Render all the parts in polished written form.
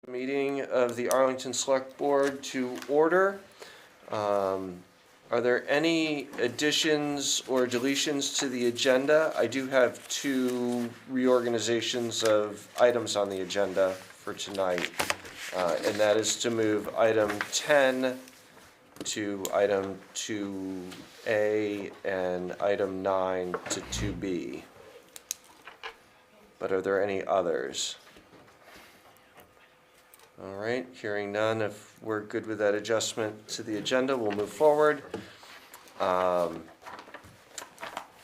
Meeting of the Arlington Select Board to order. Are there any additions or deletions to the agenda? I do have two reorganizations of items on the agenda for tonight, and that is to move item 10 to item 2A and item 9 to 2B. But are there any others? All right, hearing none, if we're good with that adjustment to the agenda, we'll move forward.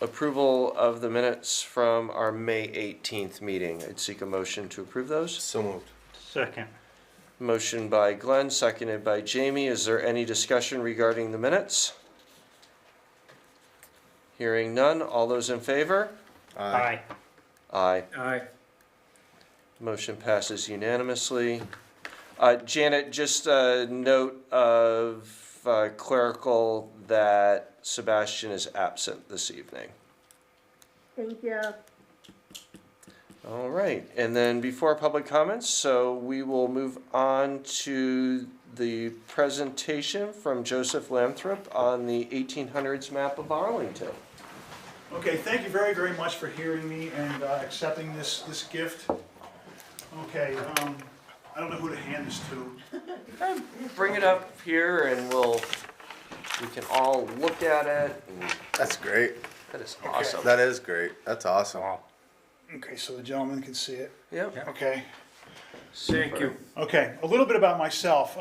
Approval of the minutes from our May 18th meeting. I'd seek a motion to approve those. So moved. Second. Motion by Glenn, seconded by Jamie. Is there any discussion regarding the minutes? Hearing none, all those in favor? Aye. Aye. Aye. Motion passes unanimously. Janet, just a note of clerical that Sebastian is absent this evening. Thank you. All right, and then before public comments, so we will move on to the presentation from Joseph Lathrop on the 1800s map of Arlington. Okay, thank you very, very much for hearing me and accepting this gift. Okay, I don't know who to hand this to. Bring it up here and we can all look at it. And That's great. that is awesome. That is great. That's awesome. Okay, so the gentleman can see it. Yep. Okay. Thank you. Okay, a little bit about myself.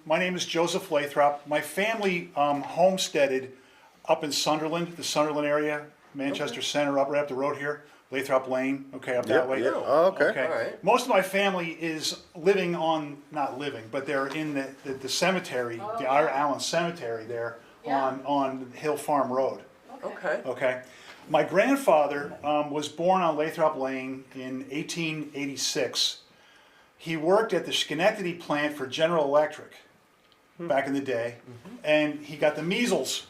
My name is Joseph Lathrop. My family homesteaded up in Sunderland, the Sunderland area, Manchester Center, right up the road here, Lathrop Lane, okay, up that way. Yeah. Oh, okay. All right. Most of my family is living on, not living, but they're in the cemetery, the Ira Allen Cemetery there on Hill Farm Road. Okay. Okay. My grandfather was born on Lathrop Lane in 1886. He worked at the Schenectady plant for General Electric back in the day, and he got the measles.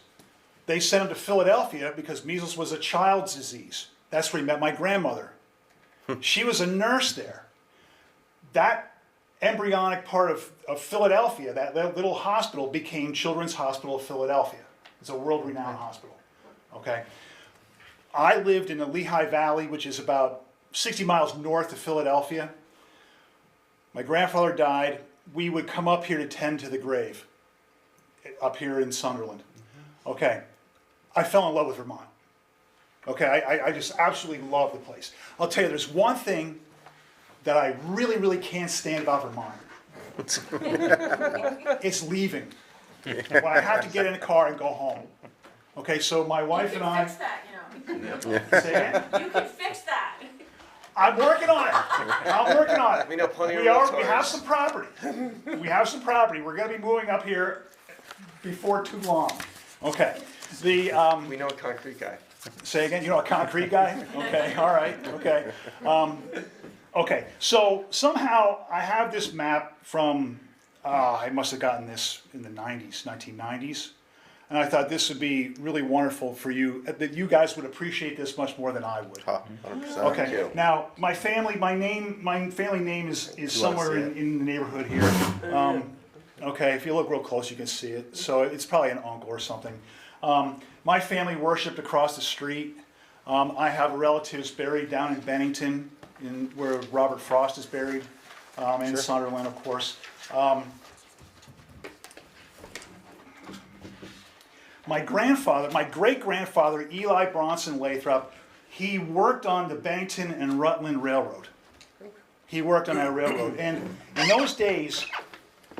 They sent him to Philadelphia because measles was a child's disease. That's where he met my grandmother. She was a nurse there. That embryonic part of Philadelphia, that little hospital, became Children's Hospital of Philadelphia. It's a world-renowned hospital. Okay. I lived in the Lehigh Valley, which is about 60 miles north of Philadelphia. My grandfather died. We would come up here to tend to the grave, up here in Sunderland. Okay. I fell in love with Vermont. Okay, I just absolutely love the place. I'll tell you, there's one thing that I really, really can't stand about Vermont. It's leaving. When I have to get in a car and go home. Okay, so my wife and I... You can fix that, Say again? You can fix that. I'm working on it. I'm working on it. We know plenty of We realtors. have some property. We have some property. We're going to be moving up here before too long. Okay. We know a concrete guy. Say again, you know a concrete guy? Okay, all right, okay. Okay, so somehow I have this map from, I must have gotten this in the 1990s. And I thought this would be really wonderful for you, that you guys would appreciate this much more than I would. 100%. Okay, you. now my family name is somewhere in the neighborhood here. Okay, if you look real close, you can see it. So it's probably an uncle or something. My family worshipped across the street. I have relatives buried down in Bennington, where Robert Frost is buried, in Sunderland, of course. My great-grandfather, Eli Bronson Lathrop, he worked on the Bennington and Rutland Railroad. He worked on that railroad. And in those days,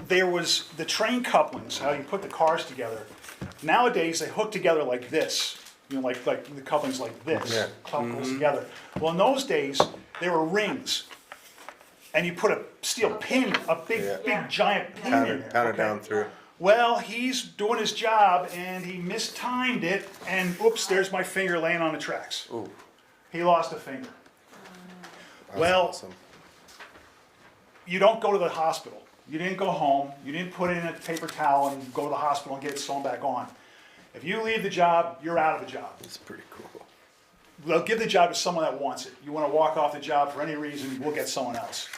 there was the train couplings, how you put the cars together. Nowadays, they hook together like this. You know, like the couplings like this. Yeah. Couplings together. Well, in those days, there were rings. And you put a steel pin, a big giant pin in there. Pound it okay? down through. Well, he's doing his job, and he mistimed it, and oops, there's my finger laying on the tracks. Ooh. He lost a finger. That's Well, awesome. You don't go to the hospital. You didn't go home. You didn't put it in a paper towel and go to the hospital and get it sewn back on. If you leave the job, you're out of the job. It's pretty cool. They'll give the job to someone that wants it. You want to walk off the job for any reason, we'll get someone else.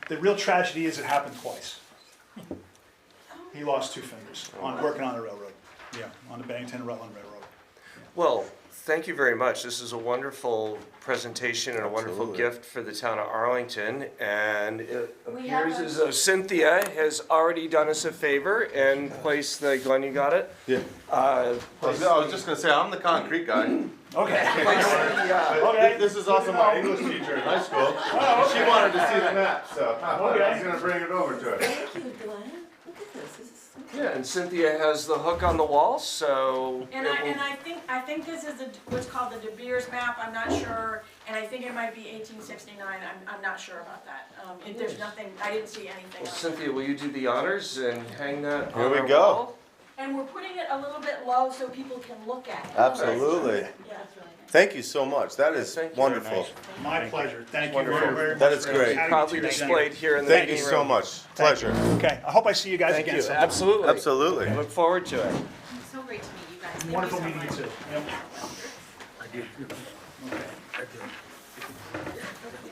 the real tragedy is it happened twice. He lost 2 fingers on working on the railroad. Yeah, on the Bennington and Rutland Railroad. Well, thank you very much. This is a wonderful presentation and a wonderful Absolutely. gift for the town of Arlington. And it We have appears a- as though Cynthia has already done us a favor and placed the, Glenn, you got it? Yeah. I was just gonna say, I'm the concrete guy. Okay. Yeah. Okay. This is also my English teacher in high school. She wanted to see the map, so I was gonna bring it over to her. Thank you, Glenn. Look at this. This is so Yeah, and Cynthia has the hook on the wall, so. And it I, will- and I think this is what's called the De Beers map, I'm not sure, and I think it might be 1869, I'm not sure about that. If there's nothing, I didn't see anything Well, on it. Cynthia, will you do the honors and hang that Here on we our go. wall? And we're putting it a little bit low so people can look at it. Absolutely. Yeah. Thank you so much. That is Thank you. wonderful. My pleasure. Thank you Wonderful. very much. That is for great. adding it to Proudly your agenda. displayed here in the Thank you meeting so room. much. Pleasure. Okay, I hope I see you guys Thank again you, sometime. absolutely. Absolutely. Look forward to it. So great to meet you guys. Thank Wonderful you so meeting you much. too. Yep.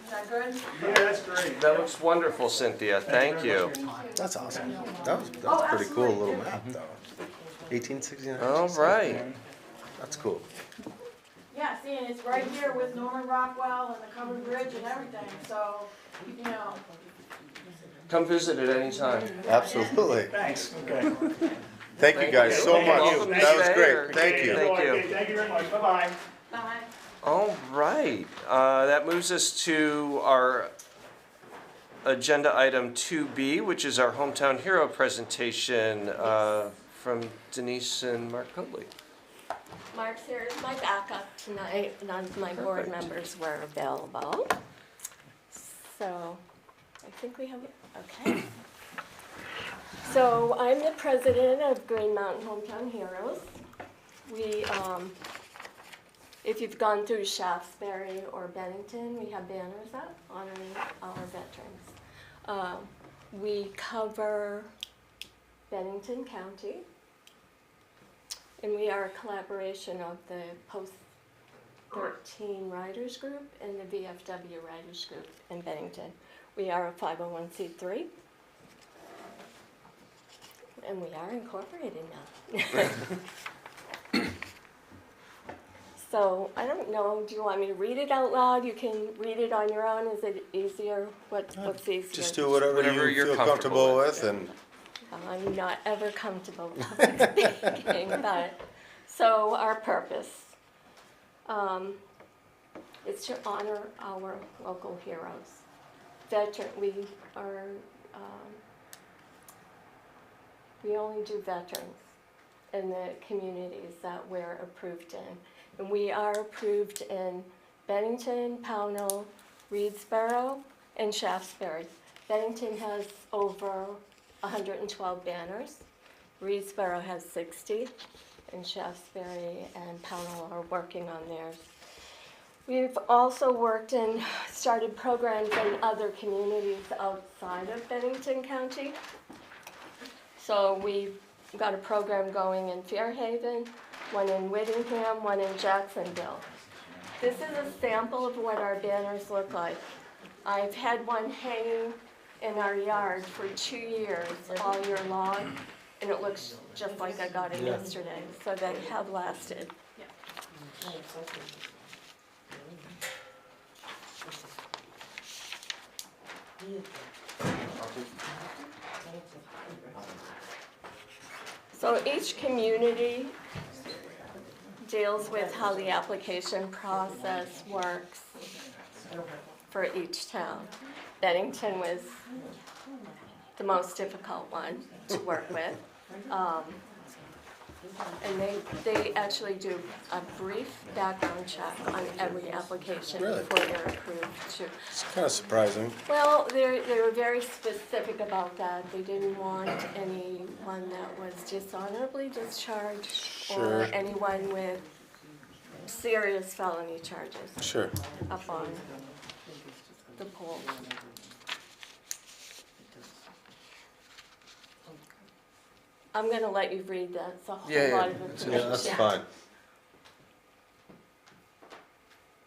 Is that good? Yeah, that's great. That looks wonderful, Cynthia, thank very you. much for your time. That's awesome. That's Oh, pretty cool absolutely. little map though. 1869. All right. That's cool. Yeah, see, and it's right here with Norman Rockwell and the covered bridge and everything, so, you know. Come visit at any time. Absolutely. Thanks, okay. Thank you guys so Okay, much. welcome to That was stay, or- great. Thank you. Thank you. Okay, thank you very much, bye-bye. Bye. All right, that moves us to our agenda item 2B, which is our Hometown Hero presentation from Denise and Mark Cobley. Mark's here as my backup tonight. None of my board Perfect. members were available. So I think we have, okay. So I'm the president of Green Mountain Hometown Heroes. We, if you've gone through Shaftesbury or Bennington, we have banners up honoring our veterans. We cover Bennington County. And we are a collaboration of the Post 13 Riders Group and the VFW Riders Group in Bennington. We are a 501c3. And we are incorporated now. So, I don't know, do you want me to read it out loud? You can read it on your own, is it easier? What's easier? Just do whatever Whatever you you're feel comfortable comfortable with, with and I'm not ever comfortable with public speaking, but, so our purpose is to honor our local heroes. We are, we only do veterans in the communities that we're approved in. And we are approved in Bennington, Pownell, Reedsboro, and Shaftesbury. Bennington has over 112 banners. Reedsboro has 60, and Shaftesbury and Pownell are working on theirs. We've also worked and started programs in other communities outside of Bennington County. So we've got a program going in Fairhaven, one in Whittingham, one in Jacksonville. This is a sample of what our banners look like. I've had one hanging in our yard for 2 years, all year long, and it looks just like I got it yesterday, so they have lasted. So each community deals with how the application process works for each town. Bennington was the most difficult one to work with. And they actually do a brief background check on every application Really? before they're approved to. it's kind of surprising. Well, they were very specific about that. They didn't want anyone that was dishonorably discharged Sure. or anyone with serious felony charges Sure. up on the poll. I'm gonna let you read that, it's a whole Yeah, lot of Yeah, information. that's fine.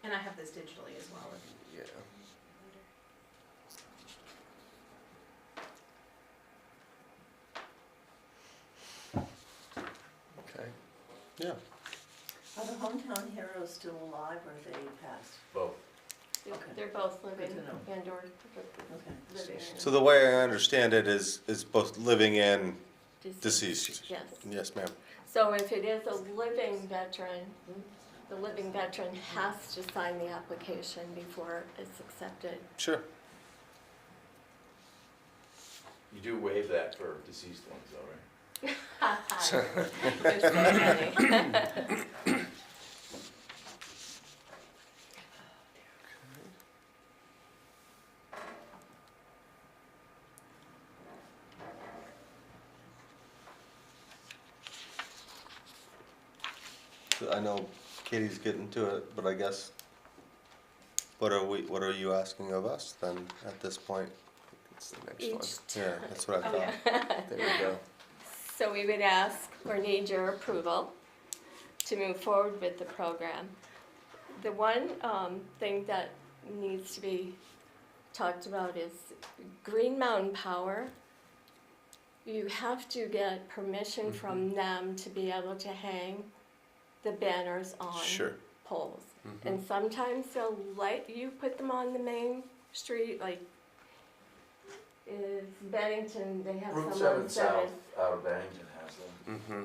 And I have this digitally as well. Yeah. Yeah. Are the hometown heroes still alive or are they passed? Both. Okay. They're both living Good to know. and or Okay. living. So the way I understand it is both living and Deceased. deceased. Yes. Yes, ma'am. So if it is a living veteran, the living veteran has to sign the application before it's accepted. Sure. You do waive that for deceased ones though, right? There's so many. I know Katie's getting to it, but I guess, what are you asking of us then at this point? It's the next one. Each Yeah, that's what I thought. There we go. So we would ask or need your approval to move forward with the program. The one thing that needs to be talked about is Green Mountain Power. You have to get permission from them to be able to hang the banners on Sure. poles. And sometimes they'll let you put them on the main street, like is Bennington, they have Route some on 7 South out of Bennington has them. Mm-hmm.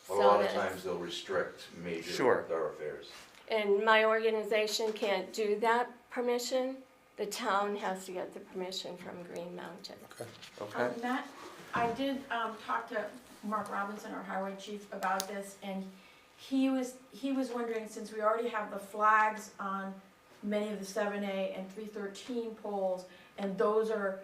But a So lot of that's- times they'll restrict major Sure. thoroughfares. And my organization can't do that permission. The town has to get the permission from Green Mountain. Okay. Matt, I did talk to Mark Robinson, our highway chief, about this, and he was wondering, since we already have the flags on many of the 7A and 313 poles, and those are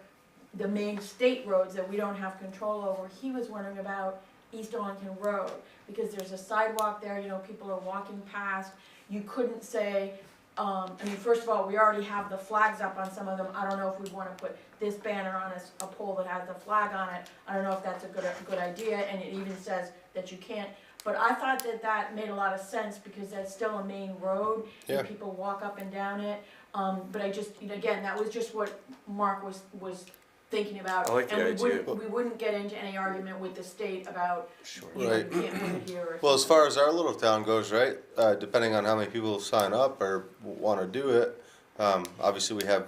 the main state roads that we don't have control over, he was wondering about East Arlington Road, because there's a sidewalk there, you know, people are walking past. You couldn't say, I mean, first of all, we already have the flags up on some of them. I don't know if we wanna put this banner on a pole that has the flag on it. I don't know if that's a good idea, and it even says that you can't. But I thought that made a lot of sense, because that's still a main road, Yeah. and people walk up and down it. But I just, again, that was just what Mark was thinking about. I like the And idea. we wouldn't get into any argument with the state about, Sure. you know, Right. you can't put it here or Well, as something. far as our little town goes, right, depending on how many people sign up or wanna do it, obviously we have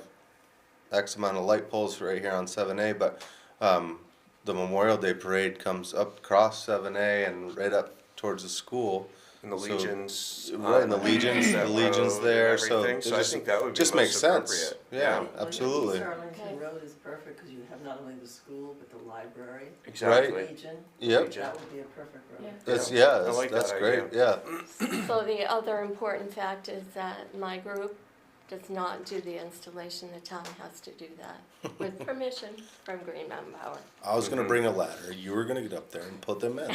X amount of light poles right here on 7A, but, the Memorial Day Parade comes up across 7A and right up towards the school. And the So- Legions. Right, and the on Legions, that the Legions road and there, so everything, it so I just- think that would be just most makes sense. appropriate. Yeah, Well, absolutely. East Arlington Road is perfect because you have not only the school, but the library, Exactly. Legion. Yep, That would be a perfect road. Yeah. that's, Yeah, yeah, I that's, like that's that great, yeah. So the other important fact is that my group does not do the installation. The town has to do that with permission from Green Mountain Power. I was gonna bring a ladder, you were gonna get up there and put them in.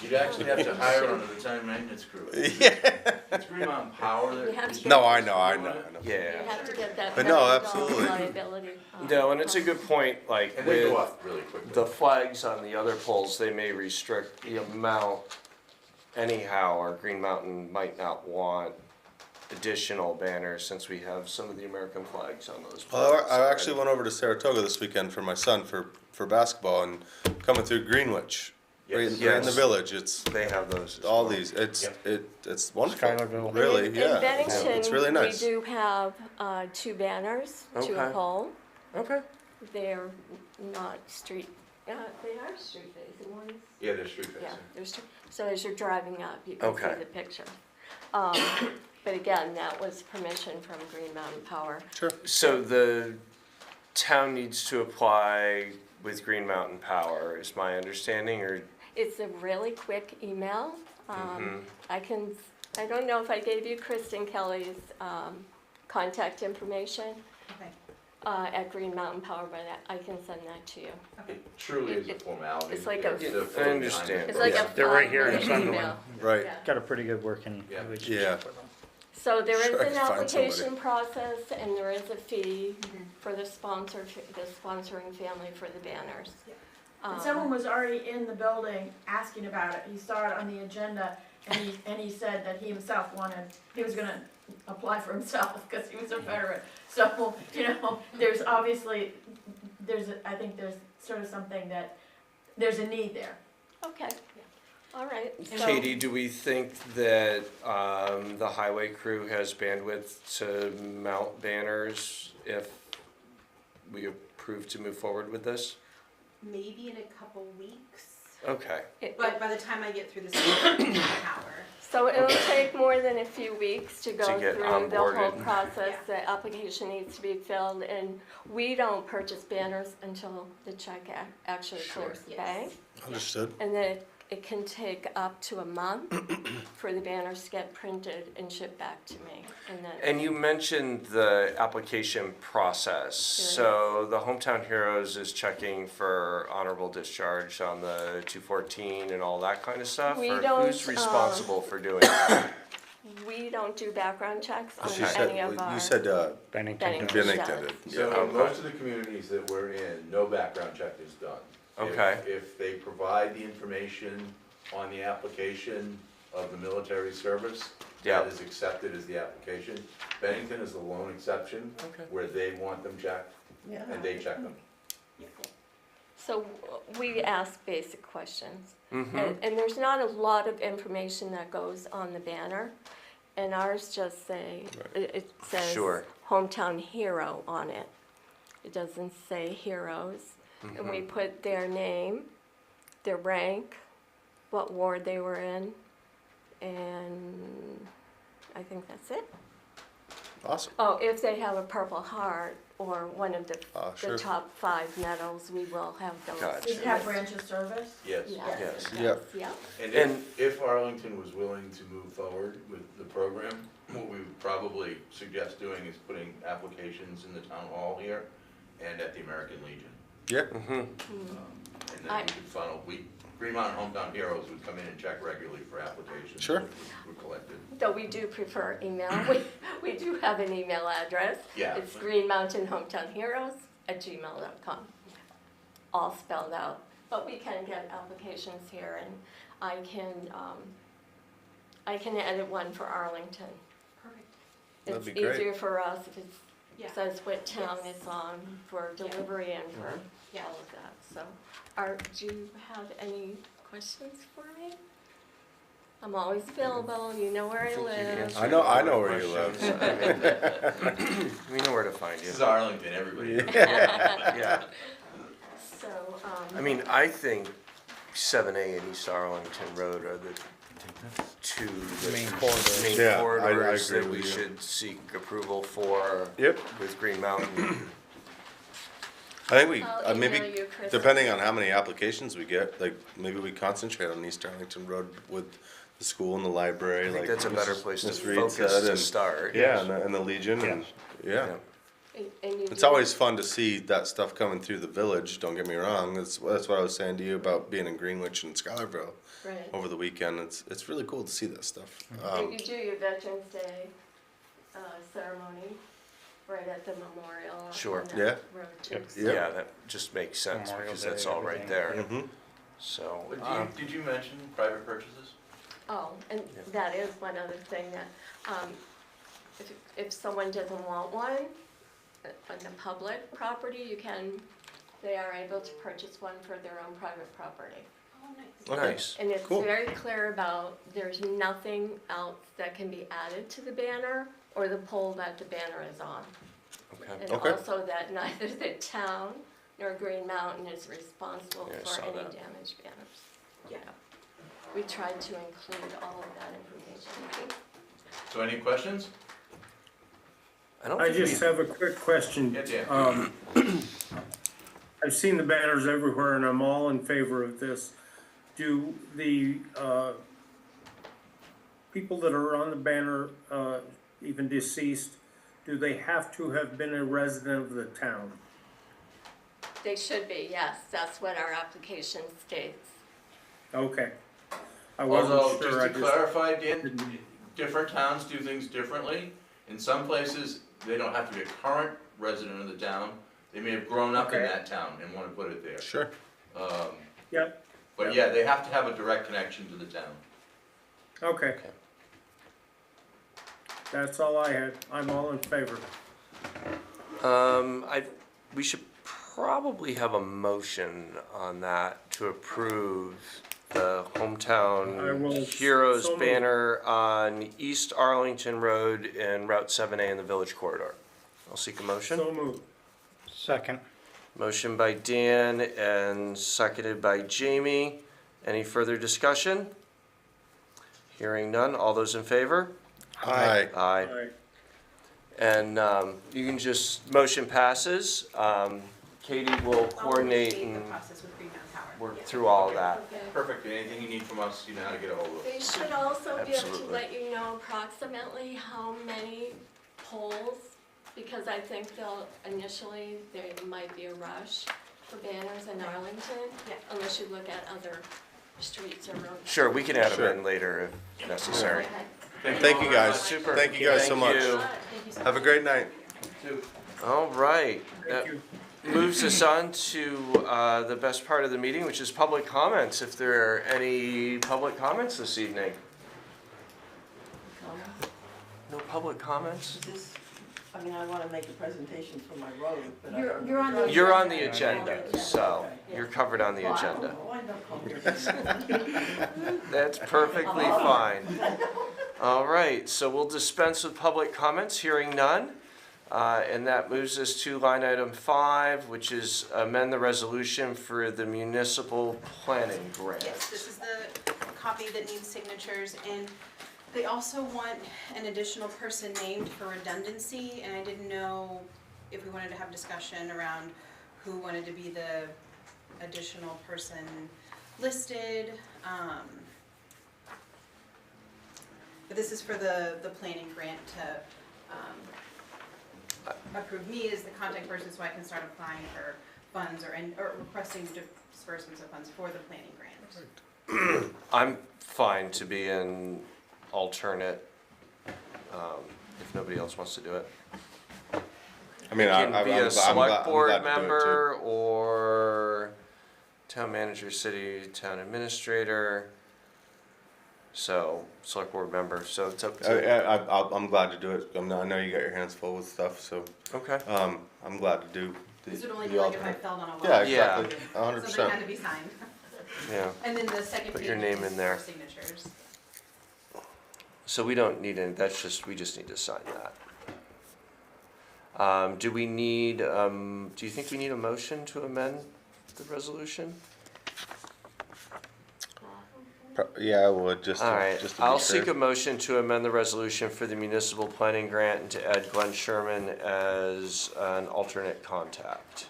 You'd actually have to hire one of the town maintenance crew. Yeah. It's Green Mountain Power that. You have to is- get- No, I know. You Yeah. have to get that But no, $1,000 absolutely. liability. No, and it's a good point, like And they go with up really quickly. the flags on the other poles, they may restrict the amount anyhow, or Green Mountain might not want additional banners since we have some of the American flags on those poles. Well, I actually already. went over to Saratoga this weekend for my son for basketball and coming through Greenwich, right in the Yes. village, it's They have those as all well. these, it's, Yep. it's wonderful, Schuylerville. really, in, yeah. In Bennington, It's really nice. we do have 2 banners to a Okay. pole. Okay. They're not street, they are street facing ones. Yeah, they're street Yeah, facing. there's, so as you're driving up, you can see Okay. the picture. But again, that was permission from Green Mountain Power. Sure. So the town needs to apply with Green Mountain Power, is my understanding, or? It's a really quick email. I don't know if I gave you Kristen Kelly's contact information Okay. at Green Mountain Power, but I can send that to you. It truly is a formality. It's like a- They're I fully behind understand. it. It's like Yeah. a They're right here in 5-minute Sunderland. email. Right, Yeah. Got a pretty good working Yeah. relationship Yeah. with them. So there is Sure, I an can find somebody. application process and there is a fee for the sponsoring family for the banners. And someone was already in the building asking about it, he saw it on the agenda, and he said that he himself he was gonna apply for himself, because he was a veteran. So, you know, there's obviously, I think there's sort of something that, there's a need there. Okay. All right. So, Katie, do we think that the highway crew has bandwidth to mount banners if we approve to move forward with this? Maybe in a couple weeks, Okay, but by the time I get through this power. So it'll take more than a few weeks to go To get through the whole onboarded. process. The application needs to be filled, and we don't purchase banners until the check actually clears the Yes. bank. Understood. And then it can take up to a month for the banners to get printed and shipped back to me. And then, and you mentioned the application process. So the Hometown Heroes is checking for honorable discharge on the 214 and all that kind of stuff? We Or don't, who's responsible for doing that? we don't do background checks on You any of our. you said Bennington. Bennington did. So Yeah. in most of the communities that we're in, no background check is done. Okay. If they provide the information on the application of the military service, Yeah. that is accepted as the application. Bennington is the lone exception Okay. where they want them checked Yeah. and they check them. So we ask basic questions. Mm-hmm. And there's not a lot of information that goes on the banner. And ours just say, it says Sure. hometown hero on it. It doesn't say heroes. And we put their name, their rank, what ward they were in, and I think that's it. Awesome. Oh, if they have a Purple Heart or one of the Sure. top 5 medals, we will have those. Gotcha. Did you have branch of service? Yes. Yes. Yes. Yep. Yeah. And And- if Arlington was willing to move forward with the program, what we would probably suggest doing is putting applications in the town hall here and at the American Legion. Yeah. Mm-hmm. And then we could funnel, Green Mountain Hometown Heroes would come in and check regularly for applications. Sure. that were collected. Though we do prefer email. We do have an email address. Yeah. It's greenmountainhometownheroes@gmail.com. All spelled out. But we can get applications here, and I can edit one for Arlington. Perfect. That'd It's be great. easier for us if it Yeah. says what town Yes. it's on for delivery and for Yeah. all of that. So, do you have any questions for me? I'm always available. You know where I live. I know where you live. We know where to find you. This is Arlington, everybody. Yeah. So, I mean, I think 7A and East Arlington Road are the two Main corridors. main Yeah, I corridors agree that we with you. should seek approval for Yep. with Green Mountain. I think we, I'll maybe, email you, Chris. depending on how many applications we get, like, maybe we concentrate on East Arlington Road with the school and the library, I like. think that's a better Miss- place to Miss Reed focus said, to and- start. Yeah, and the Legion, and, yeah. And you It's do- always fun to see that stuff coming through the village, don't get me wrong, that's what I was saying to you about being in Greenwich and Schuylerville Right. over the weekend, it's really cool to see that stuff. You do your Veterans Day ceremony right at the memorial. Sure. on that Yeah. road too. Yep. Yeah. Yeah, that just makes sense Memorial because Day, that's all right everything. there. Mhm. So, But did you mention private purchases? Oh, and that is one other thing that, if someone doesn't want one on the public property, they are able to purchase one for their own private property. Oh, nice. oh, nice. And it's Cool. very clear about, there's nothing else that can be added to the banner or the pole that the banner is on. Okay. And Okay. also that neither the town nor Green Mountain is responsible Yeah, I for saw any that. damaged banners. Yeah. We tried to include all of that information. So any questions? I don't I think we- just have a quick question. Yeah, Dan. I've seen the banners everywhere and I'm all in favor of this. Do the, people that are on the banner, even deceased, do they have to have been a resident of the town? They should be, yes, that's what our application states. Okay. I Although, wasn't sure, I just to just, clarify, Dan, different towns do things differently. In some places, they don't have to be a current resident of the town. They may have grown up in Okay. that town and wanna put it there. Sure. yep, But yeah, they have to have a direct connection to the town. okay. That's all I had. I'm all in favor. we should probably have a motion on that to approve the I Hometown will- Heroes so moved. banner on East Arlington Road and Route 7A in the Village Corridor. I'll seek a motion. So moved. Second. Motion by Dan and seconded by Jamie. Any further discussion? Hearing none. All those in favor? Aye. Aye. All right. And you can just, motion passes. Katie will coordinate I'll initiate the and process with Green Mountain Power. work Yes. through all of that. Okay. Perfect, anything you need from us, you know how to get a hold of us. They should also be able to Absolutely. let you know approximately how many polls, because I think they'll, initially, there might be a rush for banners in Arlington, Yeah. unless you look at other streets or roads. Sure, we can add them Sure. in later if necessary. Thank you guys. Super. Thank you guys so much. Thank you. Thank you so Have a much. great night. All right. That Thank you. moves us on to the best part of the meeting, which is public comments. If there are any public comments this evening. No public comments? Is this, I mean, I wanna make a presentation for my road, but I. You're on the You're on the agenda. agenda, so you're covered on the Well, I don't agenda. know, I don't know. That's perfectly fine. All right, so we'll dispense with public comments, hearing none. And that moves us to line item 5, which is amend the resolution for the municipal planning grant. Yes, this is the copy that needs signatures, and they also want an additional person named for redundancy, and I didn't know if we wanted to have discussion around who wanted to be the additional person listed. But this is for the planning grant to approve me as the contact person so I can start applying for funds or requesting disbursements of funds for the planning grant. I'm fine to be an alternate, if nobody else wants to do it. I mean, Can be a select board glad to do it too. member or town manager, city, town administrator. So, select board member, so it's up to, I'm glad to do it. I know you got your hands full with stuff, so okay. I'm glad to do This would the only be like if I alternate. fell on a wall. Yeah, Yeah. exactly. Something 100%. had to be signed. Yeah, And then the second Put page your name is in there. for signatures. so we don't need any, we just need to sign that. Do we need, do you think we need a motion to amend the resolution? Yeah, I would just. All right, just to be I'll fair. seek a motion to amend the resolution for the municipal planning grant and to add Glenn Sherman as an alternate contact.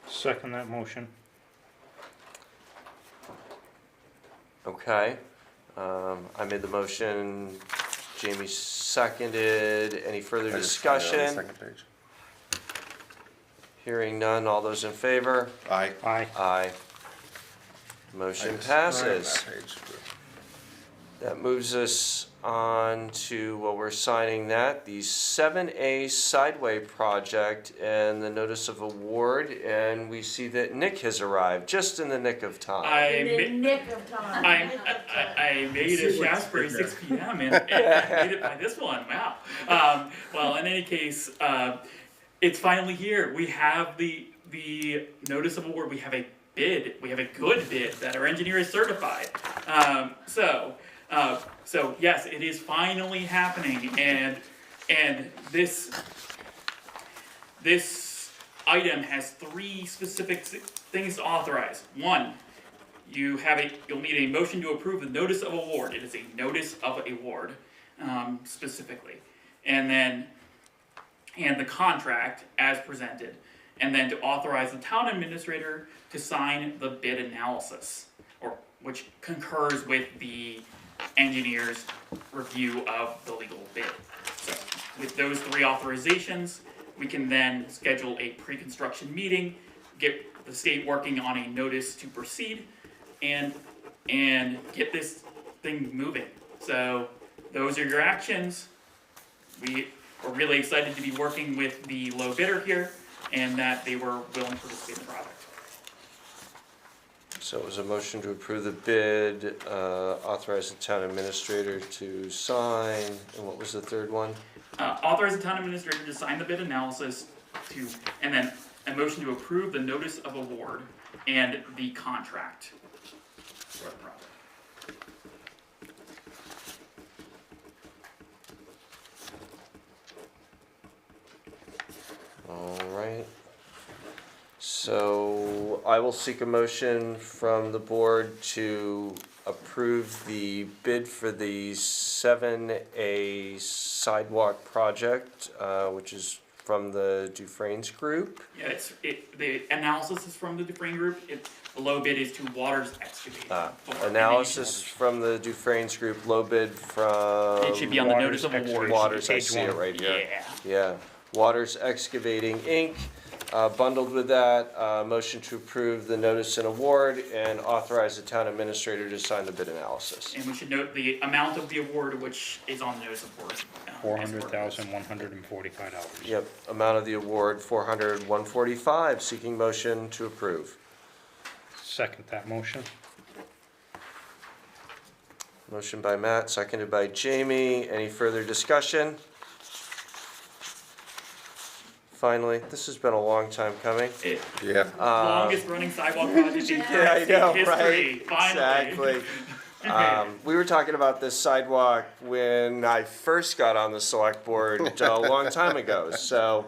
Second that motion. Okay, I made the motion, Jamie seconded, any further I just found it on the discussion? second page. Hearing none, all those in favor? Aye. Aye. Aye. I Motion just- passes. that page. That moves us on to, well, we're signing that, the 7A Sideway project and the notice of award, and we see that Nick has arrived, just in the nick of time. In the nick of time. I made a Shasbury 6 p.m. and made it by this one. Wow. Well, in any case, it's finally here. We have the notice of award. We have a bid. We have a good bid that our engineer is certified. So yes, it is finally happening, and this item has 3 specific things to authorize. 1, you'll need a motion to approve the notice of award. It is a notice of award, specifically, and the contract as presented, and then to authorize the town administrator to sign the bid analysis, which concurs with the engineer's review of the legal bid. So, with those 3 authorizations, we can then schedule a pre-construction meeting, get the state working on a notice to proceed, and get this thing moving. So, those are your actions. We're really excited to be working with the low bidder here, and that they were willing to participate in the project. So it was a motion to approve the bid, authorize the town administrator to sign, and what was the third one? Authorize the town administrator to sign the bid analysis and then a motion to approve the notice of award and the contract for the project. All right. So I will seek a motion from the board to approve the bid for the 7A sidewalk project, which is from the Dufrane's Group. Yeah, the analysis is from the Dufresne Group, the low bid is to Waters Excavating. Analysis from the Dufrane's Group, low bid from. It should be on the notice of award. Waters, I Page see it one. right here. Yeah. Yeah, Waters Excavating Inc. Bundled with that, motion to approve the notice and award and authorize the town administrator to sign the bid analysis. And we should note the amount of the award, which is on the notice of award. $400,145. Yep, amount of the award, 145, seeking motion to approve. Second that motion. Motion by Matt, seconded by Jamie. Any further discussion? Finally, this has been a long time coming. Yeah. Longest running sidewalk project in Yeah, I know, history, right? finally. Exactly. We were talking about this sidewalk when I first got on the select board a long time ago. So,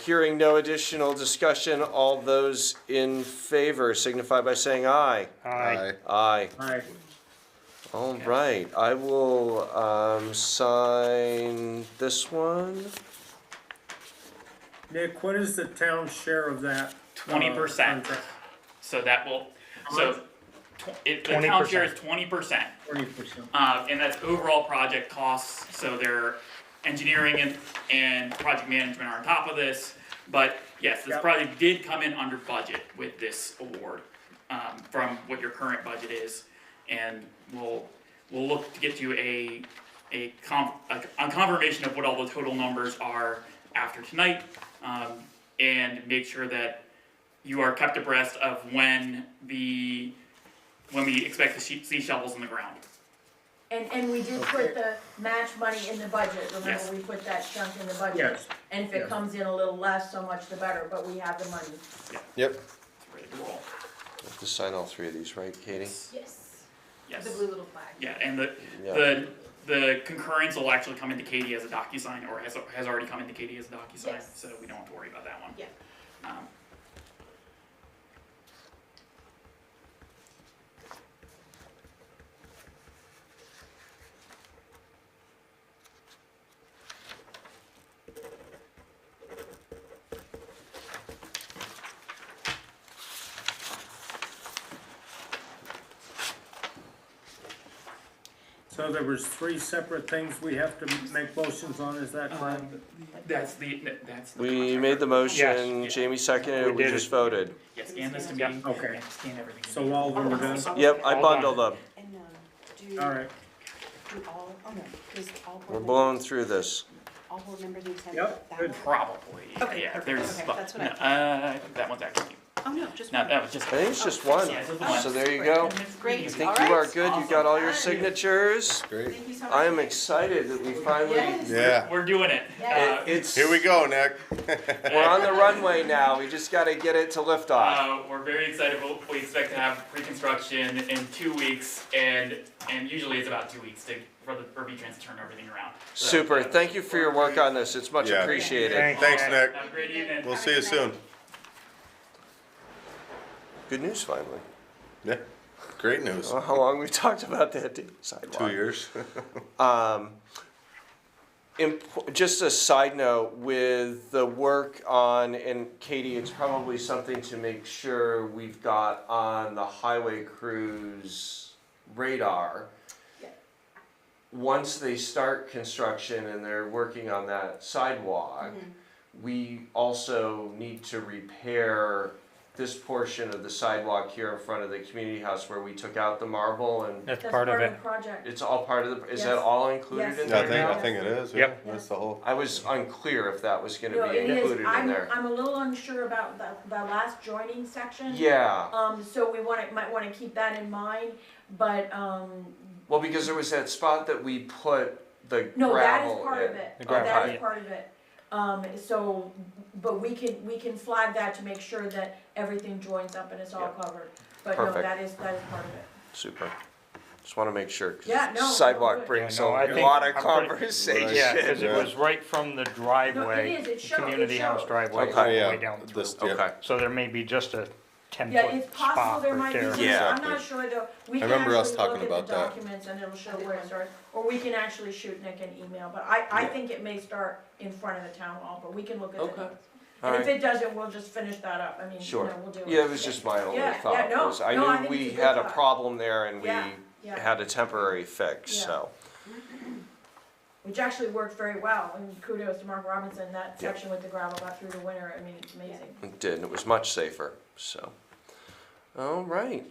hearing no additional discussion, all those in favor signify by saying aye. Aye. Aye. Aye. All right, I will sign this one. Nick, what is the town's share of that? 20%. Contract? So that will, so, the town share is 20%. 20%. And that's overall project costs, so their engineering and project management are on top of this. But yes, this Yep. project did come in under budget with this award, from what your current budget is. And we'll look to get you a confirmation of what all the total numbers are after tonight, and make sure that you are kept abreast of when we expect to see shovels in the ground. And we did put the match money in the budget, remember Yes. we put that chunk in the budget? Yes. And if it Yes. comes in a little less, so much the better, but we have the money. Yep. It's ready to roll. I have to sign all three of these, right, Katie? Yes. Yes. The blue little flag. Yeah, and Yeah. the concurrence will actually come into Katie as a DocuSign, or has already come into Katie as a DocuSign, Yes. so we don't have to worry about that one. Yeah. So there was 3 separate things we have to make motions on, is that correct? That's the We contract. made the motion, Yes. Jamie seconded it, we did just it. voted. Yeah, scan this to me. Okay. and Scan everything. to So me. all of them are done? Yep, I All bundled them. And, do, All right. do all, oh no, does all board We're members, blowing through this. all board members need to sign Yep, that good. one? Probably. Okay, Yeah, perfect. there's. Okay, well, that's what no, I I think that one's actually. Oh, no, just No, one. that was just. I think it's just one. Yeah, it's just one. So there you go. Great. I All think you are right. good, you got all your signatures. Great. Thank you so much. I am excited that we finally, Yes. Yeah. We're doing it. Yeah. it's, Here we go, Nick. we're on the runway now, we just gotta get it to lift off. We're very excited. We expect to have pre-construction in 2 weeks, and usually it's about 2 weeks for V-Trans to turn everything around. So, Super, thank you for your work on this, it's much Yeah. appreciated. Thanks, Nick. Have a great evening. We'll see you soon. Good news finally. Yeah. Great news. Well, how long we talked about that sidewalk? 2 years. Just a side note, with the work on, and Katie, it's probably something to make sure we've got on the highway crew's radar. Yeah. Once they start construction and they're working on that sidewalk, we also need to repair this portion of the sidewalk here in front of the community house where we took out the marble, and That's That's part of the it. project. it's all part of the, is that Yes. all included Yes. in Yeah, there? I think it is. Yeah. Yep. That's the whole. I was unclear if that was gonna No, be it is, included in there. I'm a little unsure about the last joining section. Yeah, So we might wanna keep that in mind, but, well, because there was that spot that we put the no, that is gravel part of in. it, The gravel, that yeah. is part of it. So, but we can flag that to make sure that everything joins up and it's all covered. But no, Perfect. that is part of it. Super, Just wanna make sure, Yeah, no, cause sidewalk good. brings Yeah, no, I a think lot of I'm pretty- conversation. Yeah, because it Yeah. was right from the driveway, No, it is. It shows- community it house shows. driveway, all Okay. the Yeah, way down through. this- yeah. Okay, So there may be just a Yeah, 10-foot it's possible spot there right might be there. some, Yeah. I'm not sure though. We can remember us actually talking look at about the that. documents and it'll show where it starts, or we can actually shoot Nick an email, but I think it may start in front of the town hall, but we can look at Okay. it. And if alright, it doesn't, we'll just finish that up, I mean, you Sure. know, we'll do it. yeah, it was just my only Yeah, thought, yeah, no, was I no, I knew think we it's a good had a thought. problem there and we Yeah, yeah. had a temporary fix, Yeah. so. Which actually worked very well, and kudos to Mark Robinson, that Yeah. section with the gravel got through the winter, I mean, it's amazing. It did, and it was much safer, so. All right,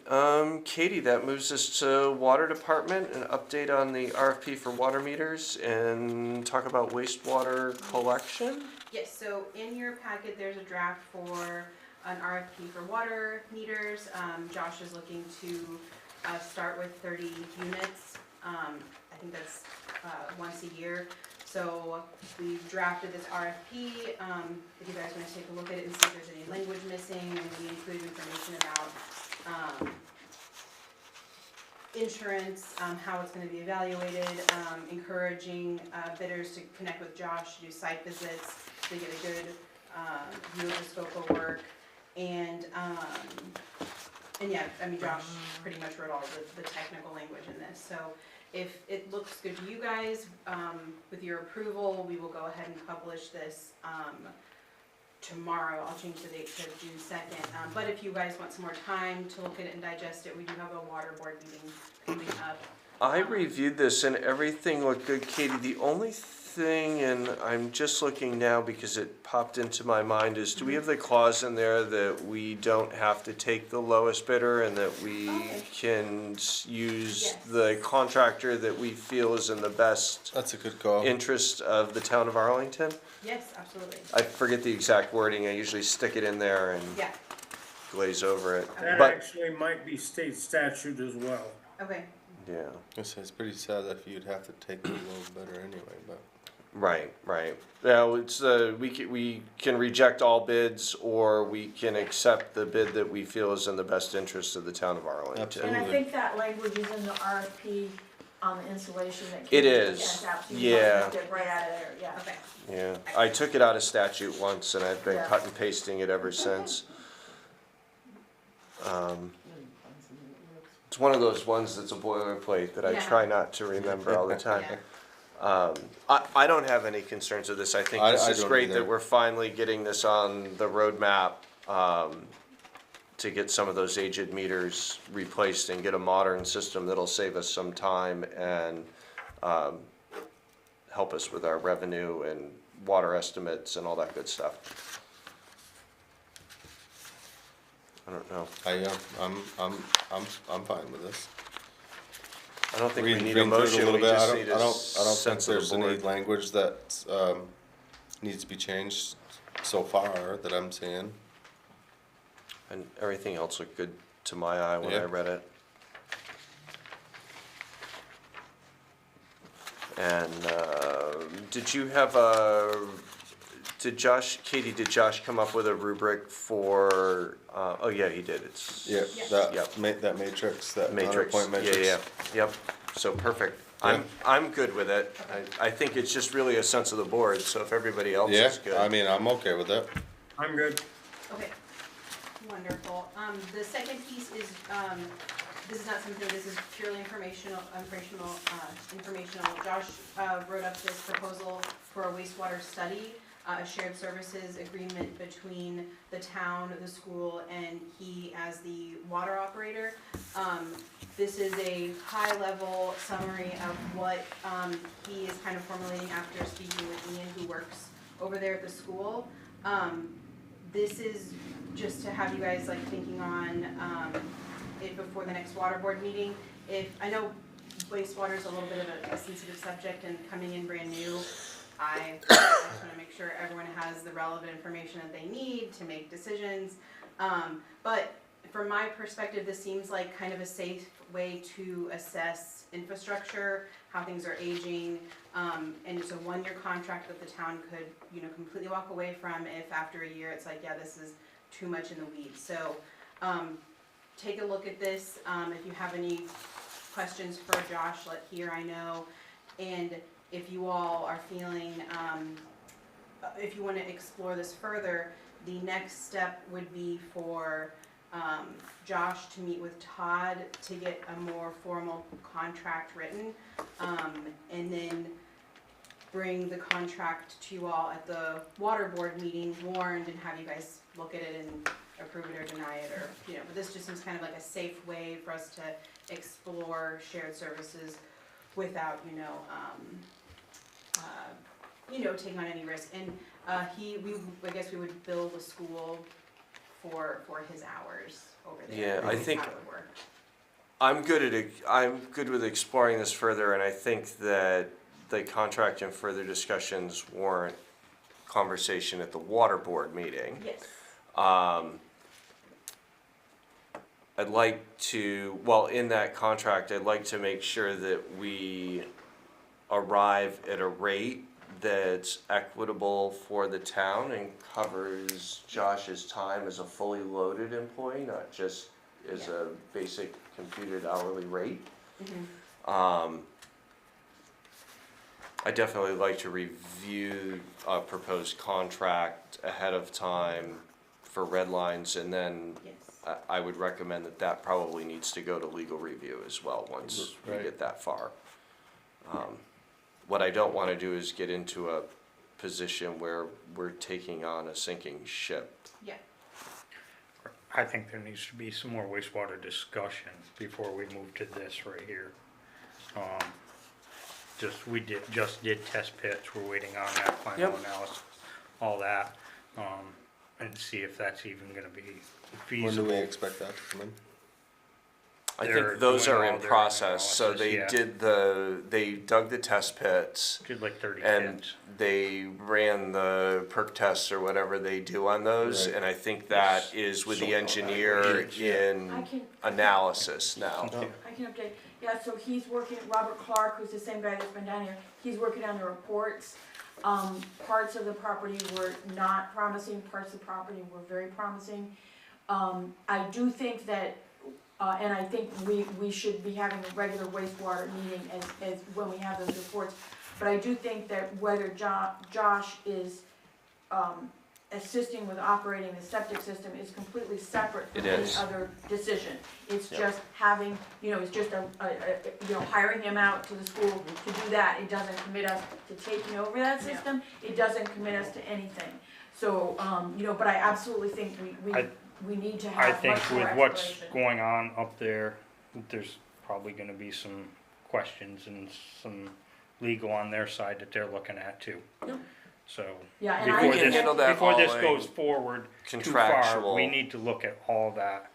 Katie, that moves us to Water Department, an update on the RFP for water meters and talk about wastewater collection. Yes, so in your packet, there's a draft for an RFP for water meters. Josh is looking to start with 30 units. I think that's once a year. So we drafted this RFP. If you guys want to take a look at it and see if there's any language missing, and we included information about insurance, how it's going to be evaluated, encouraging bidders to connect with Josh to do site visits to get a good view of the scope of work. And yeah, I mean, Josh pretty much wrote all the technical language in this. So if it looks good to you guys, with your approval, we will go ahead and publish this tomorrow. I'll change the date to June 2nd. But if you guys want some more time to look at it and digest it, we do have a water board meeting coming up. I reviewed this and everything looked good, Katie. The only thing, and I'm just looking now because it popped into my mind, is do we have the clause in there that we don't have to take the lowest bidder and that we can use Yes. the contractor that we feel is in the best That's a good call. interest of the town of Arlington? Yes, absolutely. I forget the exact wording. I usually stick it in there and Yeah, glaze over it. That But, actually might be state statute as well. okay. yeah. It's pretty sad that you'd have to take a little better anyway, but. Right, right. Now, it's, we can reject all bids, or we can accept the bid that we feel is in the best interest of the town of Arlington. Absolutely. And I think that language is in the RFP on the insulation that. It Katie is, sent out, so you yeah. must have it right out of there, yeah. Okay. Yeah, I took it out of statute once, and I've been Yeah. cut and pasting it ever since. It's one of those ones that's a boilerplate that I Yeah. try not to remember all the time. Yeah. I don't have any concerns with this. I think I this is don't great either. that we're finally getting this on the roadmap, to get some of those aged meters replaced and get a modern system that'll save us some time and, help us with our revenue and water estimates and all that good stuff. I don't know. I'm fine with this. I don't think we Reading need a through it motion, little we bit, just I need don't a think sense of there's the any board. language that, needs to be changed so far that I'm seeing. And everything else looked good to my eye when I Yeah. read it. And, did you have did Josh come up with a rubric for, oh yeah, he did, it's. Yeah, Yes. that, Yep. that matrix, that Matrix, point yeah, matrix. yeah, yep, so perfect. I'm good with it. I think it's just really a sense of the board, so if everybody else Yeah, is good. I mean, I'm okay with that. I'm good. Okay, wonderful. The second piece is, this is not something, this is purely informational. Josh, wrote up this proposal for a wastewater study, a shared services agreement between the town, the school, and he as the water operator. This is a high-level summary of what, he is kind of formulating after speaking with Ian, who works over there at the school. This is just to have you guys like thinking on it before the next water board meeting. I know wastewater is a little bit of a sensitive subject, and coming in brand new, I just want to make sure everyone has the relevant information that they need to make decisions. But from my perspective, this seems like kind of a safe way to assess infrastructure, how things are aging, and it's a one-year contract that the town could, completely walk away from if after a year it's like, yeah, this is too much in the weeds. So take a look at this. If you have any questions for Josh, here I know. And if you all are feeling, if you wanna explore this further, the next step would be for Josh to meet with Todd to get a more formal contract written, and then bring the contract to you all at the water board meeting warned and have you guys look at it and approve it or deny it, or, but this just seems kind of like a safe way for us to explore shared services without, taking on any risk. And I guess we would bill the school for his hours over there. Yeah, I think- How it would work. I'm good with exploring this further, and I think that the contract and further discussions warrant conversation at the water board meeting. Yes. I'd like to, in that contract, I'd like to make sure that we arrive at a rate that's equitable for the town and covers Josh's time as a fully loaded employee, not just as a basic computed hourly rate. I definitely like to review a proposed contract ahead of time for red lines, and then Yes. I would recommend that probably needs to go to legal review as well, once we Right. get that far. What I don't wanna do is get into a position where we're taking on a sinking ship. Yeah. I think there needs to be some more wastewater discussion before we move to this right here. We just did test pits, we're waiting on that final Yep. analysis, all that, and see if that's even gonna be When do feasible. we expect that to come in? I They're think those doing are all in their process, so analysis, they yeah. they dug the test pits, Did like 30 and pits. they ran the perk tests or whatever they do on those, Right. and I think that is with the engineer in I can, analysis now. I can update, yeah, so he's working, Robert Clark, who's the same guy that's been down here, he's working on the reports. Parts of the property were not promising, parts of the property were very promising. I do think that, and I think we should be having a regular wastewater meeting as when we have those reports. But I do think that whether Josh is, assisting with operating the septic system is completely separate from It any is. other decision. It's Yep. just having, it's just hiring him out to the school to do that. It doesn't commit us to taking over that system. It doesn't commit us to anything. So, but I absolutely think we need to I have think much more with what's exploration. going on up there, there's probably gonna be some questions and some legal on their side that they're looking at too. Yep. So, Yeah, and before We can this, handle that before this all in goes forward too far, contractual. we need to look at all that.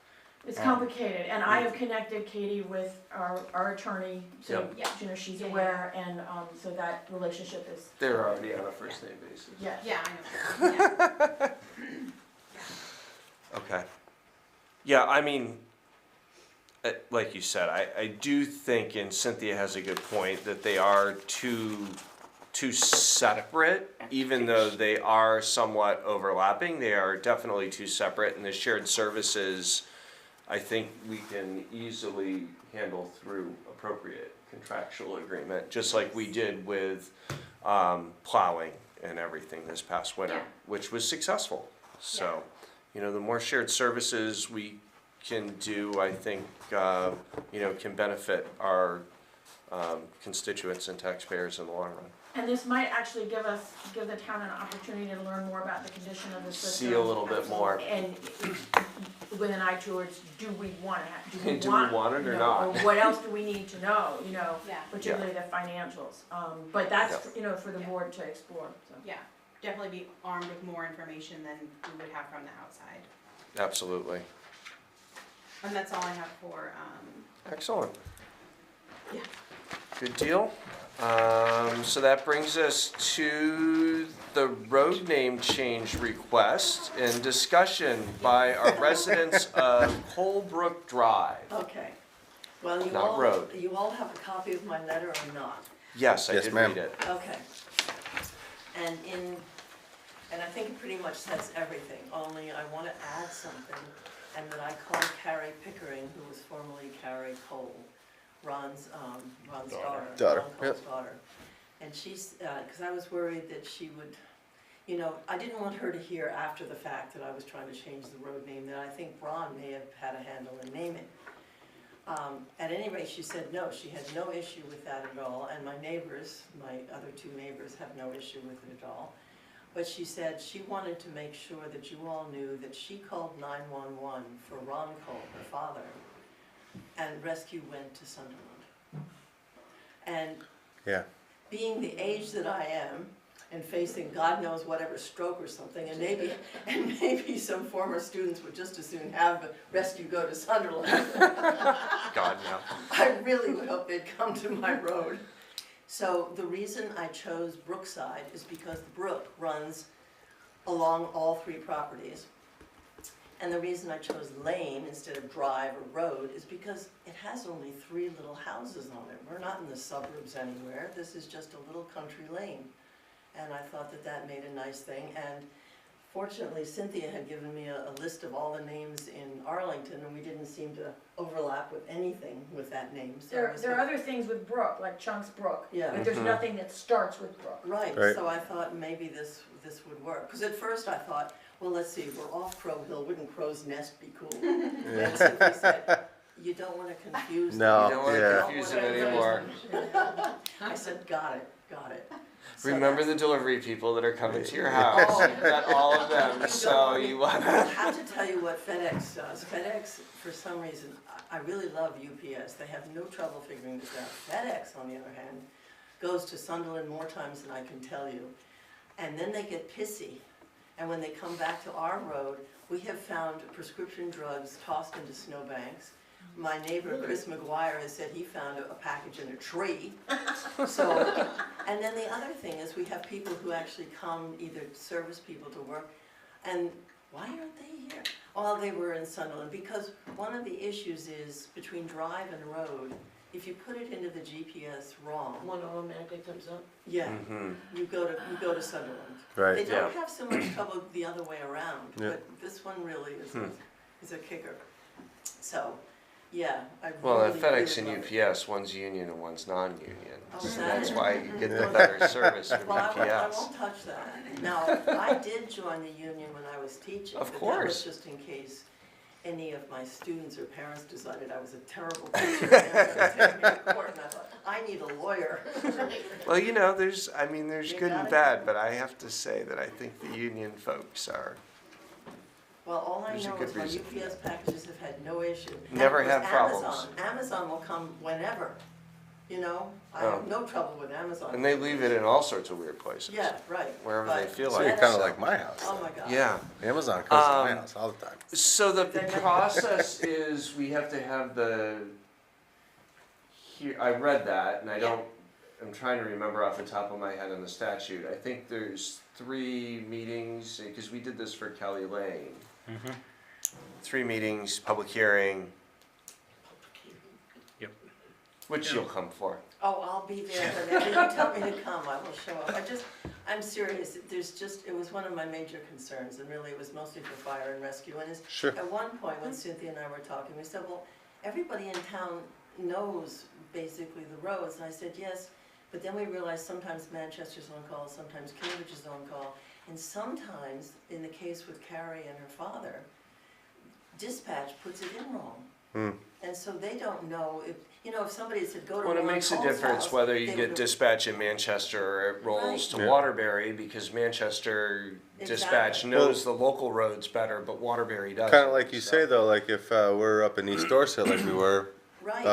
It's complicated, and I have connected Katie with our attorney, so, Yep. she's Yeah, aware, and, so that relationship is, They're already on a first name basis. yes. Yeah, I know. Yeah. Okay. Yeah, I mean, like you said, I do think, and Cynthia has a good point, that they are two separate, even though they are somewhat overlapping, they are definitely two separate, and the shared services, I think we can easily handle through appropriate contractual agreement, just like we did with plowing and everything this past winter, Yeah. which was successful. So, the more shared services we can do, I think, can benefit our constituents and taxpayers in the long run. And this might actually give the town an opportunity to learn more about the condition of the system. See a little bit more. And with an eye towards, do we want Do we want it or not? Or what else do we need to know, Yeah. particularly the financials. But that's, for the board to explore, so. Yeah, definitely be armed with more information than we would have from the outside. Absolutely. And that's all I have for, Excellent. Yeah. Good deal. So that brings us to the road name change request and discussion by our residents of Holbrook Drive. Okay. Well, Not road. you all have a copy of my letter or not? Yes, I Yes, did ma'am. read it. Okay. And I think it pretty much says everything, only I want to add something, and that I call Carrie Pickering, who was formerly Carrie Cole, Ron's Daughter. daughter, Ron Yep. Cole's daughter. And she's, because I was worried that she would, you know, I didn't want her to hear after the fact that I was trying to change the road name, that I think Ron may have had a handle in naming. At any rate, she said no, she had no issue with that at all, and my neighbors, my other two neighbors, have no issue with it at all. But she said she wanted to make sure that you all knew that she called 911 for Ron Cole, her father, and rescue went to Sunderland. And Yeah. being the age that I am, and facing God knows whatever stroke or something, and maybe some former students would just as soon have rescue go to Sunderland. God, no. I really would hope they'd come to my road. So the reason I chose Brookside is because the brook runs along all three properties. And the reason I chose lane instead of drive or road is because it has only 3 little houses on it. We're not in the suburbs anywhere. This is just a little country lane. And I thought that that made a nice thing. And fortunately, Cynthia had given me a list of all the names in Arlington, and we didn't seem to overlap with anything with that name. So There are other things with Brook, like Chunks Brook, Yeah. but there's nothing that starts with Brook. Right, Right. so I thought maybe this would work. Because at first I thought, well, let's see, we're off Crow Hill, wouldn't Crow's Nest be cool? And Cynthia said, you don't want to confuse them. No, You don't wanna yeah. confuse them anymore. I said, got it. So Remember the delivery people that are coming to your house. Oh. You've got all of them, so you I wanna. have to tell you what FedEx does. FedEx, for some reason, I really love UPS. They have no trouble figuring this out. FedEx, on the other hand, goes to Sunderland more times than I can tell you. And then they get pissy. And when they come back to our road, we have found prescription drugs tossed into snowbanks. My neighbor, Chris McGuire, has said he found a package in a tree. So, and then the other thing is we have people who actually come, either service people to work, and why aren't they here? Well, they were in Sunderland, because one of the issues is between drive and road, if you put it into the GPS wrong, One automatically comes up. yeah, Mhm. you go to Sunderland. They Right. don't Yeah. have so much trouble the other way around, Yeah. but this one really is a kicker. So, yeah, I Well, at really, FedEx really and love it. UPS, one's union and one's non-union. Oh, So is that that's it? why you get the better service from Well, I UPS. won't touch that. Now, I did join the union when I was teaching. Of but course. that was just in case any of my students or parents decided I was a terrible teacher. And they were gonna take me to court, and I thought, I need a lawyer. Well, you know, there's You good got and it. bad, but I have to say that I think the union folks are, Well, all I There's a know good is my reason for UPS packages have had no issue. And Never of course, had problems. Amazon will come whenever, you know? I Oh. have no trouble with Amazon. and they leave it in all sorts of weird places. Yeah, right. Wherever they But feel So like. you're kind of like my house. Oh, my God. Yeah. Amazon comes to my Um, house all the time. So the They make- process is we have to have here, I read that and I'm trying to remember off the top of my head on the statute. I think there's 3 meetings, because we did this for Kelly Lane. Mhm. 3 meetings, public hearing, Yep. which you'll come for. Oh, I'll be there whenever you tell me to come, I will show up. I'm serious, it was one of my major concerns, and really it was mostly for fire and rescue. And Sure. at one point, when Cynthia and I were talking, we said, well, everybody in town knows basically the roads. And I said, yes, but then we realized sometimes Manchester's on call, sometimes Cambridge is on call. And sometimes, in the case with Carrie and her father, dispatch puts it in wrong. And so they don't know if somebody said go to Well, it Ron makes a Cole's difference house, whether you they get would- dispatch in Manchester or it rolls to Right. Yeah. Waterbury, because Manchester dispatch Exactly. knows the local roads better, but Waterbury doesn't. Kind of like you so. say though, like if we're up in East Dorset like we were Right.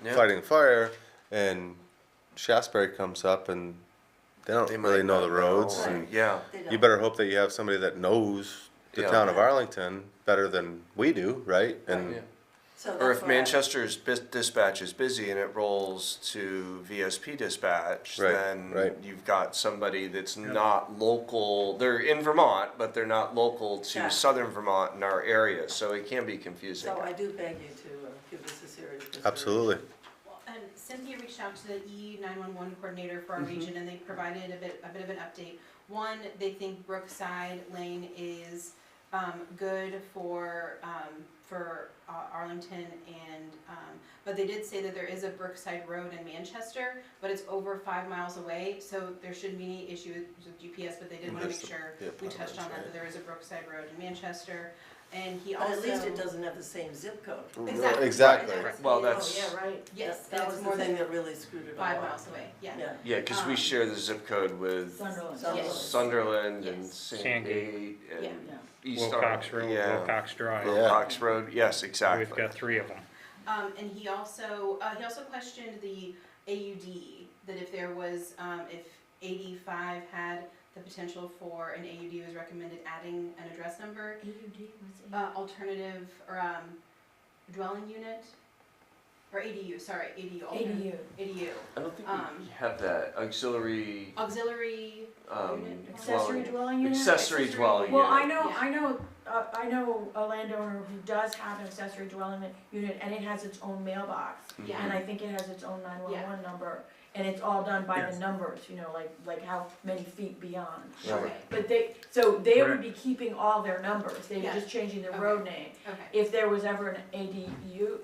Yeah. fighting fire, and Shaftesbury comes up and they don't They might really know not the roads, Right. and Yeah, They you don't. better hope that you have somebody that knows the Yeah. town of Arlington better than we do, right? And yeah. So Or that's if why Manchester's dispatch is busy and it rolls to VSP dispatch, Right, then right. you've got somebody that's not local, they're in Vermont, but they're not local to Yeah. southern Vermont in our area, so it can be confusing. So I do beg you to give this a serious consideration. absolutely. And Cynthia reached out to the E911 coordinator for our region, and they provided a bit of an update. One, they think Brookside Lane is good for Arlington but they did say that there is a Brookside Road in Manchester, but it's over 5 miles away, so there shouldn't be any issue with GPS, but they did wanna make sure we touched on that there is a Brookside Road in Manchester. And he But also. at least it doesn't have the same zip code. Exactly. Exactly. Well, Oh, that's, yeah, right. Yes, That and was it's the more thing than that really screwed it all 5 up. miles away, yeah. Yeah. yeah, because we share the zip code with Sunderland. Sunderland. Sunderland and Yes. Sandgate Yeah. and East Wilcox Ar- Road, yeah. Wilcox Drive. Yeah. Wilcox Road, yes, We've exactly. got 3 of them. And he also questioned the AUD, that if there was, if 85 had the potential for an AUD, was recommended adding an address number, AUD, what's alternative, or, dwelling unit, or ADU, sorry, ADU. ADU. ADU, I don't think we have that auxiliary, auxiliary unit. Accessory dwelling unit? accessory dwelling unit. Well, Yeah. I know a landowner who does have an accessory dwelling unit, and it has its own mailbox. Yeah. And I think it has its own 911 number, and it's all done by the numbers, you know, like how many feet beyond. Okay, But they would be keeping all their numbers, they were Yeah. just changing the Okay. road name. okay. If there was ever an ADU,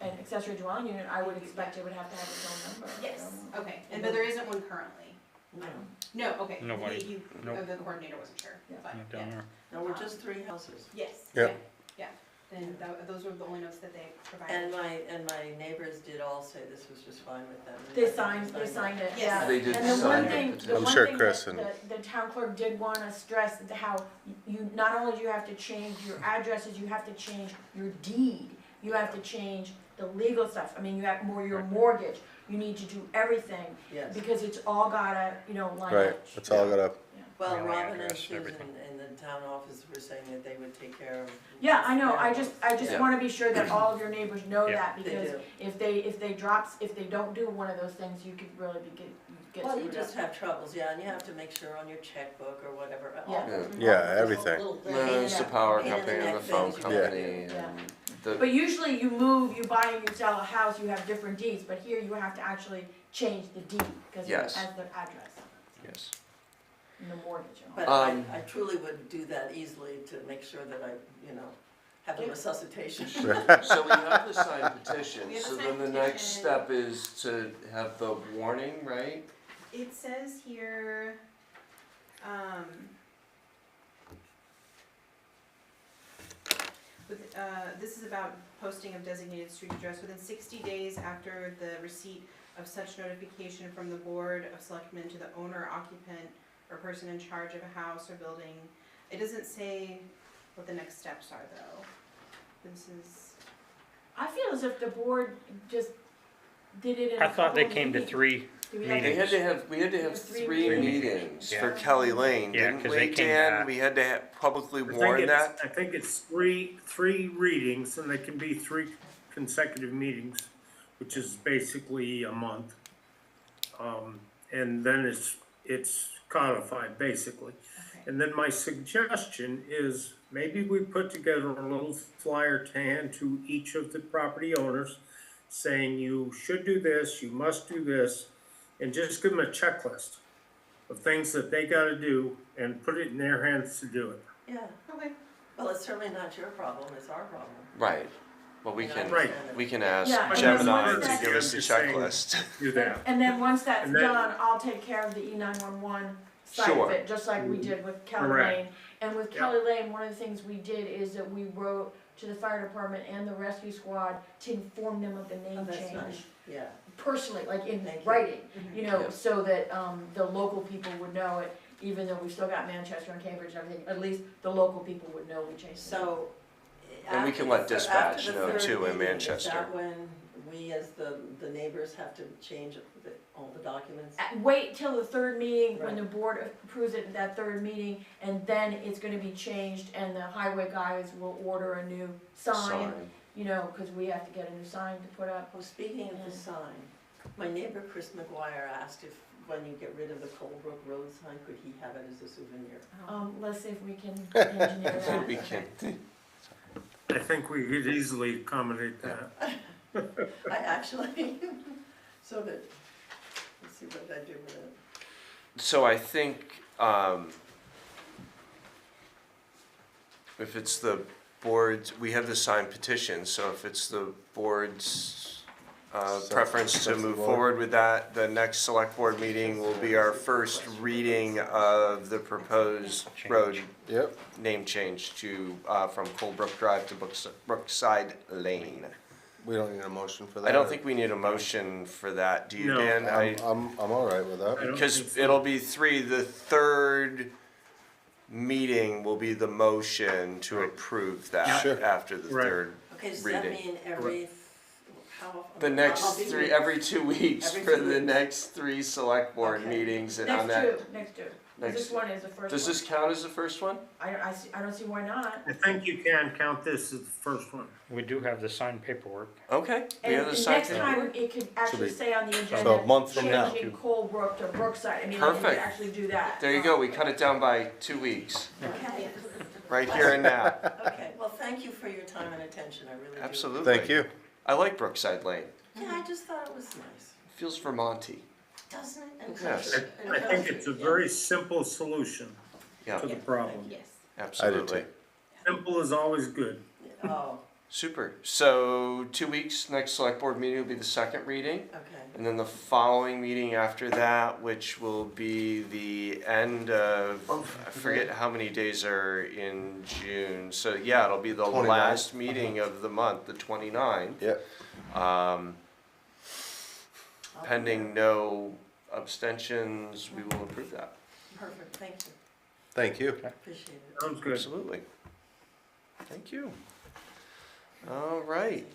an accessory dwelling unit, I would expect it would have to have its own number. Yes, okay, but there isn't one currently? No, No, okay. Nobody. Nope. The coordinator wasn't sure, Yeah. but, Not yeah. down there. no, we're just 3 houses. Yes, Yep. yeah. And those were the only notes that they provided. And my neighbors did all say this was just fine with them. They signed it, Yes. yeah. They did And the sign one the thing, petition. I'm sure Chris that and- the town clerk did wanna stress that how you, not only do you have to change your addresses, you have to change your deed. You have to change the legal stuff, I mean, you have your mortgage, you need to do everything, Yes. because it's all gotta, line Right, up. it's all gotta, Well, Mailing Robin and address, Susan everything. in the town office were saying that they would take care of. Yeah, I know, I just Yeah. wanna be sure that all of your neighbors know Yeah. that, They because do. if they don't do one of those things, you could really get Well, screwed you just up. have troubles, yeah, and you have to make sure on your checkbook or whatever. Yeah. Yeah, everything. There's the power Pain in the company and the neck phone things, company Yeah. and the, But usually you move, you buy and you sell a house, you have different deeds, but here you have to actually change the deed, because it Yes. has the address yes. and the mortgage and all. But Um, I truly would do that easily to make sure that I, have a Yeah. resuscitation. So we have the signed petition, We have the so then signed the next petition. step is to have the warning, right? It says here, this is about posting of designated street address within 60 days after the receipt of such notification from the Board of Selectmen to the owner, occupant, or person in charge of a house or building. It doesn't say what the next steps are, though. This is, I feel as if the board just did it in a I thought they couple of came to meetings. 3 Do we have- We meetings. had to have Three three meetings. meetings Yeah. for Kelly Lane, Yeah, didn't 'cause we, they came Dan? back. We had to publicly I think warn it's- that? I think it's three readings, and they can be 3 consecutive meetings, which is basically a month. And then it's codified, basically. okay. And then my suggestion is, maybe we put together a little flyer to hand to each of the property owners, saying you should do this, you must do this, and just give them a checklist of things that they gotta do, and put it in their hands to do it. Yeah, Okay. well, it's certainly not your problem, it's our problem. Right, but we And I can, Right. understand it. we can ask Yeah, and Gemini then to once give us the I'm just saying- checklist. Do that. And then once that's And then- done, I'll take care of the E911 side of Sure. it, just like we did with Kelly Correct. Lane. And with Yeah. Kelly Lane, one of the things we did is that we wrote to the fire department and the rescue squad to inform them of the Oh, name that's change. nice, yeah. Personally, like in Thank you. writing, Yeah. so that, the local people would know it, even though we've still got Manchester and Cambridge and everything, at least the local people would know we changed the name. So. And we after can the let thir- dispatch after the know, third too, in meeting, Manchester. Is that when we as the neighbors have to change all the documents? Wait till the third meeting, when Right. the board approves it at that third meeting, and then it's gonna be changed, and the highway guys will order a new sign, cause we have to get a new sign to put up. Well, speaking of the sign, my neighbor Chris McGuire asked if, when you get rid of the Colebrook Road sign, could he have it as a souvenir? Let's see if we can engineer I think we that. can. I think we could easily accommodate that. I actually, so that, let's see what I do with it. So I think, if it's the board's, we have the signed petition, so if it's the board's preference to move forward with that, the next select board meeting will be our first reading of the proposed road Yep. name change to, from Colebrook Drive to Brookside Lane. We don't need a motion for that. I don't think we need a motion for that, do you, No. Dan? I'm all right with that. I don't Because think so. it'll be three, the third meeting will be the motion to approve that Sure. after the Right. third Okay, does that reading. mean every, how often? The I'll next be three, here. every 2 weeks Every for 2 the weeks. next three select board Okay. meetings, and on Next that. two, next two. 'Cause Next- this one is the first one. Does this count as the first one? I don't see why not. I think you can count this as the first one. We do have the signed paperwork. Okay, we have And the next second. time, it could actually be- say on the agenda. So a month from now. Changing Colebrook to Brookside, I mean, like, we could Perfect. actually do that. There you go, we cut it down by 2 weeks, Okay, right here and now. okay, well, thank you for your time and attention, I really do. Absolutely. Thank you. I like Brookside Lane. Yeah, I just thought it was nice, Feels Vermonty. doesn't it? And Yes. country. I think it's a very simple solution Yeah, to the problem. Yes. absolutely. Simple is always good. Oh, Super. So 2 weeks, next select board meeting will be the second reading. okay, And then the following meeting after that, which will be the end of, I forget how many days are in June. So yeah, it'll be the 29th. last meeting of the month, the 29th. Yep. Um, I'll be pending there. no abstentions, we will approve that. Perfect, thank you, Thank you. appreciate it. Sounds good. Absolutely. Thank you. All right.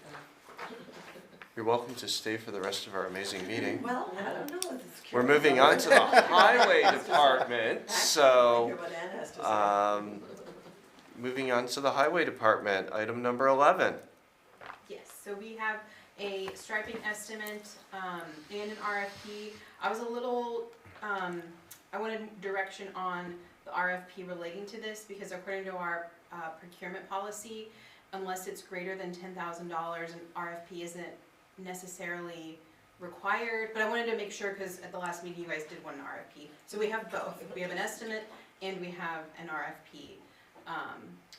You're welcome to stay for the rest of our amazing meeting. Well, I don't know if it's. We're moving on to the highway department, I so, hear what Ann has to say. moving on to the highway department, item number 11. Yes, so we have a striping estimate, and an RFP. I was a little, I wanted direction on the RFP relating to this, because according to our, procurement policy, unless it's greater than $10,000, an RFP isn't necessarily required, but I wanted to make sure, because at the last meeting you guys did want an RFP. So we have both, we have an estimate and we have an RFP.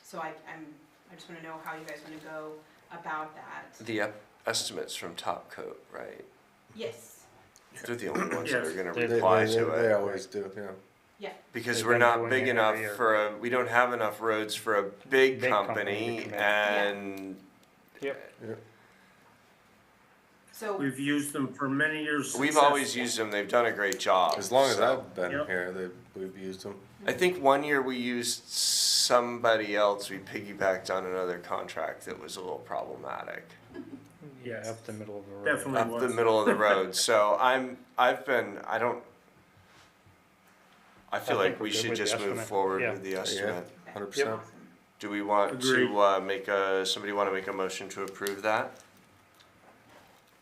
So I just wanna know how you guys wanna go about that. The estimates from Top Coat, right? Yes, They're the only ones that are gonna They- reply to They it. always do, yeah. Because They've we're been not doing big it enough every year. for a, we don't have enough roads for a big Big company company, to come in. and Yep. so, We've used them for many years. we've always successfully. used them, they've done a great job. As long as so. I've been Yep. here, we've used them. I think one year we used somebody else, we piggybacked on another contract that was a little problematic. Yeah, up the middle of the road. Definitely Up the was. middle of the road, so I feel I like think we we're good should with the just move estimate. forward Yeah. with the estimate. 100%. awesome. Do we want Agreed. to somebody wanna make a motion to approve that?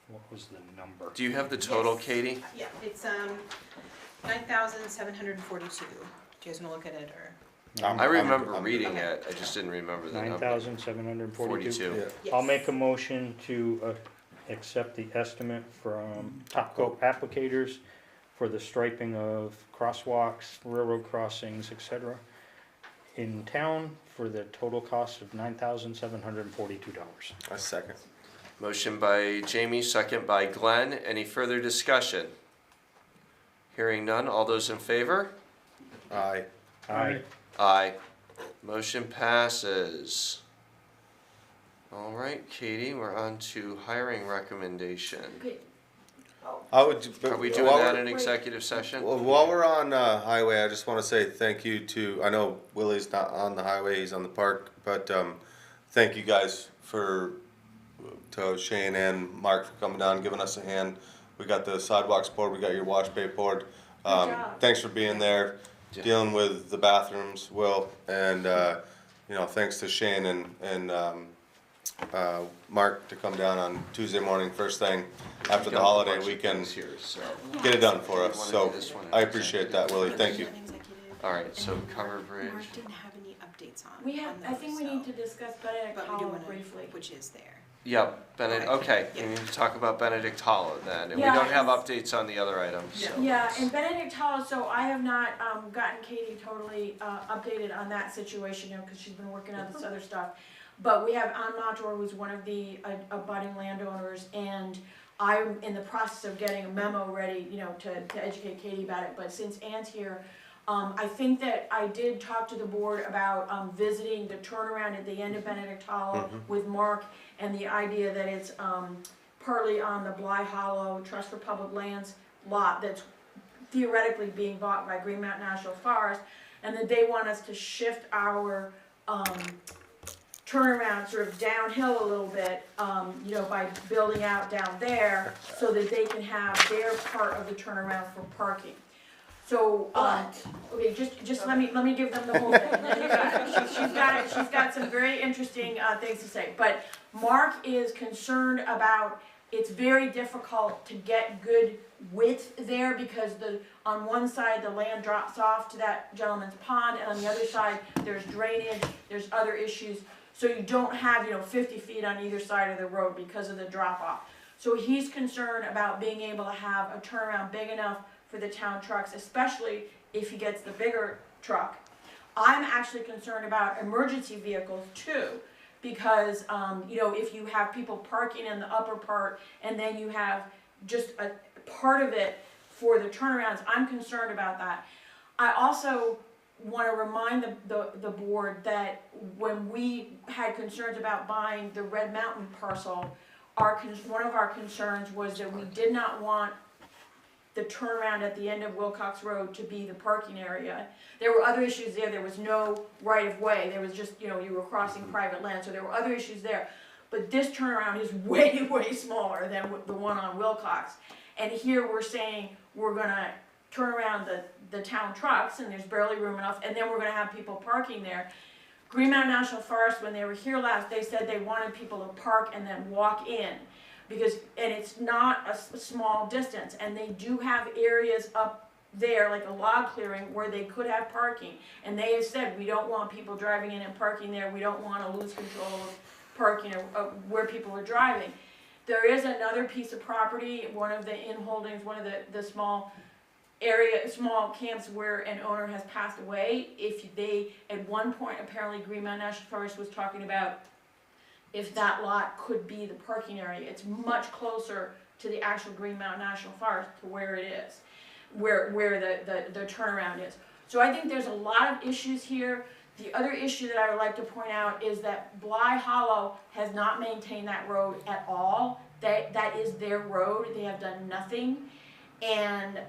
What was the number? Do you have the total, Yes. Katie? Yeah, it's, 9,742. Do you guys wanna look at it, or? I remember I'm- reading Okay. it, I just didn't remember the number. 9,742. 42. Yeah. Yes. I'll make a motion to accept the estimate from Top Coat Applicators for the striping of crosswalks, railroad crossings, etc. in town for the total cost of $9,742. A second. Motion by Jamie, second by Glenn. Any further discussion? Hearing none, all those in favor? Aye. Aye. Aye. Motion passes. All right, Katie, we're on to hiring recommendation. Okay. I would. Are we doing while that we're- in executive session? Well, while we're on highway, I just want to say thank you to, I know Willie's not on the highway, he's on the park, but thank you guys to Shane and Mark for coming down and giving us a hand. We got the sidewalks poured, we got your wash bay poured. job. Thanks for being there, Yeah. dealing with the bathrooms, Will, and thanks to Shane and Mark to come down on Tuesday morning, first thing after the holiday weekend. Here, so. Get it done for us, Wanna so do this one in I appreciate that, Willie, thank you. All right, so cover bridge. Mark didn't have any updates on. We have, on I think we those, need to so- discuss Benedict But we do Hollow wanna, briefly. which is there. Yep, Benedict, okay, we need to talk about Benedict Hollow then, and we Yeah, don't have it's- updates on the other items, so. Yeah, and Benedict Hollow, so I have not, gotten Katie totally, updated on that situation, you know, cause she's been working on this other stuff. But we have Ann Montour, who's one of the abutting landowners, and I'm in the process of getting a memo ready, you know, to educate Katie about it, but since Ann's here, I think that I did talk to the board about, visiting the turnaround at the end of Benedict Hollow with Mark, and the idea that it's, partly on the Bly Hollow Trust for Public Lands lot that's theoretically being bought by Green Mountain National Forest, and that they want us to shift our, turnaround sort of downhill a little bit, you know, by building out down there, so that they can have their part of the turnaround for parking. So, okay, just let me give them the whole thing. She's got some very interesting, things to say, but Mark is concerned about, it's very difficult to get good width there, because on one side, the land drops off to that gentleman's pond, and on the other side, there's drainage, there's other issues. So you don't have, 50 feet on either side of the road because of the drop off. So he's concerned about being able to have a turnaround big enough for the town trucks, especially if he gets the bigger truck. I'm actually concerned about emergency vehicles too, because, if you have people parking in the upper part and then you have just a part of it for the turnarounds, I'm concerned about that. I also want to remind the board that when we had concerns about buying the Red Mountain parcel, one of our concerns was that we did not want the turnaround at the end of Wilcox Road to be the parking area. There were other issues there. There was no right of way. There was just, you were crossing private land, so there were other issues there. But this turnaround is way, way smaller than the one on Wilcox. And here we're saying we're gonna turn around the town trucks, and there's barely room enough, and then we're gonna have people parking there. Green Mountain National Forest, when they were here last, they said they wanted people to park and then walk in, and it's not a small distance, and they do have areas up there, like a log clearing, where they could have parking, and they have said, we don't want people driving in and parking there, we don't wanna lose control of parking or where people are driving. There is another piece of property, one of the in holdings, one of the small camps where an owner has passed away. At one point, apparently Green Mountain National Forest was talking about if that lot could be the parking area. It's much closer to the actual Green Mountain National Forest to where it is, where the turnaround is. So I think there's a lot of issues here. The other issue that I would like to point out is that Bly Hollow has not maintained that road at all. That is their road. They have done nothing. And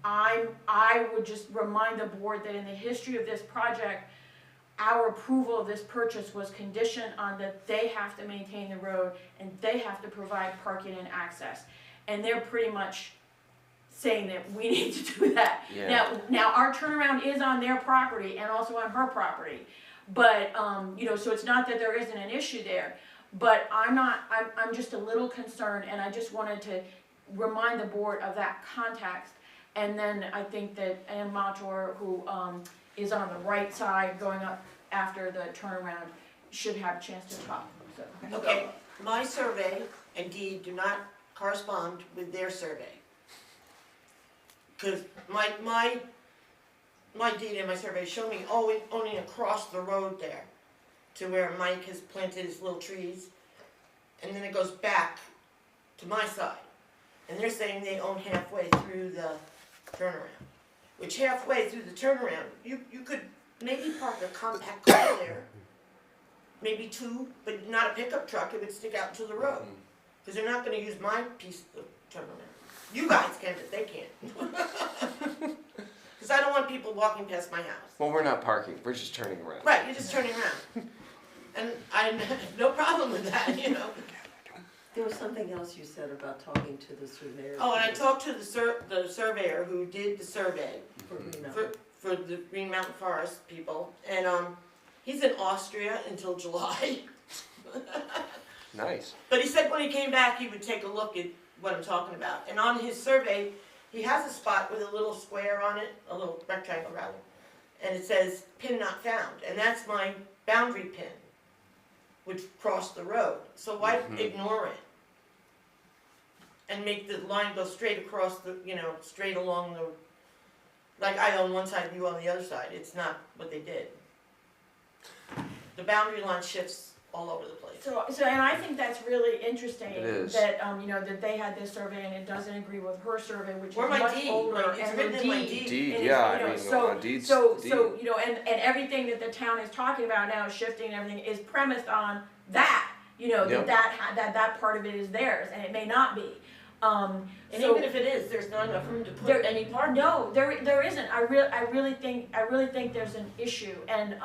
I would just remind the board that in the history of this project, our approval of this purchase was conditioned on that they have to maintain the road and they have to provide parking and access. And they're pretty much saying that we need to do that. Yeah. Now our turnaround is on their property and also on her property. But, so it's not that there isn't an issue there. But I'm just a little concerned, and I just wanted to remind the board of that context. And then I think that Ann Montour, who is on the right side going up after the turnaround, should have a chance to talk. So, Okay, my survey and deed do not correspond with their survey. Because my deed and my survey show me owning across the road there to where Mike has planted his little trees, and then it goes back to my side. And they're saying they own halfway through the turnaround. Which halfway through the turnaround, you could maybe park a compact car there, maybe two, but not a pickup truck. It would stick out to the road. Because they're not going to use my piece of the turnaround. You guys can, but they can't. Because I don't want people walking past my house. Well, we're not parking, we're just turning around. Right, you're just turning around. And I have no problem with that, There was something else you said about talking to the surveyor. Oh, and I talked to the surveyor who did the survey For Green Mountain. for the Green Mountain Forest people, and he's in Austria until July. Nice. But he said when he came back he would take a look at what I'm talking about. And on his survey, he has a spot with a little square on it, a little rectangle rather, and it says pin not found, and that's my boundary pin. would cross the road. So why Mhm. ignore it? And make the line go straight across the, straight along the, like I on one side, you on the other side. It's not what they did. The boundary line shifts all over the place. So, and I think that's really interesting. It is. That, that they had this survey and it doesn't agree with her survey, which is Where my much deed? older, It's and her written in my deed. Deed, And yeah, it's, I mean, so, on deeds, so, deed. so, and everything that the town is talking about now, shifting and everything, is premised on that, Yep. that part of it is theirs, and it may not be. And So- even if it is, there's not enough room to put There- any parking. No, there isn't. I really think there's an issue, and,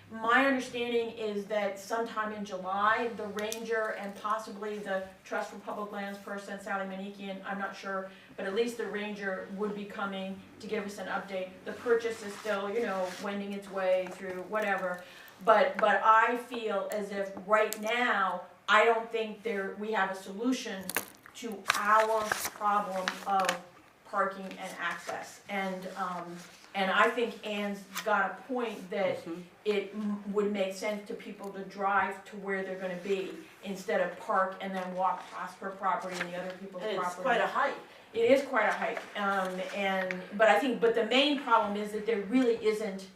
my understanding is that sometime in July, the ranger and possibly the Trust for Public Lands person, Sally Manikian, I'm not sure, but at least the ranger would be coming to give us an update. The purchase is still, wending its way through whatever, but I feel as if right now, I don't think we have a solution to our problem of parking and access. And I think Ann's got a point that it would make sense to people to drive to where they're gonna be instead of park and then walk past her property and the other people's And property. it's quite a hike. It is quite a hike, but the main problem is that there really isn't,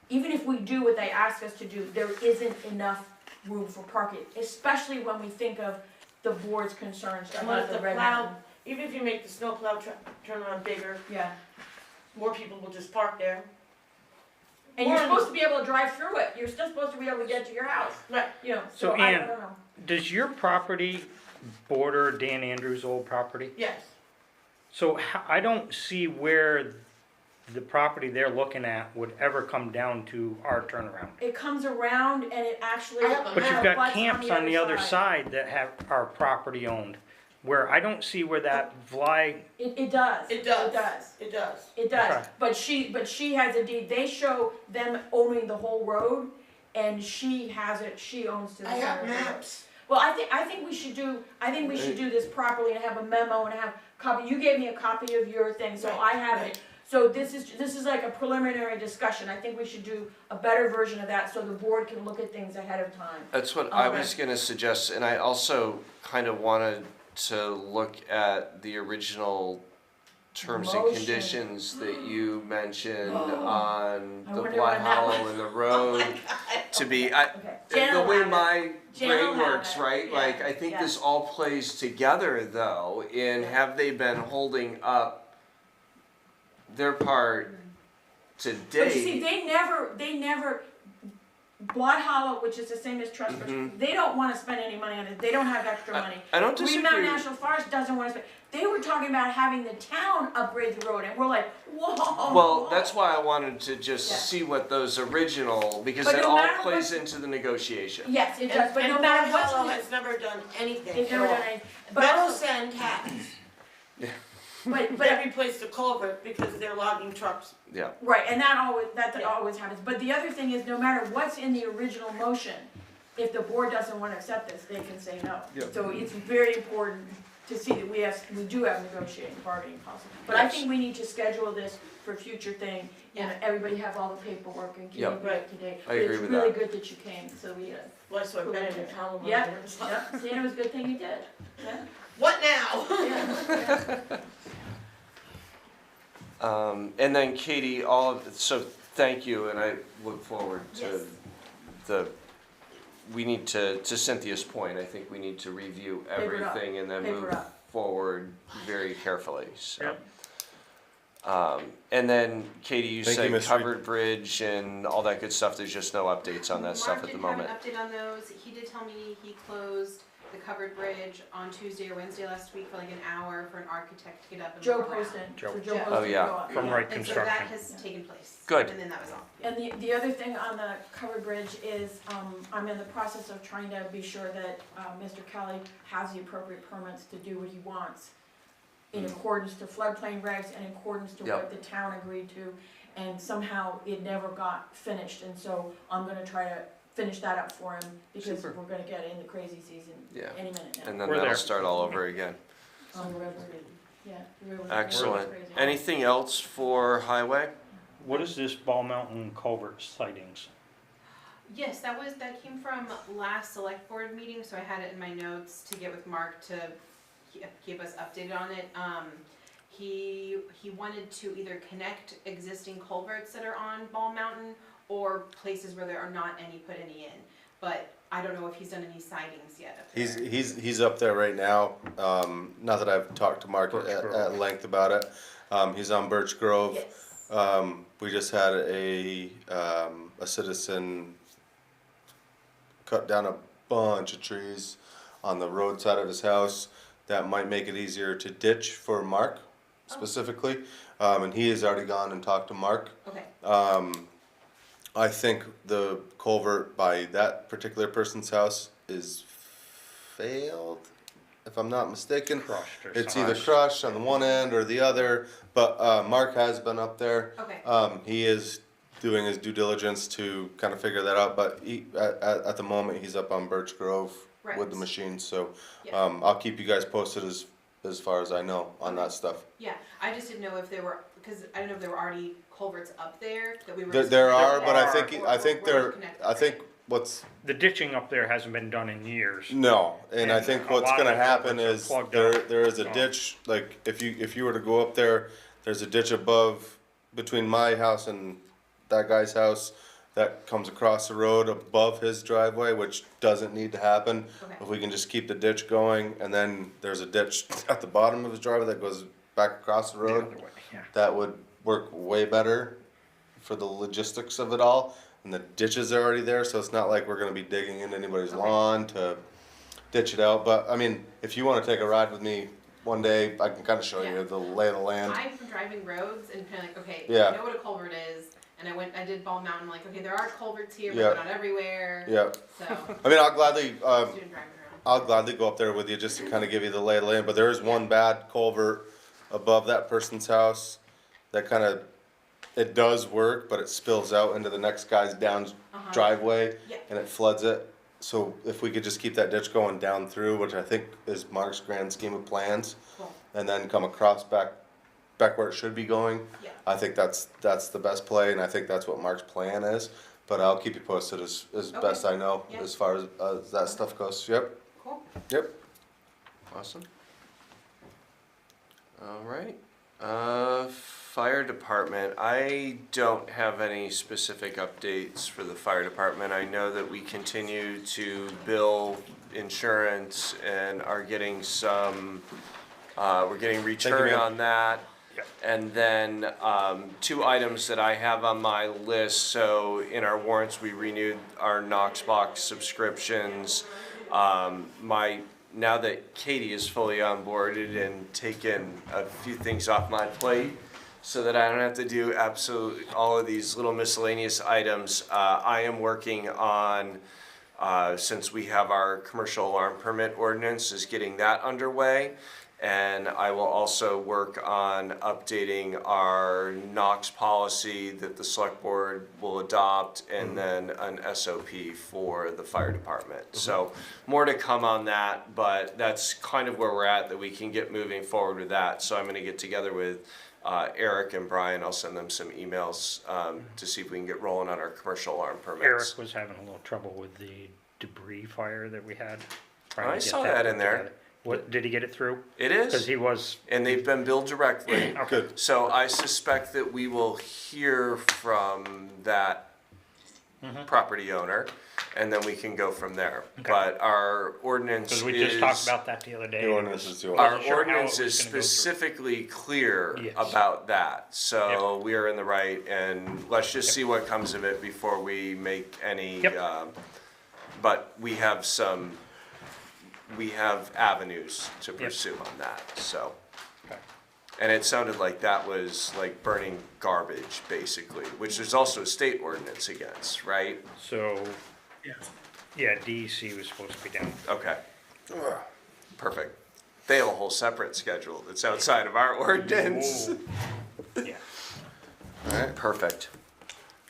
even if we do what they ask us to do, there isn't enough room for parking, especially when we think of the board's concerns And what about if the the Red plow, Mountain. even if you make the snow plow turn around bigger, Yeah, more people will just park there. and you're Or- supposed to be able to drive through it, you're still supposed to be able to get to your house, Right. So, I Ann, don't know. does your property border Dan Andrews' old property? Yes. So I don't see where the property they're looking at would ever come down to our turnaround. It comes around and it actually. I have a But you've map. got camps on the other side that have, are property owned, where I don't see where that It does. It does. It does. It does. It does, Okay. but she has a deed, they show them owning the whole road, and she has it, she owns to the I center have of the road. maps. Well, I think we should do this properly and have a memo and have copy, you gave me a copy of your thing, so I have Right. it. So this is like a preliminary discussion, I think we should do a better version of that, so the board can look at things ahead of time. That's what I was gonna suggest, and I also kind of wanted to look at the original terms and Motion. conditions that you mentioned Oh. on I the wonder Black when that Hollow was. and the road to be, I, Okay. Jen the will way have it. my Jen will brain have works, it. right? Yeah, Like, I think yeah. this all plays together though, in Yeah. have they been holding up their part to But you see, date? they never, Bly Hollow, which is the same as Trust, they don't wanna spend any money on it, they don't have extra money. I don't Green Mountain disagree. National Forest doesn't wanna spend, they were talking about having the town upgrade the road, and we're like, whoa. Well, that's why I wanted to just Yeah. see what those original, because But it no all matter plays what- into the negotiation. Yes, it does, but And no matter what's Hollow in has it, never done anything. they've never at all. done anything. But Meadow also, Sand has. but, They replaced the culvert because they're logging trucks. Yeah. right, and that Yeah. always happens, but the other thing is, no matter what's in the original motion, if the board doesn't wanna accept this, they can say no. Yep. So it's very important to see that we do have negotiating bargaining policy. But I Yes. think we need to schedule this for future thing, and Yeah. everybody have all the paperwork and keep Yep. it up to date. I agree with It's really that. good that you came, so we, Well, so I bet in town. Yep. yep, see, and it was a good thing you did, yeah, What now? yeah, yeah. And then Katie, so thank you, and I look forward to Yes. we need to Cynthia's point, I think we need to review Paper up. everything and then Paper move up. forward very carefully, so. Yep. And then Katie, you Thank you, said Ms. Reed. covered bridge and all that good stuff, there's just no updates on that stuff at the moment. Mark didn't have an update on those. He did tell me he closed the covered bridge on Tuesday or Wednesday last week for like an hour for an architect to get up and Joe look around. posted, Joe. for Joe Yeah. posted Oh, to yeah. go up. From Right And so that Construction. has taken place. Good. And then that was all. And the other thing on the covered bridge is, I'm in the process of trying to be sure that, Mr. Kelly has the appropriate permits to do what he wants in accordance to floodplain regs and in accordance to Yep. what the town agreed to, and somehow it never got finished, and so I'm gonna try to finish that up for him, because Super. we're gonna get in the crazy season Yeah. any minute now. And then We're that'll there. start all over again. On the river, yeah, the river's Excellent. crazy. Anything else for highway? What is this Ball Mountain culvert sightings? Yes, that came from last select board meeting, so I had it in my notes to get with Mark to keep us updated on it. He wanted to either connect existing culverts that are on Ball Mountain or places where there are not any, put any in. But I don't know if he's done any sightings yet up there. He's up there right now. Not that I've talked to Mark at length about it. He's on Birch Grove. Yes. We just had a citizen cut down a bunch of trees on the roadside of his house. That might make it easier to ditch for Mark specifically. And he has already gone and talked to Mark. Okay. I think the culvert by that particular person's house is failed, if I'm not mistaken. Crushed or It's something. either crushed on the one end or the other, but Mark has been up there. Okay. He is doing his due diligence to kind of figure that out, but at the moment he's up on Birch Grove with the Right. machine, so Yeah. I'll keep you guys posted as far as I know on that stuff. Yeah, I just didn't know if there were, because I don't know if there were already culverts up there that we were. There are, but I are. think Or connected, I think right? what's The ditching up there hasn't been done in years. no, and I And think a what's lot of gonna the happen culverts are is plugged there up. is a Oh. ditch, like if you were to go up there, there's a ditch above between my house and that guy's house that comes across the road above his driveway, which doesn't need to happen. Okay. If we can just keep the ditch going, and then there's a ditch at the bottom of his driveway that goes back across the The road, other way, yeah. that would work way better for the logistics of it all. And the ditches are already there, so it's not like we're gonna be digging into anybody's Okay. lawn to ditch it out. But I mean, if you wanna take a ride with me one day, I can kinda show Yeah. you the lay of the land. I'm driving roads and kind of like, okay, Yeah. I know what a culvert is, and I did Ball Mountain, like, okay, there are culverts here, but Yeah. they're not everywhere. Yeah, So, I mean, I'll gladly, just doing driving around. I'll gladly go up there with you just to kinda give you the lay of the land, but there is one bad culvert above that person's house that kinda, it does work, but it spills out into the next guy's down Uh-huh. driveway Yeah. and it floods it. So if we could just keep that ditch going down through, which I think is Mark's grand scheme of plans, Cool. and then come across back where it should be going, Yeah. I think that's the best play, and I think that's what Mark's plan is. But I'll keep you posted as Okay. best I know Yeah. as far as that stuff goes. Yep, Cool. yep. Awesome. All right. Fire department, I don't have any specific updates for the fire department. I know that we continue to bill insurance and are getting some, we're getting return ma'am. on that. Yep. And then, two items that I have on my list, so in our warrants, we renewed our Knox box subscriptions. Now that Katie is fully onboarded and taken a few things off my plate, so that I don't have to do absolutely all of these little miscellaneous items, I am working on, since we have our commercial alarm permit ordinance, is getting that underway. And I will also work on updating our Knox policy that the select board will adopt, and then an SOP for the fire department. So more to come on that, but that's kind of where we're at, that we can get moving forward with that. So I'm gonna get together with Eric and Brian. I'll send them some emails to see if we can get rolling on our commercial alarm permits. Eric was having a little trouble with the debris fire that we had. trying to I get saw that in put there. together. What, did he get it through? It Because is, he was, and they've been billed directly. okay, So I suspect that we will hear from that property owner, and then we can go from there. Okay. But our ordinance because is. we just talked about that the other day. The ordinance is the Our Wasn't sure how it ordinance was is gonna go through. specifically clear Yes. about that, so we are in the right, and let's just see what comes of it before we make any, Yep. but we have avenues to pursue on that, so. Okay. And it sounded like that was like burning garbage, basically, which there's also a state ordinance against, right? So, Yes. yeah, DEC was supposed to be down. Okay. Perfect. They have a whole separate schedule that's outside of our ordinance. Whoa. Yeah, Alright, Perfect.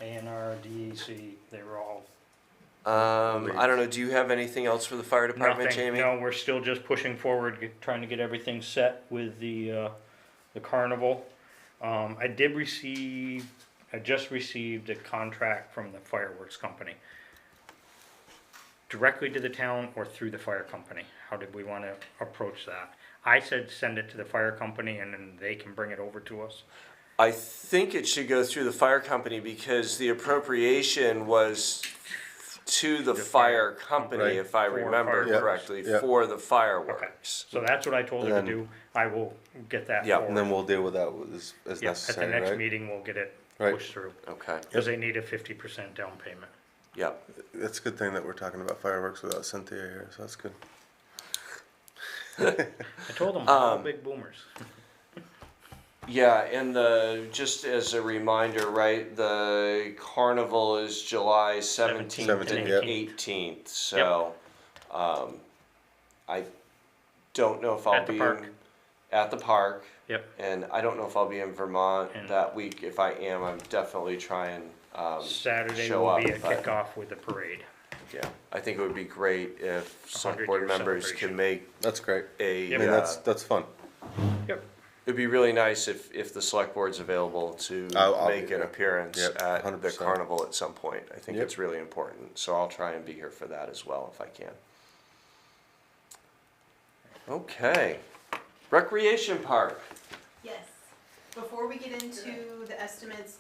ANR, DEC, they were all. I don't know, do you have anything else for the fire department, Nothing. Jamie? No, we're still just pushing forward, trying to get everything set with the carnival. I just received a contract from the fireworks company. directly to the town or through the fire company? How did we want to approach that? I said send it to the fire company and then they can bring it over to us. I think it should go through the fire company because the appropriation was to the fire company, Right. if I For remember fireworks. correctly, Yep. for the fireworks. So that's what I told her to And then- do. I will get that Yeah, forward. And then we'll deal with that as Yeah, necessary, at the next right? meeting, we'll get it Right. pushed through, Okay, because they need a 50% down payment. yep. It's a good thing that we're talking about fireworks without Cynthia here, so that's good. I told them, all big boomers. Yeah, and just as a reminder, right, the carnival is July 17th and 17th, yep. 18th, so, I don't know if I'll At the be park. at the park. Yep. And I don't know if I'll be in Vermont And- that week. If I am, I'm definitely trying, Saturday show will be a up, but- kickoff with the parade. yeah, I think it would be great if select 100-year board members celebration. can make That's great. a, I mean, that's fun. Yep. it'd be really nice if the select board's available to I'll make be an there. appearance Yep, at the 100%. carnival at some point. I think Yep. it's really important, so I'll try and be here for that as well if I can. Okay, recreation park. Yes. Before we get into the estimates,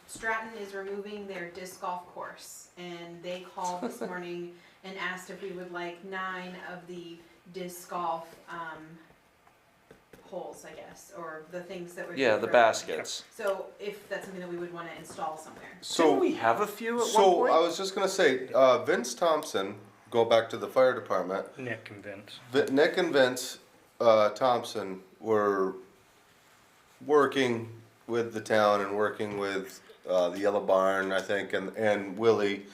Stratton is removing their disc golf course. And they called this morning and asked if we would like 9 of the disc golf, holes, I guess, or the things that were. Yeah, the baskets. So if that's something that we would wanna install somewhere. Didn't we have a few at one So point? I was just gonna say, Vince Thompson, go back to the fire department. Nick and Vince. Nick and Vince Thompson were working with the town and working with the Yellow Barn, I think, and Willie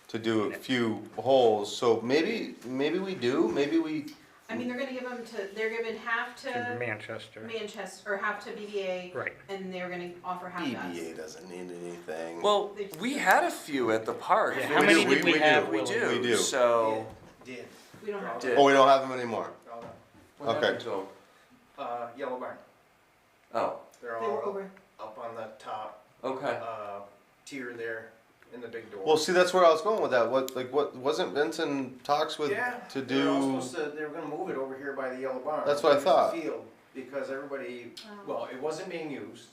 to do a few holes. So maybe we do. Maybe we. I mean, they're gonna give them to, they're giving half To to Manchester. Manchester, or half to BBA, Right. and they're gonna offer half to us. BBA doesn't need anything. Well, we had a few at the park. Yeah, how many did we have, We Willie? do, We do. so. Did. We don't have to. Did. Oh, we don't have them anymore. What Okay. happened to 'em? Yellow Barn. Oh, They're They were all over. up on the top, okay. tier there in the big door. Well, see, that's where I was going with that. What wasn't Vince in talks with Yeah, to they were all do? supposed to, they were gonna move it over here by the Yellow Barn. That's what I use the thought. Field, because everybody, well, it wasn't being used,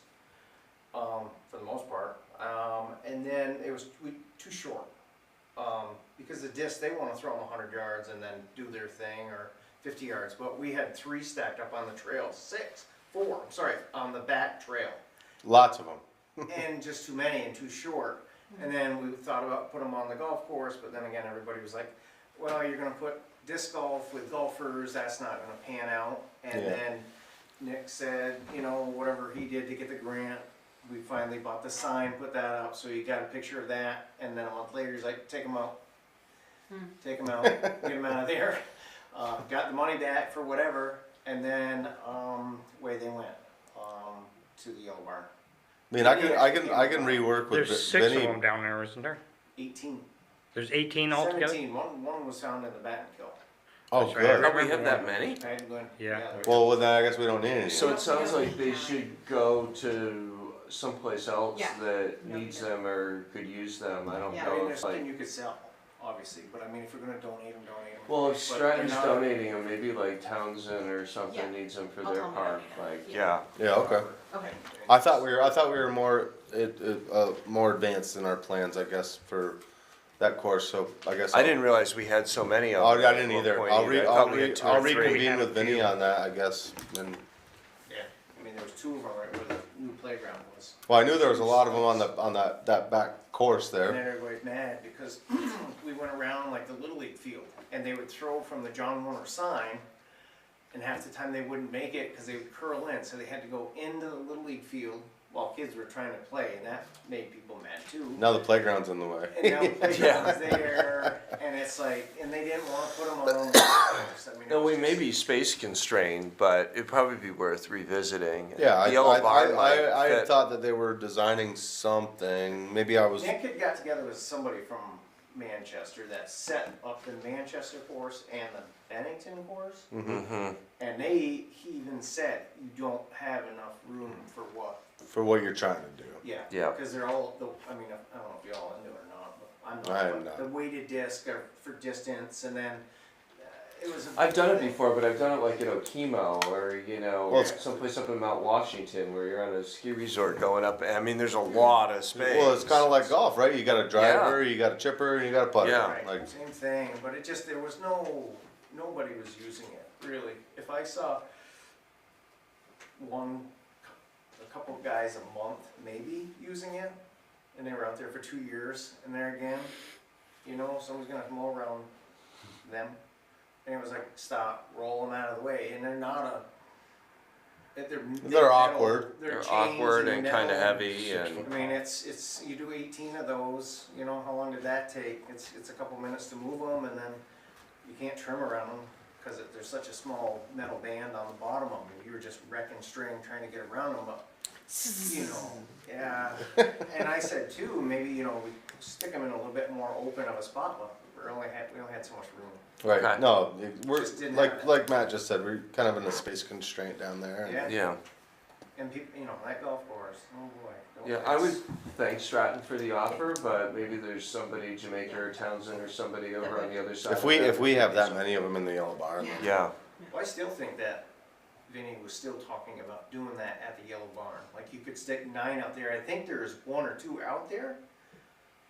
for the most part. And then it was too short. Because the disc, they wanna throw them 100 yards and then do their thing, or 50 yards. But we had 3 stacked up on the trail, 4, on the back trail. Lots of them. And just too many and too short. And then we thought about putting them on the golf course, but then again, everybody was like, well, you're gonna put disc golf with golfers, that's not gonna pan out. And Yeah. then Nick said, you know, whatever he did to get the grant, we finally bought the sign, put that up, so you got a picture of that. And then a month later, he's like, take them out. Take them out, get them out of there. Got the money back for whatever, and then, away they went, to the Yellow Barn. I mean, I can rework with There's 6 of Vinny. them down there, isn't there? 18. There's 18 altogether? 17, one was found in the bat and killed. Oh, That's right. good. Oh, we have that many? I had to go in. Yeah. there- Well, then I guess we don't need any. So it sounds like they should go to someplace else Yeah. that needs them or could use them. I don't Yeah. I mean, know there's if like. something you could sell, obviously, but I mean, if you're gonna donate them, donate them. Well, if But Stratton's you're not- donating them, maybe like Townsend or Yeah. something needs them for I'll their tell them park, that, like, yeah. yeah. Yeah. Okay. Okay. I thought we were more advanced in our plans, I guess, for that course. So I guess I didn't realize we had so many of Oh, them. I at didn't one either. point I'll either. I thought we had I'll 2 or 3. reconvene had with a Vinny few. on that, I guess. And Yeah, I mean, there was 2 of them right where the new playground was. well, I knew there was a lot of them on that back course And there. then everybody's mad because we went around like the Little League field, and they would throw from the John Warner sign, and half the time they wouldn't make it because they would curl in, so they had to go into the Little League field while kids were trying to play, and that made people mad too. Now the playground's in the way. And now the playground's there, and it's like, and they didn't wanna put them on. I mean, it No, was we may just- be space constrained, but it'd probably be worth revisiting. Yeah, The Yellow Barn might I had fit. thought that they were designing something. Maybe I was. Nick had got together with somebody from Manchester that set up the Manchester course and the Bennington course. Mhm. And he even said, you don't have enough room for what? For what you're trying to do. Yeah. Yeah. Because they're all, I mean, I don't know if y'all into it or not, but I'm I'm not. not. The weighted disc are for distance, and then it was. I've done it before, but I've done it like in Okemo or, Well, it's- someplace up in Mount Washington where you're on a ski resort going up. I mean, there's a lot of space. Well, it's kind of like golf, right? You got a driver, you got a chipper, and you got a putter. Yeah. Right, Like, same thing, but it just, there was nobody was using it, really. If I saw a couple guys a month, maybe, using it, and they were out there for 2 years, and there again, someone's gonna mow around them. And it was like, stop, roll them out of the way, and they're not They're awkward. They're chains awkward and kind of metal. heavy and. I mean, it's, you do 18 of those, how long did that take? It's a couple minutes to move them, and then you can't trim around them, because there's such a small metal band on the bottom of them. You were just wrecking string trying to get around them, but, yeah. And I said too, maybe, we stick them in a little bit more open of a spot, but we only had so much room. right? Okay. No, we're Just didn't like have it. like Matt just said, we're kind of in a space constraint down there. Yeah. Yeah. And people, that golf course, oh boy. don't Yeah, I mix. would thank Stratton for the offer, but maybe there's somebody, Jamaica or Townsend or somebody over on the other side. If we have that many of them in the yellow barn, then- Yeah, Well, I still think that Vinny was still talking about doing that at the Yellow Barn. Like, you could stick 9 out there. I think there's 1 or 2 out there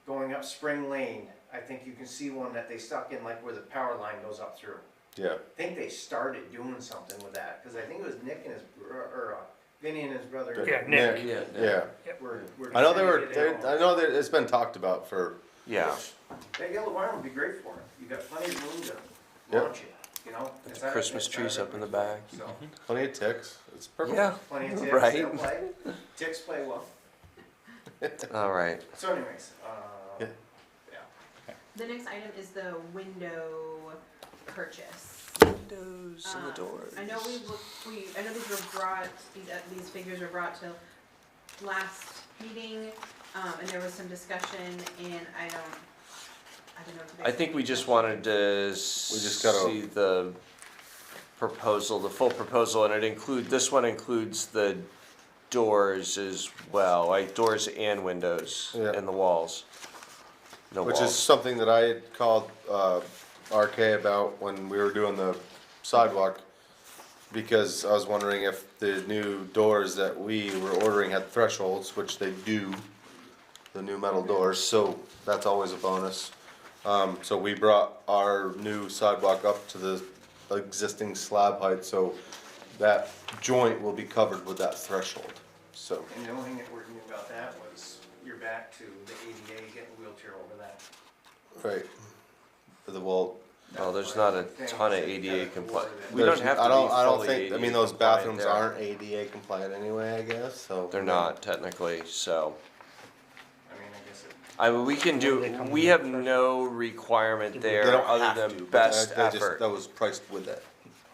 going up Spring Lane. I think you can see one that they stuck in, like where the power line goes up through. yeah. I think they started doing something with that, because I think it was Nick and Vinny and his brother. Yeah, Nick. Yeah. Were I know trying to get it I on. know that it's been talked about for. yeah. That Yellow Barn would be great for it. You got plenty of room to Yep. launch it, It's not- Christmas it's not trees up in the everywhere, back. So, Plenty of ticks. It's perfect. Yeah, plenty of ticks, Right. they'll play. Ticks play well. all right. So anyways, Yeah. The next item is the window purchase. Windows and the doors. I know I know these figures were brought to last meeting, and there was some discussion, and I don't know if you guys. I think we just wanted to just gotta- see the proposal, the full proposal, and this one includes the doors as well, like doors and windows Yeah. and the walls. No Which is walls. something that I had called RK about when we were doing the sidewalk, because I was wondering if the new doors that we were ordering had thresholds, which they do, the new metal doors, so that's always a bonus. So we brought our new sidewalk up to the existing slab height, so that joint will be covered with that threshold, so. and the only thing that we knew about that was you're back to the ADA getting a wheelchair over that. Right. For the wall. Well, there's not a ton of ADA compliant. We There's- don't have to I be don't fully think, I mean, ADA those compliant bathrooms there. aren't ADA compliant anyway, I guess, so. They're not technically, so. I mean, I guess it, We can we have no requirement They there don't other have than to, but best that just- effort. That was priced with it.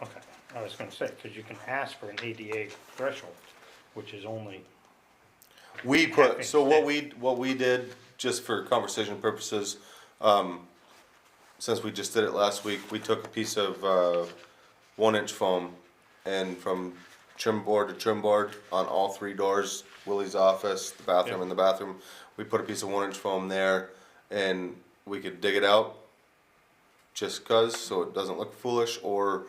Okay, I was gonna say, because you can ask for an ADA threshold, which is only, We put, Half so inch what we did, just for conversation purposes, since we just did it last week, we took a piece of 1-inch foam, and from trim board to trim board on all 3 doors, Willie's office, the bathroom, Yeah. and the bathroom, we put a piece of 1-inch foam there, and we could dig it out just cause, so it doesn't look foolish, or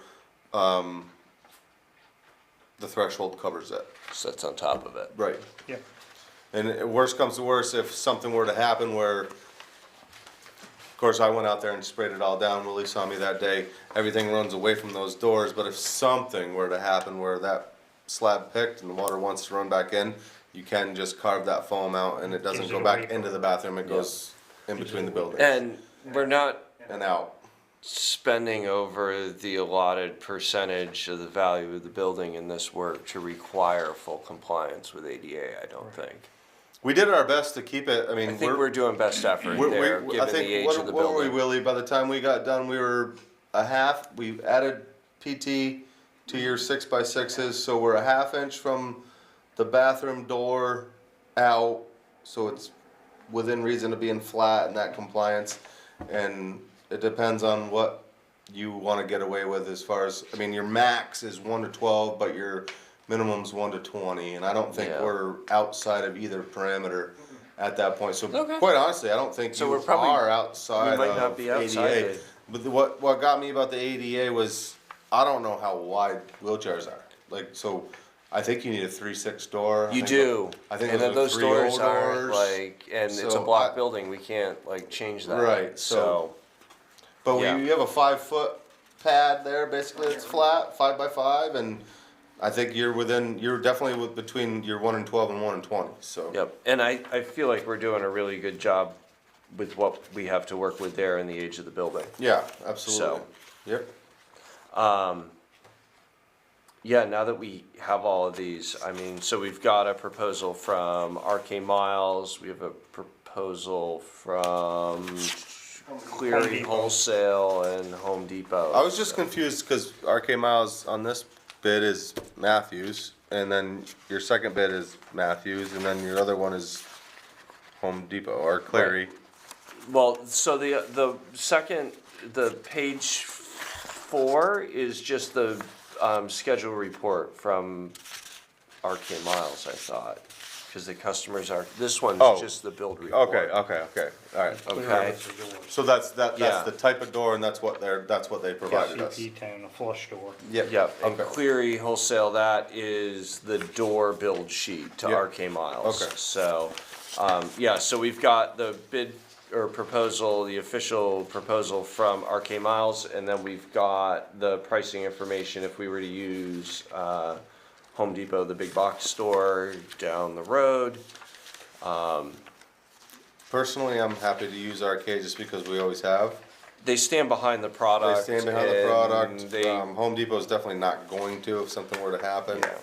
the threshold covers it. Sits on top of it. Right. yeah, And worst comes to worst, if something were to happen where, of course, I went out there and sprayed it all down, Willie saw me that day, everything runs away from those doors, but if something were to happen where that slab picked and the water wants to run back in, you can just carve that foam out and it doesn't Gives go it back away into from- the bathroom, it Yeah. goes in Gives between it the away. buildings And we're not and out. spending over the allotted percentage of the value of the building in this work to require full compliance with ADA, I don't think. We did our best to keep it, I mean, I think we're doing best effort there, I given the think, age what of the what were we, building. Willie, by the time we got done, we were a half, we added PT to your 6x6s, so we're a 1/2 inch from the bathroom door out, so it's within reason of being flat and that compliance, and it depends on what you wanna get away with as far as, I mean, your max is 1 to 12, but your minimum's 1 to 20, and I don't think Yeah. we're outside of either parameter. at that point. So Okay. quite honestly, I don't think So you we're probably- are outside we might of not be outside ADA. it. But what got me about the ADA was, I don't know how wide wheelchairs are. Like, so I think you need a 3/6 door. You do. I think and those then are those 3 doors old aren't doors. like, and it's a So block I- building. We can't like change that. Right, so- But Yeah. you have a 5-foot pad there, basically it's flat, 5 by 5, and I think you're definitely between your 1 and 12 and 1 and 20, so. Yep. And I feel like we're doing a really good job with what we have to work with there and the age of the building. Yeah, absolutely, So. yep. Yeah, now that we have all of these, I mean, so we've got a proposal from RK Miles, we have a proposal from Cleary Wholesale and Home Depot. I was just confused, cause RK Miles on this bid is Matthews, and then your second bid is Matthews, and then your other one is Home Depot, or Cleary. Well, so the second, the page 4 is just the schedule report from RK Miles, I thought. Cause the customers are, this one's Oh. just the build report. Okay, alright. Okay, So that's Yeah. the type of door, and that's what they provided us. CP10, a flush door. Yep, yep, and okay. Cleary Wholesale, that is the door build sheet to Yep. RK Miles. Okay. So, yeah, so we've got the bid or proposal, the official proposal from RK Miles, and then we've got the pricing information if we were to use, Home Depot, the big box store down the road. Personally, I'm happy to use RK just because we always have. They stand behind the They product. stand behind the and product. They, Home Depot's definitely not going to if something were to happen. yeah.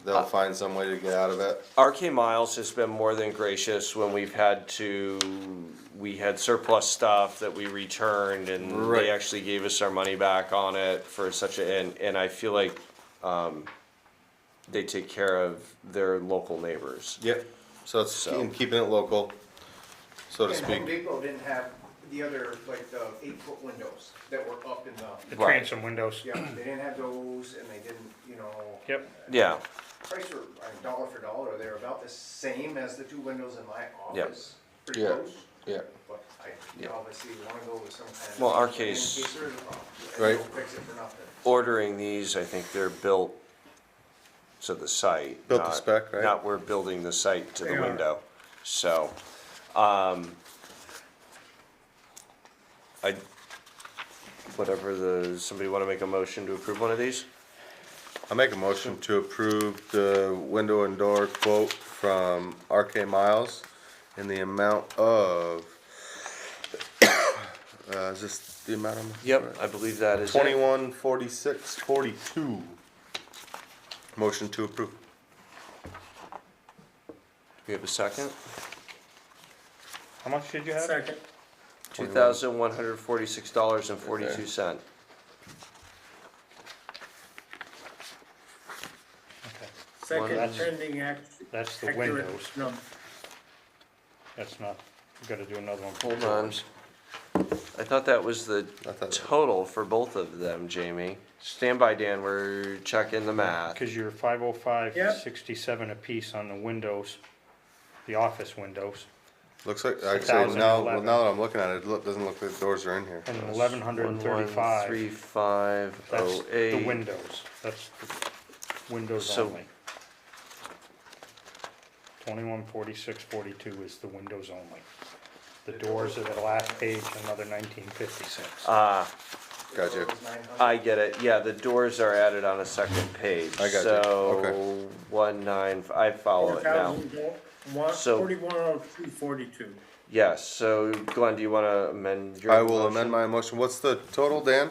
They'll find some way to get out of it. RK Miles has been more than gracious when we had surplus stuff that we returned and Right. they actually gave us our money back on it for such and I feel like, they take care of their local neighbors. Yep. So it's So- in keeping it local, so to And Home speak. Depot didn't have the other, like the 8-foot windows that were up in the, The Right. transom windows. yeah, they didn't have those and they didn't, you know. Yep. Yeah, Price were, I mean, dollar for dollar, they're about the same as the 2 windows in my Yep. office. Pretty Yeah. close, Yeah, but I Yeah. obviously wanna go with some kind of. Well, our in case- case there is a problem. Right. Don't fix it for nothing. ordering these, I think they're built to the site. Built to not- spec, right? Not we're building the site to the They are. window, so, somebody wanna make a motion to approve one of these? I make a motion to approve the window and door quote from RK Miles in the amount of, is this the amount I'm? Yep, I believe that is it. 2146.42. Motion to approve. We have a second? How much did you have? Second. $2,146.42. Okay, Second that's- pending that's the accurate windows. number. That's not, we gotta do another one. for Hold the on. doors. I thought that was the I thought- total for both of them, Jamie. Stand by, Dan, we're checking the math. Cause you're 505, Yep. 67 apiece on the windows, the office windows, Looks like, actually, now that 1,011. I'm looking at it, it doesn't look like the doors are in here. and 1,135, 113508. that's the windows, that's the windows So- only. 2146.42 is the windows only. The doors are the last page, another 1956. Ah, Gotcha. It was 900. I get it, yeah, the doors are added on a second page. I got you. So, Okay. I follow it now. 4102.42. Yes, so Glenn, do you wanna amend your I will motion? amend my motion. What's the total, Dan?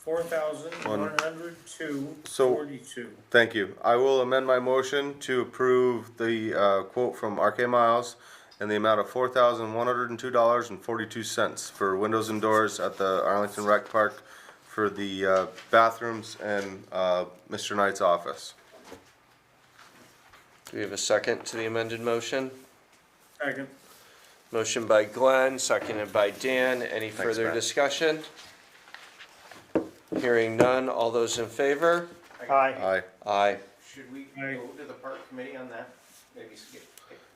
4,102.42. Thank you. I will amend my motion to approve the quote from RK Miles in the amount of $4,102.42 for windows and doors at the Arlington Rec Park for the bathrooms and Mr. Knight's office. Do we have a second to the amended motion? Second. Motion by Glenn, seconded by Dan. Any Thanks, further Matt. discussion? Hearing none, all those in favor? Aye. Aye. Aye. Should we Aye. go to the park committee on that? Maybe skip.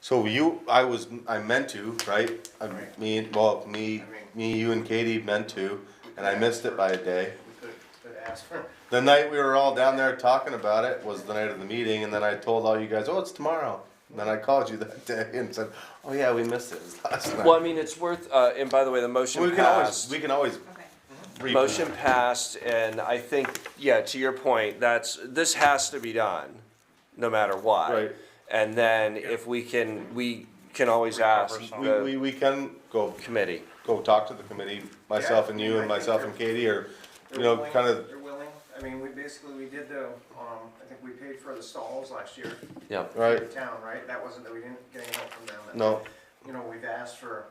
So I meant to, right? Right. Me, you and Katie meant to, and I missed it by a day. We could ask for, The night we were all down there talking about it was the night of the meeting, and then I told all you guys, oh, it's tomorrow. And then I called you that day and said, oh yeah, we missed it, it was last night. Well, I mean, it's worth, and by the way, the motion passed. We can always Okay. Motion passed, and I think, yeah, to your point, this has to be done, no matter what. Right. And then if we can always ask the We can go committee. talk to the committee, myself and you and myself and Katie, or, you know, kind of, they're willing. I mean, we did the, I think we paid for the stalls last year. Yeah. right? In town, right? That wasn't that we didn't get any help from them. No, You know, we've asked for,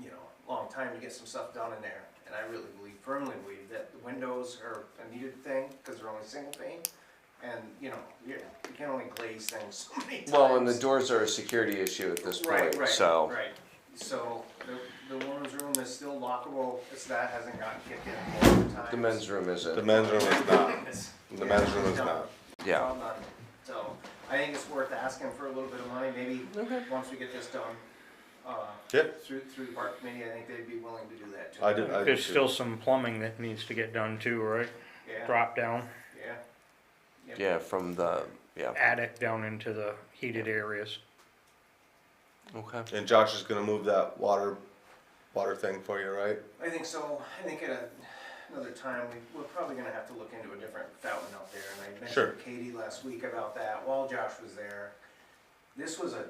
you know, a long time to get some stuff done in there. And I really firmly believe that the windows are a needed thing, because they're only single pane. And, you know, you can only glaze things so many times. Well, and the doors are a security issue at this point, so. Right, so the woman's room is still lockable, that hasn't gotten kicked in a long time. The men's room isn't. the men's room is not, It's- the men's room is done. not. It's Yeah. all done. So, I think it's worth asking for a little bit of money, maybe, once we get this done, Yep. through the park committee, I think they'd be willing to do that too. I did There's too. still some plumbing that needs to get done too, right? Yeah, Drop down, yeah. Yep. Yeah, from the, yeah, attic down into the heated areas. okay. And Josh is gonna move that water thing for you, right? I think so. I think at another time, we're probably gonna have to look into a different fountain out there. And I Sure. mentioned to Katie last week about that while Josh was there. This was a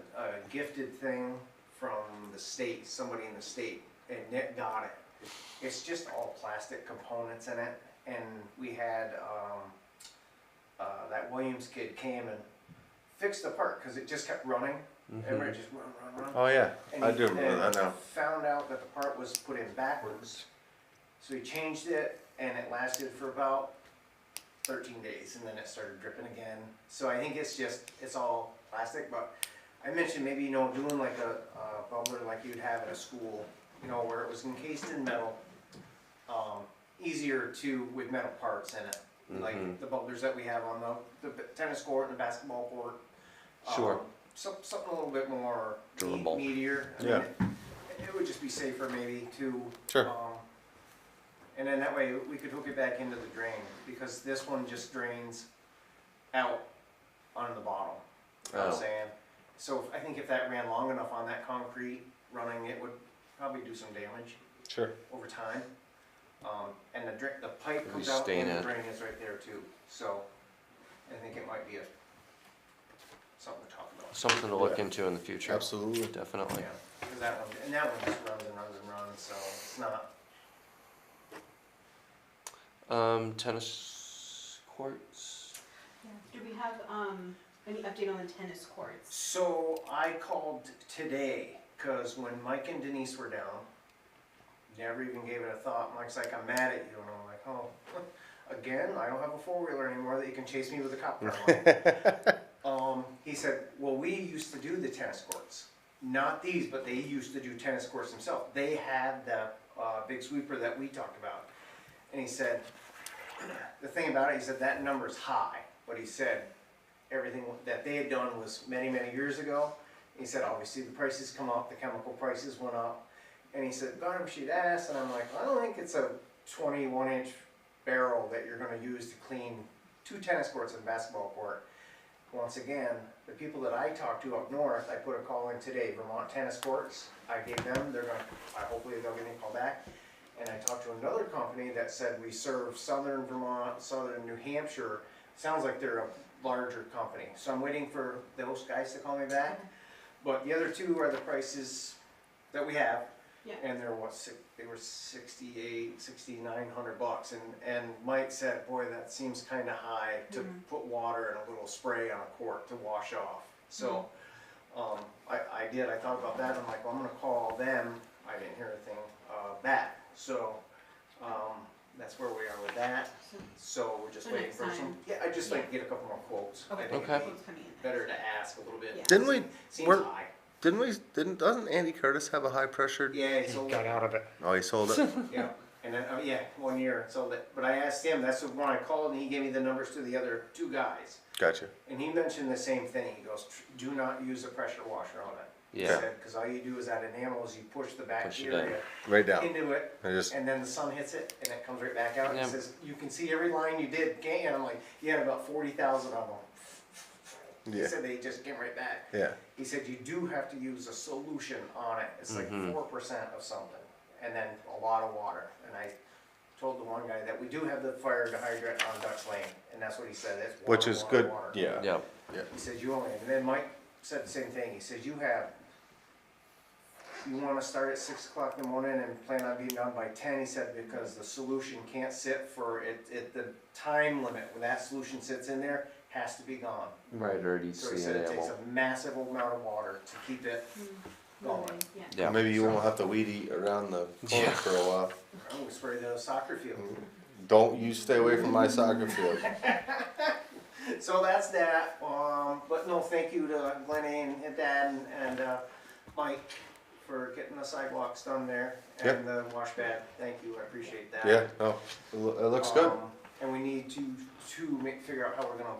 gifted thing from the state, somebody in the state, and Nick got it. It's just all plastic components in it, and we had, that Williams kid came and fixed the part, cause it just kept running. Everybody just run. Oh, yeah, And I he- do remember that and now. Found out that the part was put in backwards, so he changed it, and it lasted for about 13 days, and then it started dripping again. So I think it's all plastic, but I mentioned maybe, you know, doing like a bubbler like you'd have at a school, you know, where it was encased in metal, easier with metal parts in it. Like the bubblers that we have on the tennis court and the basketball court. Sure. Something a little bit more Durable. meatier. I Yeah. mean, it would just be safer maybe to. Sure. And then that way we could hook it back into the drain, because this one just drains out on the bottom. You know what I'm Oh. saying? So I think if that ran long enough on that concrete running, it would probably do some damage Sure. over time. And the pipe Maybe comes out stain and the it. drain is right there too. So I think it might be something to talk about. Something to look Yeah. into in the future. Absolutely. Definitely. Yeah, because that one just runs and runs and runs, so it's not. Tennis courts? Do we have, any update on the tennis courts? So I called today, cause when Mike and Denise were down, never even gave it a thought. Mike's like, I'm mad at you, and I'm like, oh, again, I don't have a four-wheeler anymore that you can chase me with a cop car on. He said, well, we used to do the tennis courts. Not these, but they used to do tennis courts themselves. They had the big sweeper that we talked about. And he said, the thing about it, he said that number's high, but he said everything that they had done was many, many years ago. He said, obviously the prices come up, the chemical prices went up. And he said, darn, she'd asked, and I'm like, I don't think it's a 21-inch barrel that you're gonna use to clean 2 tennis courts and a basketball court. Once again, the people that I talked to up north, I put a call in today, Vermont Tennis Courts. I gave them, hopefully they'll give me a call back. And I talked to another company that said we serve southern Vermont, southern New Hampshire. Sounds like they're a larger company. So I'm waiting for those guys to call me back. But the other two are the prices that we have. Yeah. And they're they were $6,900. And Mike said, boy, that seems kinda high to put water and a little spray on a court to wash off. So, I thought about that, I'm like, well, I'm gonna call them, I didn't hear anything, back. So, that's where we are with that. So we're just So waiting next for some, time. yeah, I'd just like to get a couple more quotes. I think Okay. it'd be What's coming in? better to ask a little bit. Yeah. Didn't we, Seems we're- high. doesn't Andy Curtis have a high pressured? Yeah, so, Got out of it. Oh, he sold it? yeah, And then, 1 year, so that, but I asked him, that's when I called, and he gave me the numbers to the other 2 guys. Gotcha. And he mentioned the same thing, he goes, do not use a pressure washer on it. He Yeah. said, cause all you do is that enamels, you push the Push it in. bacteria Right down. into it, I just, and then the sun hits it, and it comes right back out. Yeah. He says, you can see every line you did, and I'm like, you had about 40,000 of them. He yeah, said they just came right back. yeah. He said you do have to use a solution on it, it's like 4% of something, and then a lot of water. And I told the one guy that we do have the fire hydrant on Dutch Lane, and that's what he said, it's water, Which is water, good, water. yeah. Yeah. He said you only, and then Mike said the same thing, he says you wanna start at 6 o'clock in the morning and plan on being done by 10, he said, because the solution can't sit for it, the time limit, when that solution sits in there, has to be gone. Right, or it eats So he the said it takes enamel. a massive amount of water to keep it going. Yeah. Yeah. Maybe you won't have to weed eat around the corner for a while. I'm gonna spray the soccer field. Don't you stay away from my soccer field. So that's that, but no, thank you to Glenn and Dad and Mike for getting the sidewalks done there and the wash pad, thank you, I appreciate that. Yeah, no, it looks good. And we need to figure out how we're gonna,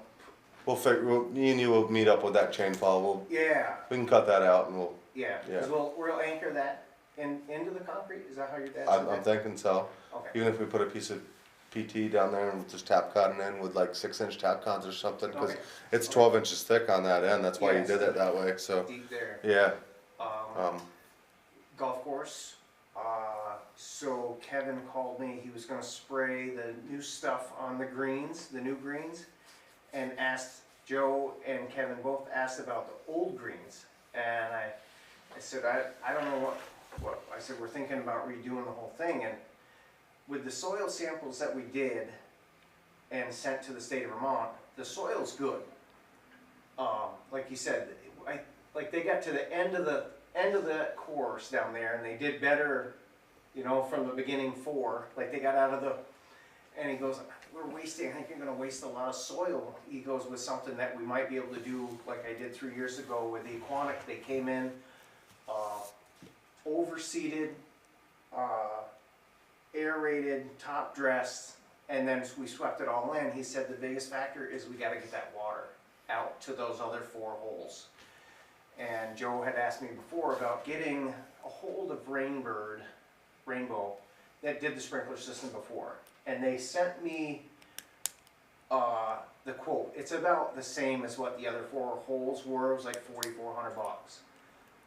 Me and you will meet up with that chain fall. We can cut that out and we'll, yeah, Yeah. cause we'll anchor that into the concrete, is that how your dad said I'm that? thinking so. Okay, Even if we put a piece of PT down there and just tap cotton in with like 6-inch tap cons or something, cause okay, it's 12 inches thick on that end, that's why you Yes. did it that way, so, deep there. yeah. Golf course, so Kevin called me, he was gonna spray the new stuff on the greens, the new greens, and asked, Joe and Kevin both asked about the old greens, and I said, I don't know what, I said, we're thinking about redoing the whole thing, and with the soil samples that we did and sent to the state of Vermont, the soil's good. Like you said, like they got to the end of the course down there, and they did better, from the beginning 4, like they got out of the, and he goes, we're wasting, I think you're gonna waste a lot of soil. He goes, with something that we might be able to do, like I did 3 years ago with the Aquanic, they came in, overseeded, aerated, top dressed, and then we swept it all in. He said the biggest factor is we gotta get that water out to those other 4 holes. And Joe had asked me before about getting a hold of Rainbow, that did the sprinkler system before. And they sent me the quote. It's about the same as what the other 4 holes were. It was like $4,400.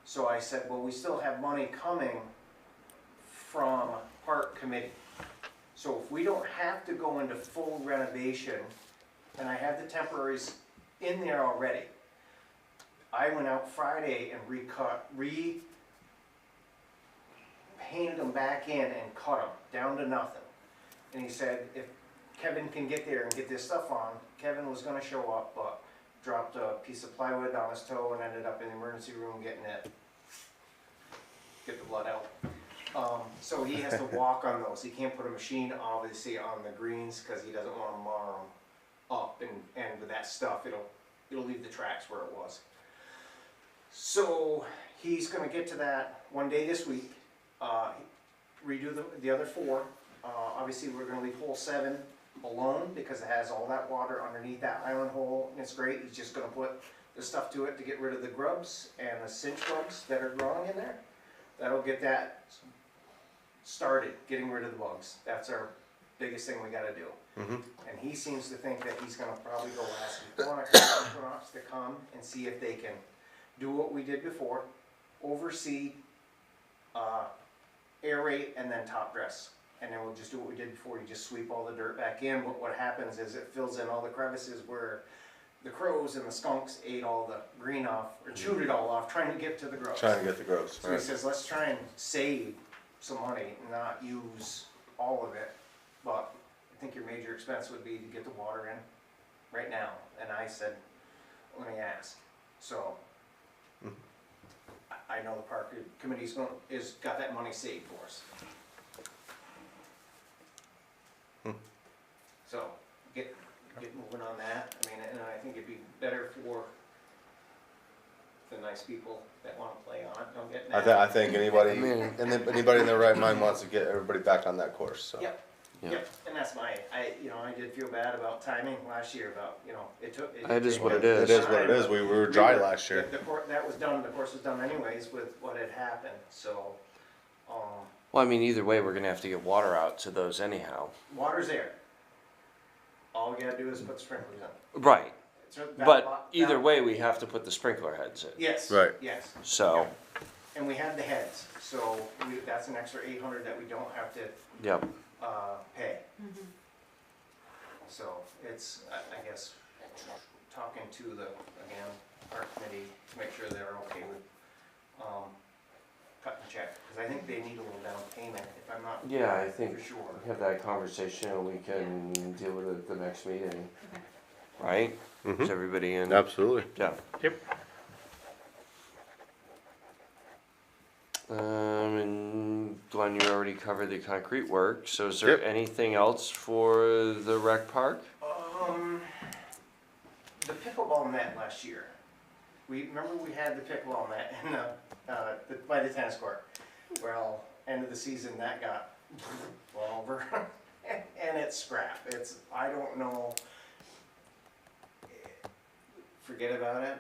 So I said, well, we still have money coming from park committee. So if we don't have to go into full renovation, and I have the temporaries in there already, I went out Friday and painted them back in and cut them down to nothing. And he said, if Kevin can get there and get this stuff on, Kevin was gonna show up, but dropped a piece of plywood on his toe and ended up in the emergency room getting get the blood out. So he has to walk on those. He can't put a machine, obviously, on the greens because he doesn't want to mar them up, and with that stuff, it'll leave the tracks where it was. So he's gonna get to that one day this week, redo the other 4. Obviously, we're gonna leave hole 7 alone because it has all that water underneath that island hole, and it's great. He's just gonna put the stuff to it to get rid of the grubs and the cinch bugs that are growing in there. That'll get that started, getting rid of the bugs. That's our biggest thing we gotta do. And he seems to think that he's gonna probably go ask Aquanauts to come and see if they can do what we did before, oversee, aerate, and then top dress. And then we'll just do what we did before, you just sweep all the dirt back in, but what happens is it fills in all the crevices where the crows and the skunks ate all the green off, or chewed it all off, trying to get to the growth. Trying to get the growth, So he says, let's try and save some money, not use all of it, but I think your major expense would be to get the water in right now. And I said, let me ask. So I know the park committee's got that money saved for us. So get moving on that. I mean, and I think it'd be better for the nice people that wanna play on it, don't get I, mad. I think anybody, I mean- anybody in their right mind wants to get everybody back on that course, so. Yep. Yeah. Yep, and that's I did feel bad about timing last year, about, it took. It is what it It is. is what it is, we were dry last year. That was done, the course was done anyways with what had happened, so, Well, I mean, either way, we're gonna have to get water out to those anyhow. water's there. All we gotta do is put sprinklers in. Right, So but either way, we have to put the sprinkler heads in. Yes. Right. Yes, So, and we had the heads, so that's an extra 800 that we don't have to, yep, pay. So it's, I guess, talking to the, again, art committee to make sure they're okay with, cutting the check, cause I think they need a little down payment, if I'm not yeah, I think for sure. we have that conversation and we can deal with it at the next meeting, Okay. right? Mhm. Is everybody in? Absolutely. Yeah. Yep. And Glenn, you already covered the concrete work, so is there Yep. anything else for the rec park? The pickleball net last year, remember we had the pickleball net in by the tennis court. Well, end of the season, that got blown over, and it's scrap, I don't know. Forget about it.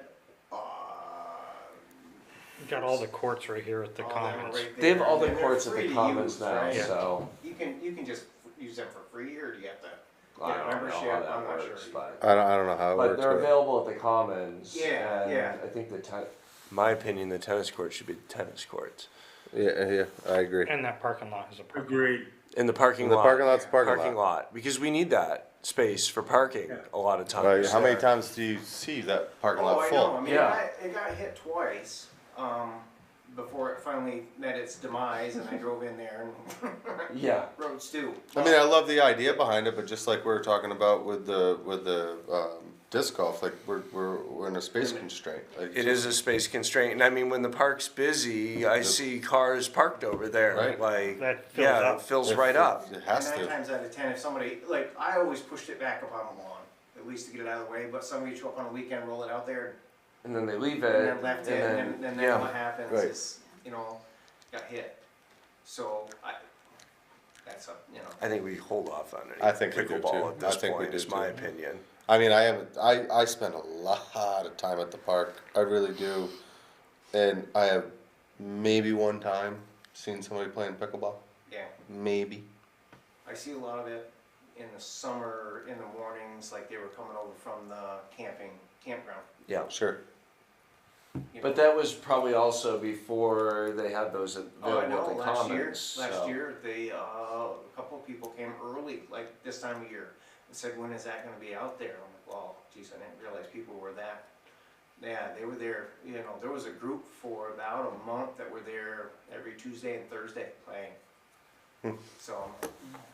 We got all the courts right here at the All them are Commons. right They have there, all the and they're courts at free the to Commons use, now, right? so You can just use them for free, or do you have to? I Yeah, don't know how membership, that I'm not works, sure. but. I don't know how it But works. they're available at the Commons. Yeah, and yeah. I think my opinion, the tennis court should be the tennis courts. Yeah, I agree. And that parking lot is a parking lot. Agreed. In the parking The lot. parking lot's a parking lot. lot, because we need that space for parking a lot of Right, times. how many there. times do you see that parking Oh, lot I full? know, I mean, Yeah. it got hit twice, before it finally met its demise, and I drove in there and Yeah, roads too. I mean, I love the idea behind it, but just like we were talking about with the disc golf, like we're in a space constraint. Like, it is a space constraint, and I mean, when the park's busy, I see cars parked over there, Right. like, That fills yeah, up. it fills right up. It has And 9 to. times out of 10, if somebody, like, I always pushed it back up on the lawn, at least to get it out of the way, but somebody show up on a weekend, roll it out there, And then they leave and it, then left it, and then yeah. what happens Right. is, got hit. So, that's up, I think we hold off on I any think we do pickleball too. at this I think we point, do is my too. opinion. I mean, I spend a lot of time at the park. I really do, and I have maybe one time seen somebody playing pickleball. yeah. Maybe. I see a lot of it in the summer, in the mornings, like they were coming over from the campground. Yeah, Sure. but that was probably also before they had those Oh, I available know, at the last year, Commons, so. a couple of people came early, like this time of year, and said, when is that gonna be out there? I'm like, well, geez, I didn't realize people were that, yeah, they were there, there was a group for about a month that were there every Tuesday and Thursday playing. So,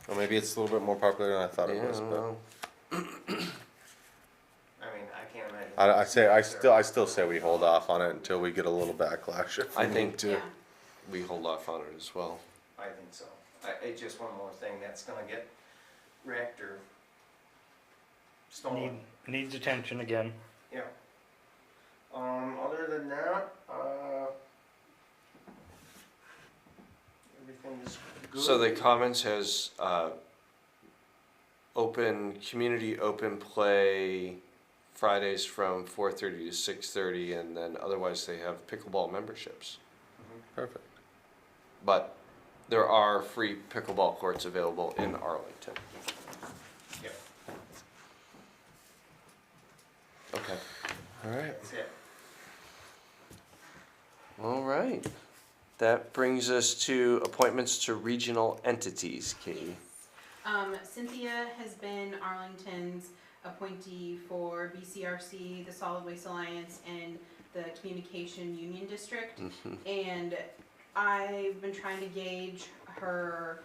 Or maybe it's a little bit more popular than I thought Yeah, it was, I don't but know. I mean, I can't imagine. I still say we hold off on it until we get a little backlash. If we I think need to. Yeah. we hold off on it as well. I think so. It's just one more thing that's gonna get wrecked or stolen. Needs attention again. Yeah. Other than that, everything's good. So the Commons has, community open play Fridays from 4:30 to 6:30, and then otherwise they have pickleball memberships. Perfect. But there are free pickleball courts available in Arlington. Yep, Okay. All right. that's it. All right. That brings us to appointments to regional entities, Katie. Cynthia has been Arlington's appointee for BCRC, the Solid Waste Alliance, and the Communication Union District. And I've been trying to gauge her,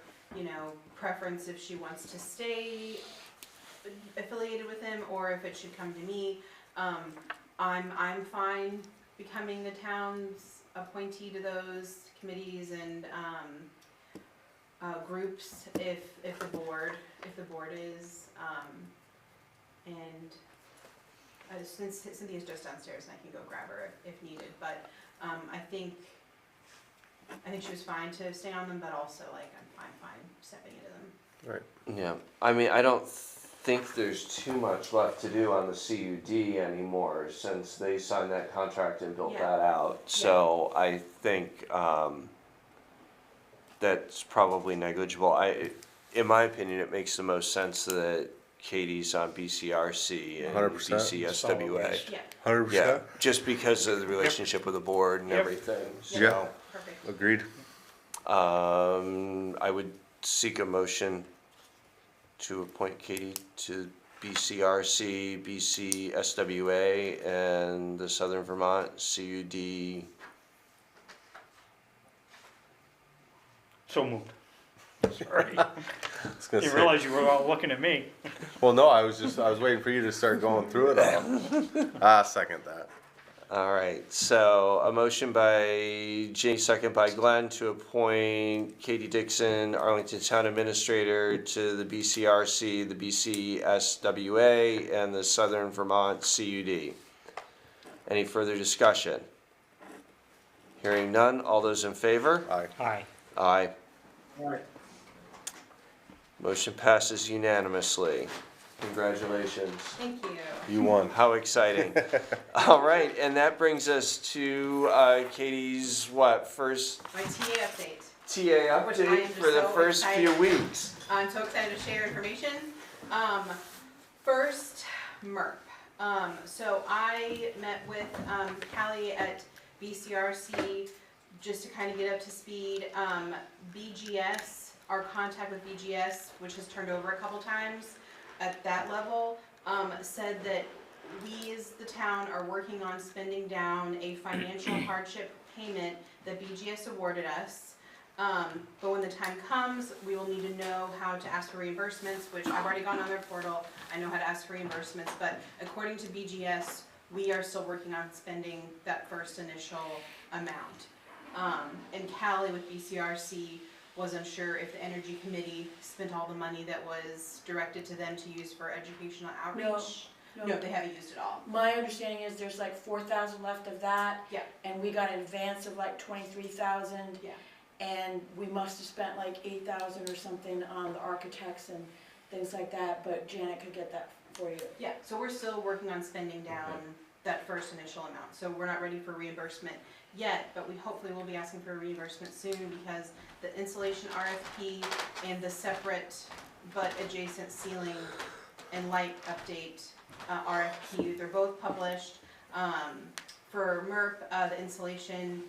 preference if she wants to stay affiliated with them or if it should come to me. I'm fine becoming the town's appointee to those committees and groups if the board is, and since Cynthia's just downstairs and I can go grab her if needed, but, I think she was fine to stay on them, but also like, I'm fine stepping into them. Yeah, I mean, I don't think there's too much left to do on the CUD anymore since they signed that contract and built Yeah. that out. So I think that's probably negligible. In my opinion, it makes the most sense that Katie's on BCRC and 100%. BCSWA. Yeah, 100%. Yeah, just because of the relationship with the board and Yep. everything, Yeah. so. perfect. Agreed. I would seek a motion to appoint Katie to BCRC, BCSWA, and the Southern Vermont CUD. So moved. Sorry. I was gonna You say- realize you were all looking at me. Well, no, I was waiting for you to start going through it all. Second that. All right, so a motion by Jay, second by Glenn, to appoint Katie Dixon, Arlington Town Administrator, to the BCRC, the BCSWA, and the Southern Vermont CUD. Any further discussion? Hearing none, all those in favor? Aye. Aye. Aye. Alright. Motion passes unanimously. Congratulations. Thank you. You won. How exciting. All right, and that brings us to Katie's, first My TA update. TA Which I am update just for the so first few excited. weeks. I'm so excited to share information. First, MERP. So I met with Callie at BCRC just to kind of get up to speed. BGS, our contact with BGS, which has turned over a couple times at that level, said that we as the town are working on spending down a financial hardship payment that BGS awarded us. But when the time comes, we will need to know how to ask for reimbursements, which I've already gone on their portal. I know how to ask for reimbursements, but according to BGS, we are still working on spending that first initial amount. And Callie with BCRC was unsure if the Energy Committee spent all the money that was directed to them to use for educational outreach. No, they haven't used it all. My understanding is there's like 4,000 left of that. Yeah. And we got an advance of like 23,000. Yeah. And we must have spent like 8,000 or something on the architects and things like that, but Janet could get that for you. Yeah, so we're still working on spending down that first initial amount. So we're not ready for reimbursement yet, but we hopefully will be asking for reimbursement soon because the insulation RFP and the separate but adjacent ceiling and light update RFP, they're both published. For MERP, the insulation,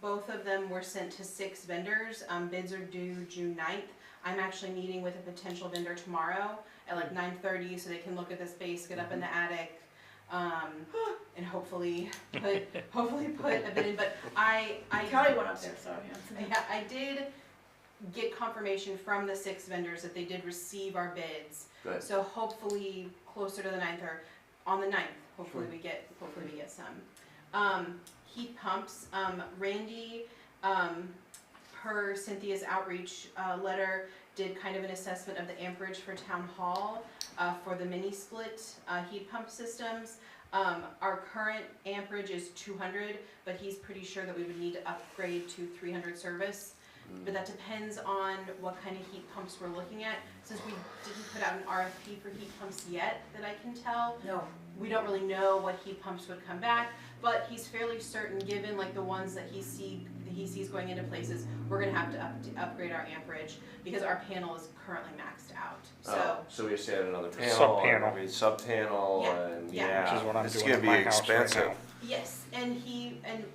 both of them were sent to 6 vendors. Bids are due June 9th. I'm actually meeting with a potential vendor tomorrow at like 9:30 so they can look at the space, get up in the attic, and hopefully put a bid in. But Kelly went up there, so yeah, I did get confirmation from the 6 vendors that they did receive our bids. Good. So hopefully closer to the 9th or on the 9th, hopefully we get some. Heat pumps, Randy, per Cynthia's outreach letter, did kind of an assessment of the amperage for town hall for the mini split heat pump systems. Our current amperage is 200, but he's pretty sure that we would need to upgrade to 300 service. But that depends on what kind of heat pumps we're looking at. Since we didn't put out an RFP for heat pumps yet, that I can tell, no. we don't really know what heat pumps would come back. But he's fairly certain, given like the ones that he sees going into places, we're gonna have to upgrade our amperage because our panel is currently maxed out. So we have to add another panel, Sub-panel. and sub-panel, Yeah, and yeah. Which is what I'm it's doing gonna at be my house right expensive. now. Yes, and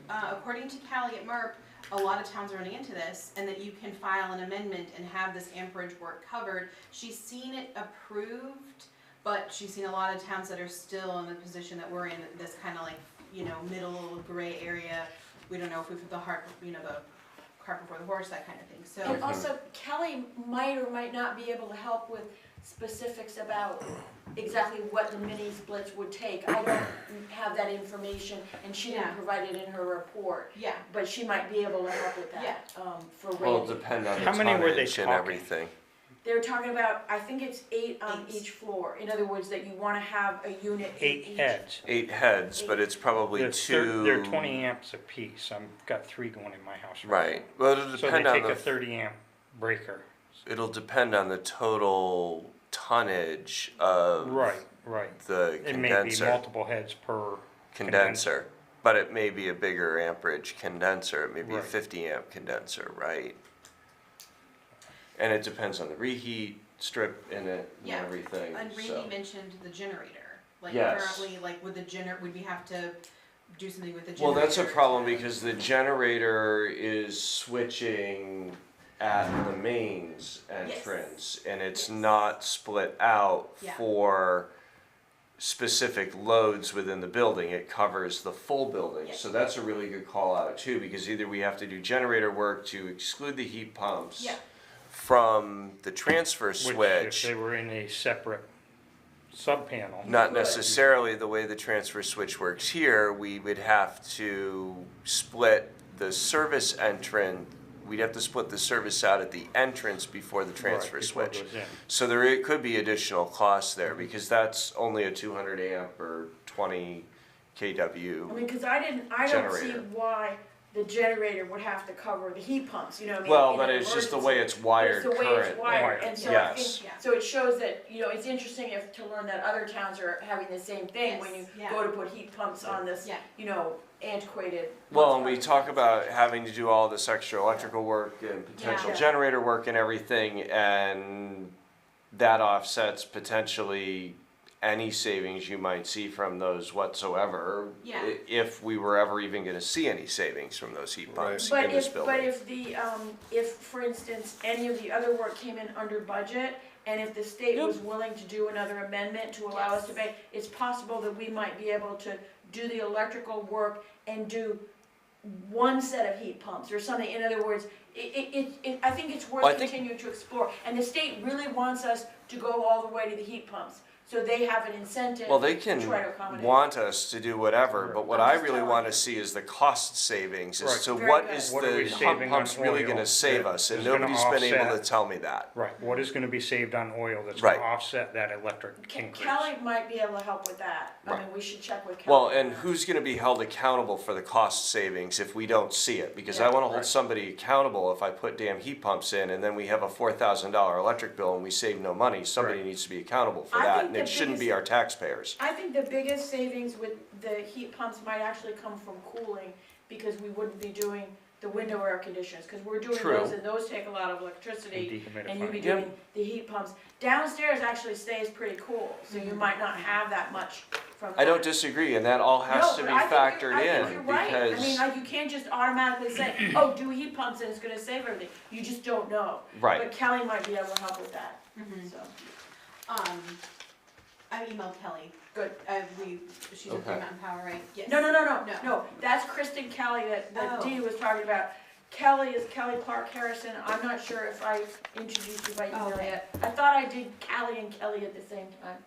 according to Callie at MERP, a lot of towns are running into this, and that you can file an amendment and have this amperage work covered. She's seen it approved, but she's seen a lot of towns that are still in the position that we're in, this kind of like, middle gray area. We don't know if we put the cart before the horse, that kind of thing. So And also, Kelly might or might not be able to help with specifics about exactly what the mini splits would take. I don't have that information, and she didn't Yeah. provide it in her report, yeah, but she might be able to help with that, for Well, it'll Randy. depend on the How many were they tonnage and talking? everything. they're talking about, I think it's 8 on 8. each floor. In other words, that you wanna have a unit in 8 each. heads. 8 heads, but it's probably They're 2. 20 amps apiece. I've got 3 going in my house. Right, well, it'll So they depend on take a the, 30 amp breaker. it'll depend on the total tonnage of Right. the It may be condenser. multiple heads per Condenser, but it may be a bigger amperage condenser, it may be a Right. 50 amp condenser, right? And it depends on the reheat strip in it and Yeah, everything, And so. Randy mentioned the generator, like Yes. apparently, like with the would we have to do something with the Well, generator? that's a problem to- because the generator is switching at the mains entrance and it's Yes. not split out Yeah. for specific loads within the building. It covers the full building. Yes. So that's a really good call out too, because either we have to do generator work to exclude the heat pumps Yeah. from the transfer Which, if switch. they were in a separate sub-panel. Not necessarily the way the transfer switch works here, we would have to split the service entrance, we'd have to split the service out at the entrance before the transfer Right, before it switch. goes in. So could be additional costs there, because that's only a 200 amp or 20 I kW. mean, cause I don't see Generator. why the generator would have to cover the heat pumps, you know what I mean? Well, in but an it's just the emergency. way it's wired But it's the way it's currently. wired, and so I Yes. think, so it shows that, you know, it's interesting to learn that other towns are having the same thing when you Yes, yeah. go to put heat pumps on this, Yeah. you know, antiquated. Well, and we talk about having to do all this extra electrical work and potential Yeah. generator work and everything, and that offsets potentially any savings you might see from those whatsoever. Yeah. If we were ever even gonna see any savings from those heat pumps But in this if, building. but if the, if, for instance, any of the other work came in under budget, and if the state was willing to do another amendment to allow us to pay, it's possible that we might be able to do the electrical work and do one set of heat pumps or something. In other words, I think it's Well, I worth think- continuing to explore. And the state really wants us to go all the way to the heat pumps, so they have an incentive Well, they to can try to accommodate. want us to do whatever, but what I'm I just really telling wanna you. see is the cost savings Right. as to Very what good. is What are we the saving pump on pumps really oil gonna save that us, and is gonna nobody's been able to offset- tell me that. Right, what is gonna be saved on oil that's Right. gonna offset that electric increase? Kelly might be able to help with that. I Right. mean, we should check with Kelly. Well, on and that. who's gonna be held accountable for the cost savings if we don't see it? Because I Yeah. wanna hold Right. somebody accountable if I put damn heat pumps in and then we have a $4,000 electric bill and we save no money, somebody Right. needs to be accountable for I that, think and the it shouldn't be biggest- our taxpayers. I think the biggest savings with the heat pumps might actually come from cooling, because we wouldn't be doing the window air conditioners, because we're doing True. those, and those take a lot of electricity, and you'd be Dehumidifying. doing the heat pumps. Downstairs actually stays pretty cool, so you might not have that much from I don't that. disagree, and that all has No, to but be I think factored I think in, you're right. I mean, because, like, you can't just automatically say, oh, do heat pumps and it's gonna save everything. You just don't know. right, But Kelly might be able to help with that, Mhm. so. I emailed Kelly. Good. She's with Okay. Green Mountain Power, right? Yes. No, that's Kristen Kelly that Oh. Dee was talking about. Kelly is Kelly Clark Harrison. I'm not sure if I introduced you by email Okay. yet. I thought I did Callie and Kelly at the same time,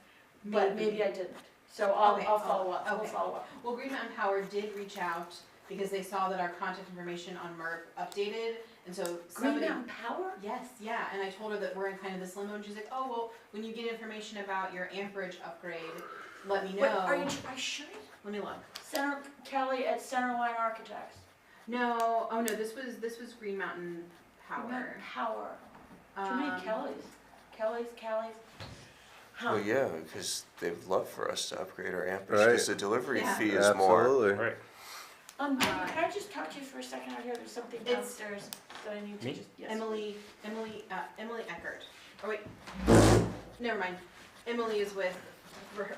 but maybe I didn't. So I'll Okay. follow up, we'll Okay. follow up. Well, Green Mountain Power did reach out because they saw that our contact information on MERP updated, and so Green somebody. Mountain Power? Yes, yeah, and I told her that we're in kind of this limbo, and she's like, oh, well, when you get information about your amperage upgrade, let me know. Wait, are you sure? Let me look. Center, Kelly at Centerline Architects. No, oh no, this was Green Mountain Green Power. Mountain Power. Too many Kellys. Kellys. Huh. well, yeah, because they'd love for us to upgrade our amperage, Right. because the delivery Yeah. fee is more. Absolutely. Right, Baby, can I just talk to you for a second out here? There's something It's- downstairs that I need to Me? just, yes. Emily Eckert. Oh wait, never mind. Emily is with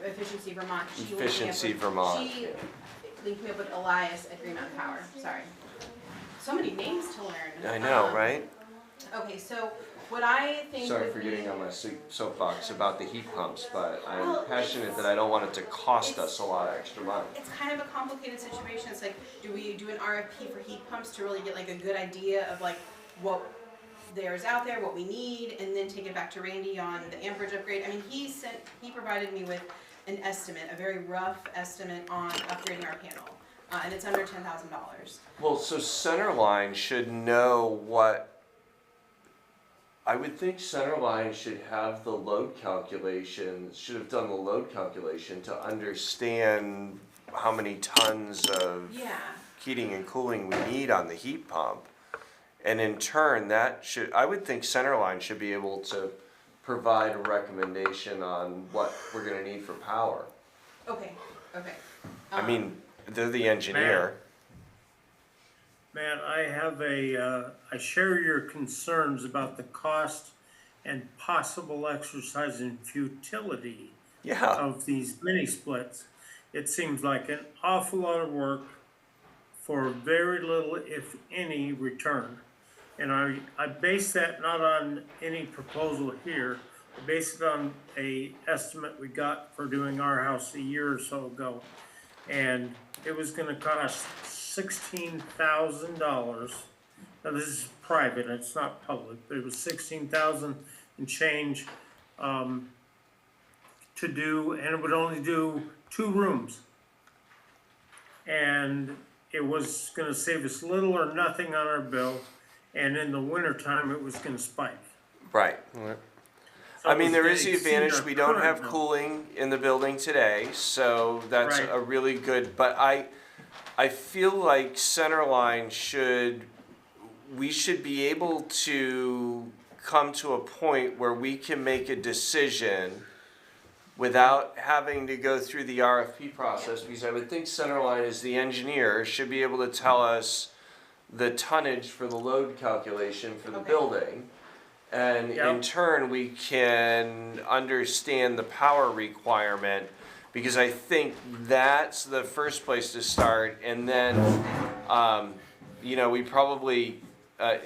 Efficiency Vermont. She linked me up Efficiency with- Vermont. She linked me up with Elias at Green Mountain Power. Sorry. So many names to learn. I know, right? Okay, so what I think Sorry would for be- getting on my soapbox about the heat pumps, but Well, I'm passionate it's- that I don't want it to cost it's- us a lot of extra money. It's kind of a complicated situation. It's like, do we do an RFP for heat pumps to really get like a good idea of like what there's out there, what we need, and then take it back to Randy on the amperage upgrade? I mean, he provided me with an estimate, a very rough estimate on upgrading our panel, and it's under $10,000. Well, so Centerline should know what I would think Centerline should have the load calculation, should have done the load calculation to understand how many tons of Yeah, heating and cooling we need on the heat pump. And in turn, I would think Centerline should be able to provide a recommendation on what we're gonna need for power. okay, okay. I mean, they're the engineer. Matt, I share your concerns about the cost and possible exercise in futility Yeah, of these mini splits. It seems like an awful lot of work for very little, if any, return. And I base that not on any proposal here, I base it on a estimate we got for doing our house a year or so ago. And it was gonna cost $16,000. Now this is private, it's not public, but it was 16,000 and change, to do, and it would only do 2 rooms. And it was gonna save us little or nothing on our bill, and in the wintertime, it was gonna spike. right. So I it mean, was there gonna is the exceed advantage, our we don't current have bill. cooling in the building today, so that's Right. a really good, but I feel like Centerline we should be able to come to a point where we can make a decision without having to go through the RFP process, because I would think Centerline as the engineer should be able to tell us the tonnage for the load calculation for the Okay. building. And in Yep. turn, we can understand the power requirement, because I think that's the first place to start. And then, we probably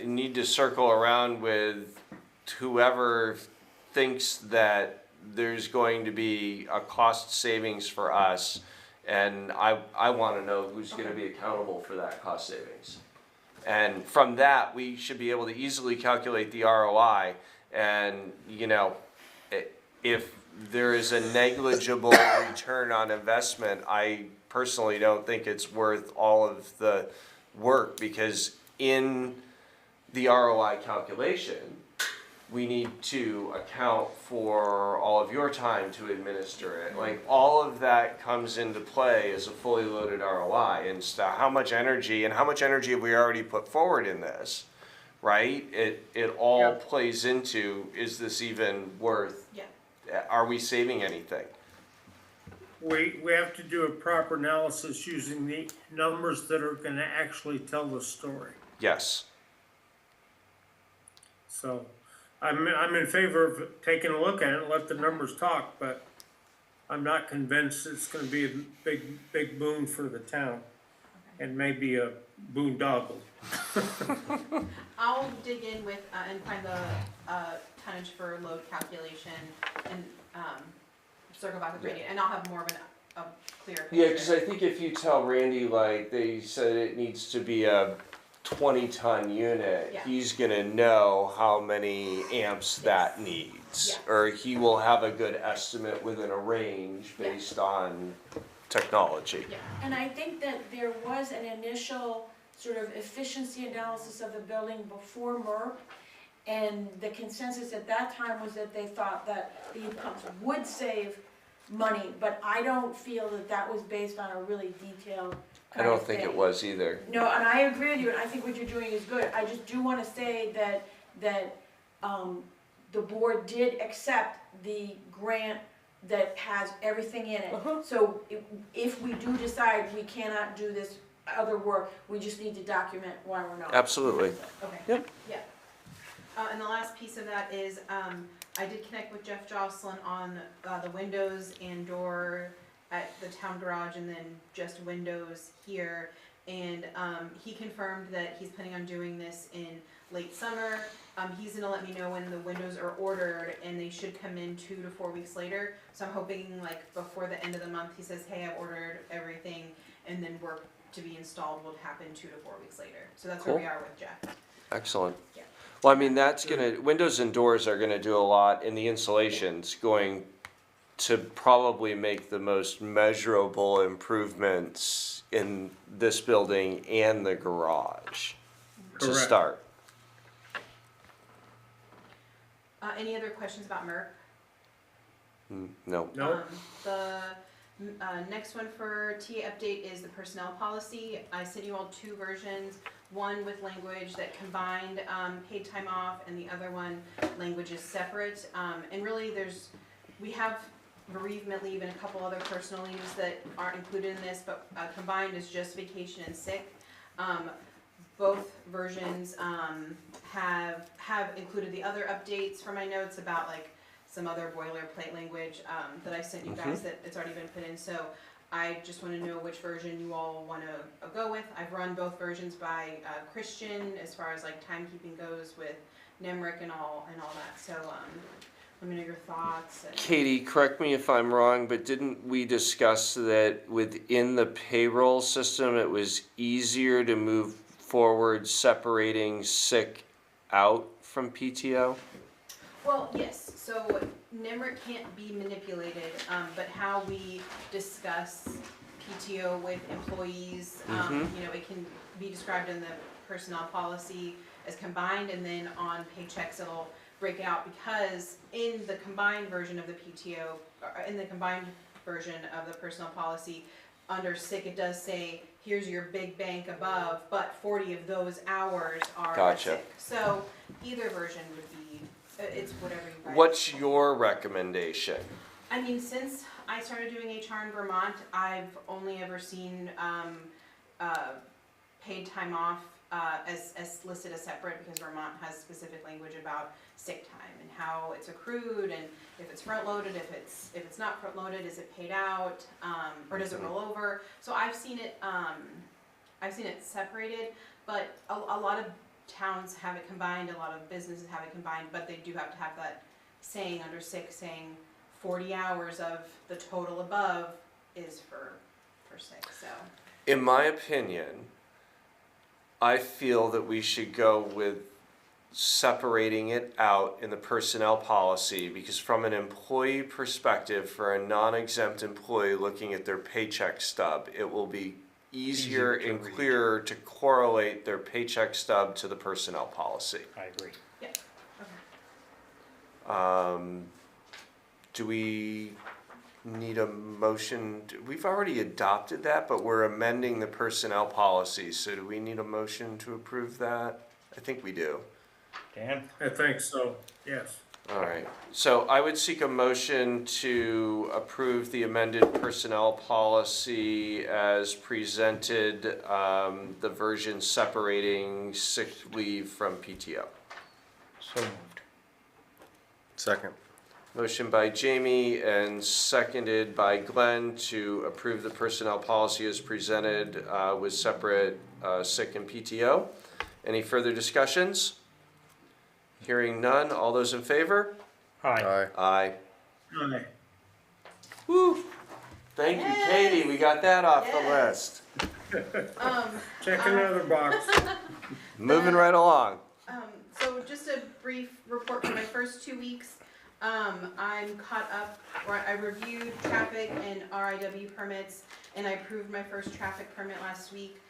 need to circle around with whoever thinks that there's going to be a cost savings for us. And I want to know who's going to be accountable for that cost savings. And from that, we should be able to easily calculate the ROI. And, if there is a negligible return on investment, I personally don't think it's worth all of the work, because in the ROI calculation, we need to account for all of your time to administer it. Like, all of that comes into play as a fully loaded ROI. And so how much energy have we already put forward in this, right? It all Yep. plays into, is this even worth, Yeah. are we saving anything? We have to do a proper analysis using the numbers that are gonna actually tell the story. Yes. So, I'm in favor of taking a look at it and let the numbers talk, but I'm not convinced it's gonna be a big boon for the town. And maybe a boondoggle. I'll dig in with, and find the, tonnage for load calculation and, circle back with Randy, and I'll have more of a clear picture. Yeah, because I think if you tell Randy, like, they said it needs to be a 20-ton unit, Yeah. he's gonna know how many amps that needs. Yeah. Or he will have a good estimate within a range Yeah. based on technology. Yeah. And I think that there was an initial sort of efficiency analysis of the building before MERP. And the consensus at that time was that they thought that the heat pumps would save money, but I don't feel that that was based on a really detailed I kind don't of think it thing. was either. No, and I agree with you, and I think what you're doing is good. I just do wanna say that the board did accept the grant that has everything in it. So if we do decide we cannot do this other work, we just need to document why we're not. Absolutely. Okay. Yep. Yeah. And the last piece of that is, I did connect with Jeff Jocelyn on, the windows and door at the town garage, and then just windows here. And, he confirmed that he's planning on doing this in late summer. He's gonna let me know when the windows are ordered, and they should come in 2 to 4 weeks later. So I'm hoping, like, before the end of the month, he says, hey, I've ordered everything, and then work to be installed will happen 2 to 4 weeks later. So that's where we Cool. are with Jeff. Excellent. Yeah. Well, I mean, windows and doors are gonna do a lot, and the insulation's going to probably make the most measurable improvements in this building and the garage to Correct. start. Any other questions about MERP? No. No, The next one for TA update is the personnel policy. I sent you all two versions, one with language that combined paid time off, and the other one, language is separate. And really, we have bereavement leave and a couple other personal leaves that aren't included in this, but combined is just vacation and sick. Both versions have included the other updates from my notes about like some other boilerplate language that I sent you guys that it's already been put in. So I just want to know which version you all want to go with. I've run both versions by Christian as far as like timekeeping goes with NEMRIC and all that. So let me know your thoughts. Katie, correct me if I'm wrong, but didn't we discuss that within the payroll system, it was easier to move forward separating sick out from PTO? Well, yes, so NEMRIC can't be manipulated, but how we discuss PTO with employees, you know, it can be described in the personnel policy as combined, and then on paychecks it'll break out, because in the combined version of the PTO, or in the combined version of the personnel policy, under sick it does say, here's your big bank above, but 40 of those hours are Gotcha. sick. So either version would be, it's whatever you guys. What's your recommendation? I mean, since I started doing HR in Vermont, I've only ever seen paid time off as listed as separate, because Vermont has specific language about sick time and how it's accrued, and if it's front loaded, if it's not front loaded, is it paid out, or does it roll over? So I've seen it separated, but a lot of towns have it combined, a lot of businesses have it combined, but they do have to have that saying under sick, saying 40 hours of the total above is for sick. So In my opinion, I feel that we should go with separating it out in the personnel policy, because from an employee perspective, for a non-exempt employee looking at their paycheck stub, it will be easier Easier to and read. clearer to correlate their paycheck stub to the personnel policy. I agree. yeah, okay. Do we need a motion? We've already adopted that, but we're amending the personnel policy, so do we need a motion to approve that? I think we do. Dan? I think so, yes. All right, so I would seek a motion to approve the amended personnel policy as presented, the version separating sick leave from PTO. So moved. Second. Motion by Jamie and seconded by Glenn to approve the personnel policy as presented with separate sick and PTO. Any further discussions? Hearing none, all those in favor? Aye. Aye. Aye. Woo! Thank you, Katie, we got that off the Yes. list. Check another box. Moving right along. So just a brief report for my first 2 weeks. I'm caught up, I reviewed traffic and RIW permits, and I approved my first traffic permit last week.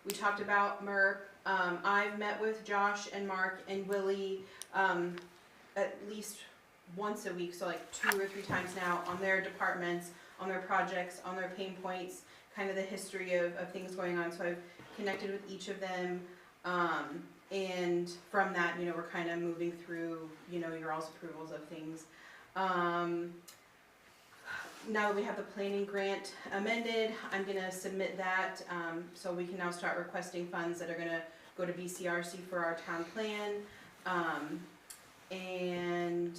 We talked about MERP. I've met with Josh and Mark and Willie at least once a week, so like 2 or 3 times now, on their departments, on their projects, on their pain points, kind of the history of things going on. So I've connected with each of them. And from that, you know, we're kind of moving through, you know, your all's approvals of things. Now that we have the planning grant amended, I'm gonna submit that, so we can now start requesting funds that are gonna go to BCRC for our town plan. And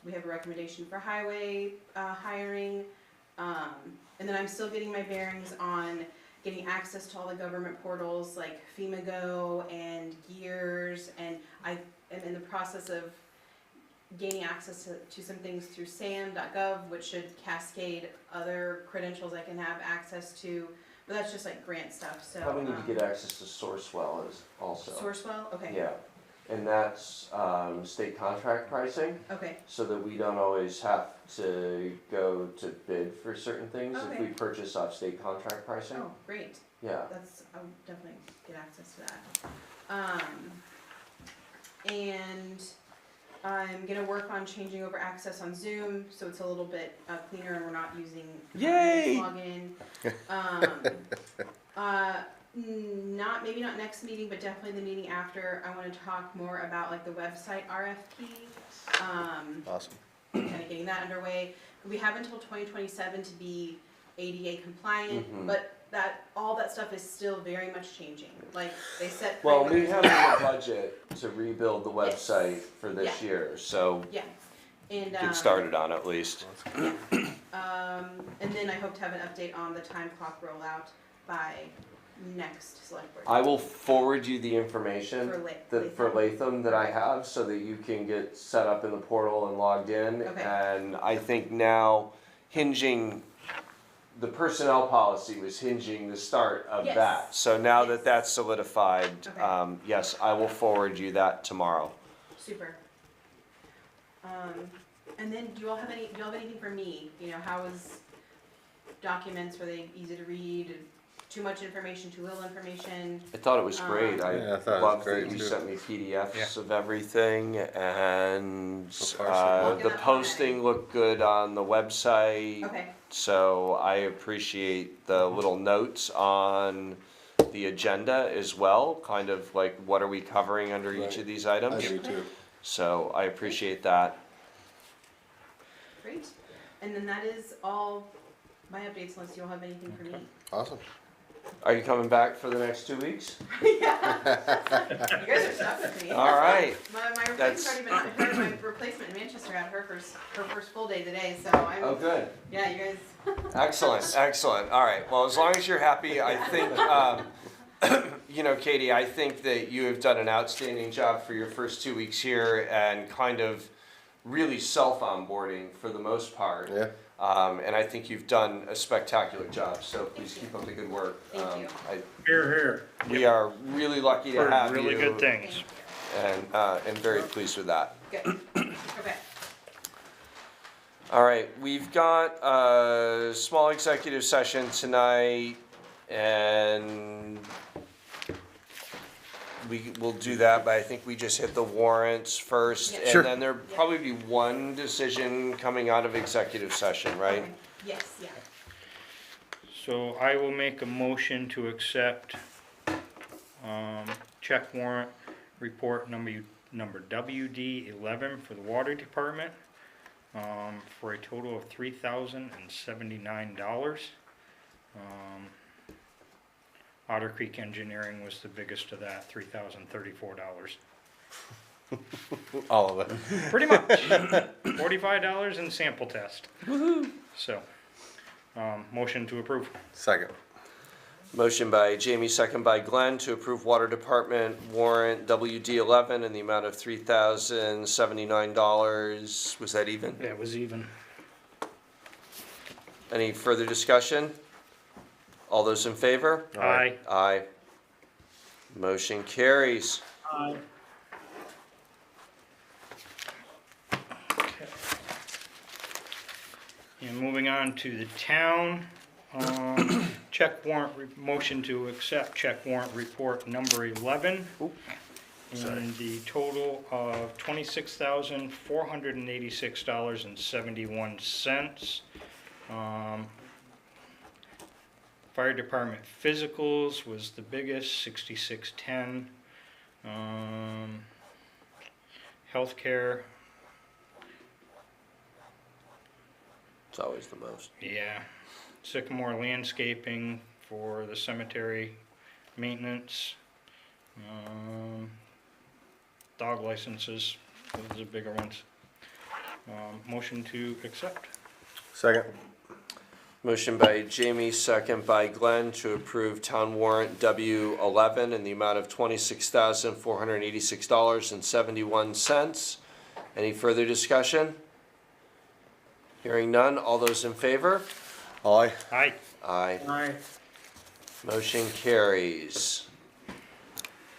we have a recommendation for highway, hiring. And then I'm still getting my bearings on getting access to all the government portals like FEMA Go and Gears, and I am in the process of gaining access to some things through sam.gov, which should cascade other credentials I can have access to, but that's just like grant stuff, so. Probably need to get access to Sourcewell as also. Sourcewell, okay. Yeah, and that's state contract pricing, Okay, so that we don't always have to go to bid for certain things if we Okay. purchase off state contract pricing. oh, great. Yeah. I'll definitely get access to that. And I'm gonna work on changing over access on Zoom, so it's a little bit cleaner and we're not using Yay! login. Maybe not next meeting, but definitely the meeting after. I want to talk more about like the website RFP. Awesome. Kind of getting that underway. We have until 2027 to be ADA compliant, but all that stuff is still very much changing. Like they set. Well, we parameters. have in the budget to rebuild the website for this Yeah. year, so Yeah, and get started on it at least. and then I hope to have an update on the time clock rollout by next select board. I will forward you the information For for Latham that I have so that you can get set up in the portal and logged in. Okay. And I think now hinging, the personnel policy was hinging the start of Yes. that. So now Yes. that that's solidified, Okay. yes, I will forward you that tomorrow. Super. And then do you all have anything for me? You know, how was documents, were they easy to read? Too much information, too little information? I thought it was great. Yeah, I thought it was loved great that you too. sent me PDFs of everything, and So far, so good. the posting looked good on the website. Okay, So I appreciate the little notes on the agenda as well, kind of like what are we covering under each Right. of these I items. do too. So I appreciate that. great. And then that is all my updates, unless you all have anything for me. Awesome. Are you coming back for the next 2 weeks? Yeah. You guys are stuck with me. All right. My That's- my replacement in Manchester had her first full day today, so I'm. Oh, good. Yeah, you guys. Excellent, excellent. All right. Well, as long as you're happy, I think, you know, Katie, I think that you have done an outstanding job for your first 2 weeks here and kind of really self-onboarding for the most part. Yeah. And I think you've done a spectacular job, so please keep up the good work. Thank you. Here, here. We are really lucky to Heard have really you. good things. And very pleased with that. Good. Okay. All right, we've got a small executive session tonight, and we will do that, but I think we just hit the warrants first. Yeah. Sure. And then there'll probably be one decision coming out of executive session, right? Okay. Yes, yeah. So I will make a motion to accept, check warrant report number WD 11 for the water department, for a total of $3,079. Otter Creek Engineering was the biggest of that, $3,034. All of it. Pretty much. $45 in sample test. So, motion to approve. Second. Motion by Jamie, second by Glenn to approve water department warrant WD 11 in the amount of $3,079. Was that even? Yeah, it was even. Any further discussion? All those in favor? Aye. Aye. Motion carries. Aye. And moving on to the town, check warrant, motion to accept check warrant report number 11. And the total of $26,486.71. Fire department physicals was the biggest, $66.10. Healthcare, It's always the most. yeah. Sycamore landscaping for the cemetery maintenance. Dog licenses, those are the bigger ones. Motion to accept. Second. Motion by Jamie, second by Glenn to approve town warrant W11 in the amount of $26,486.71. Any further discussion? Hearing none, all those in favor? Aye. Aye. Aye. Aye. Motion carries.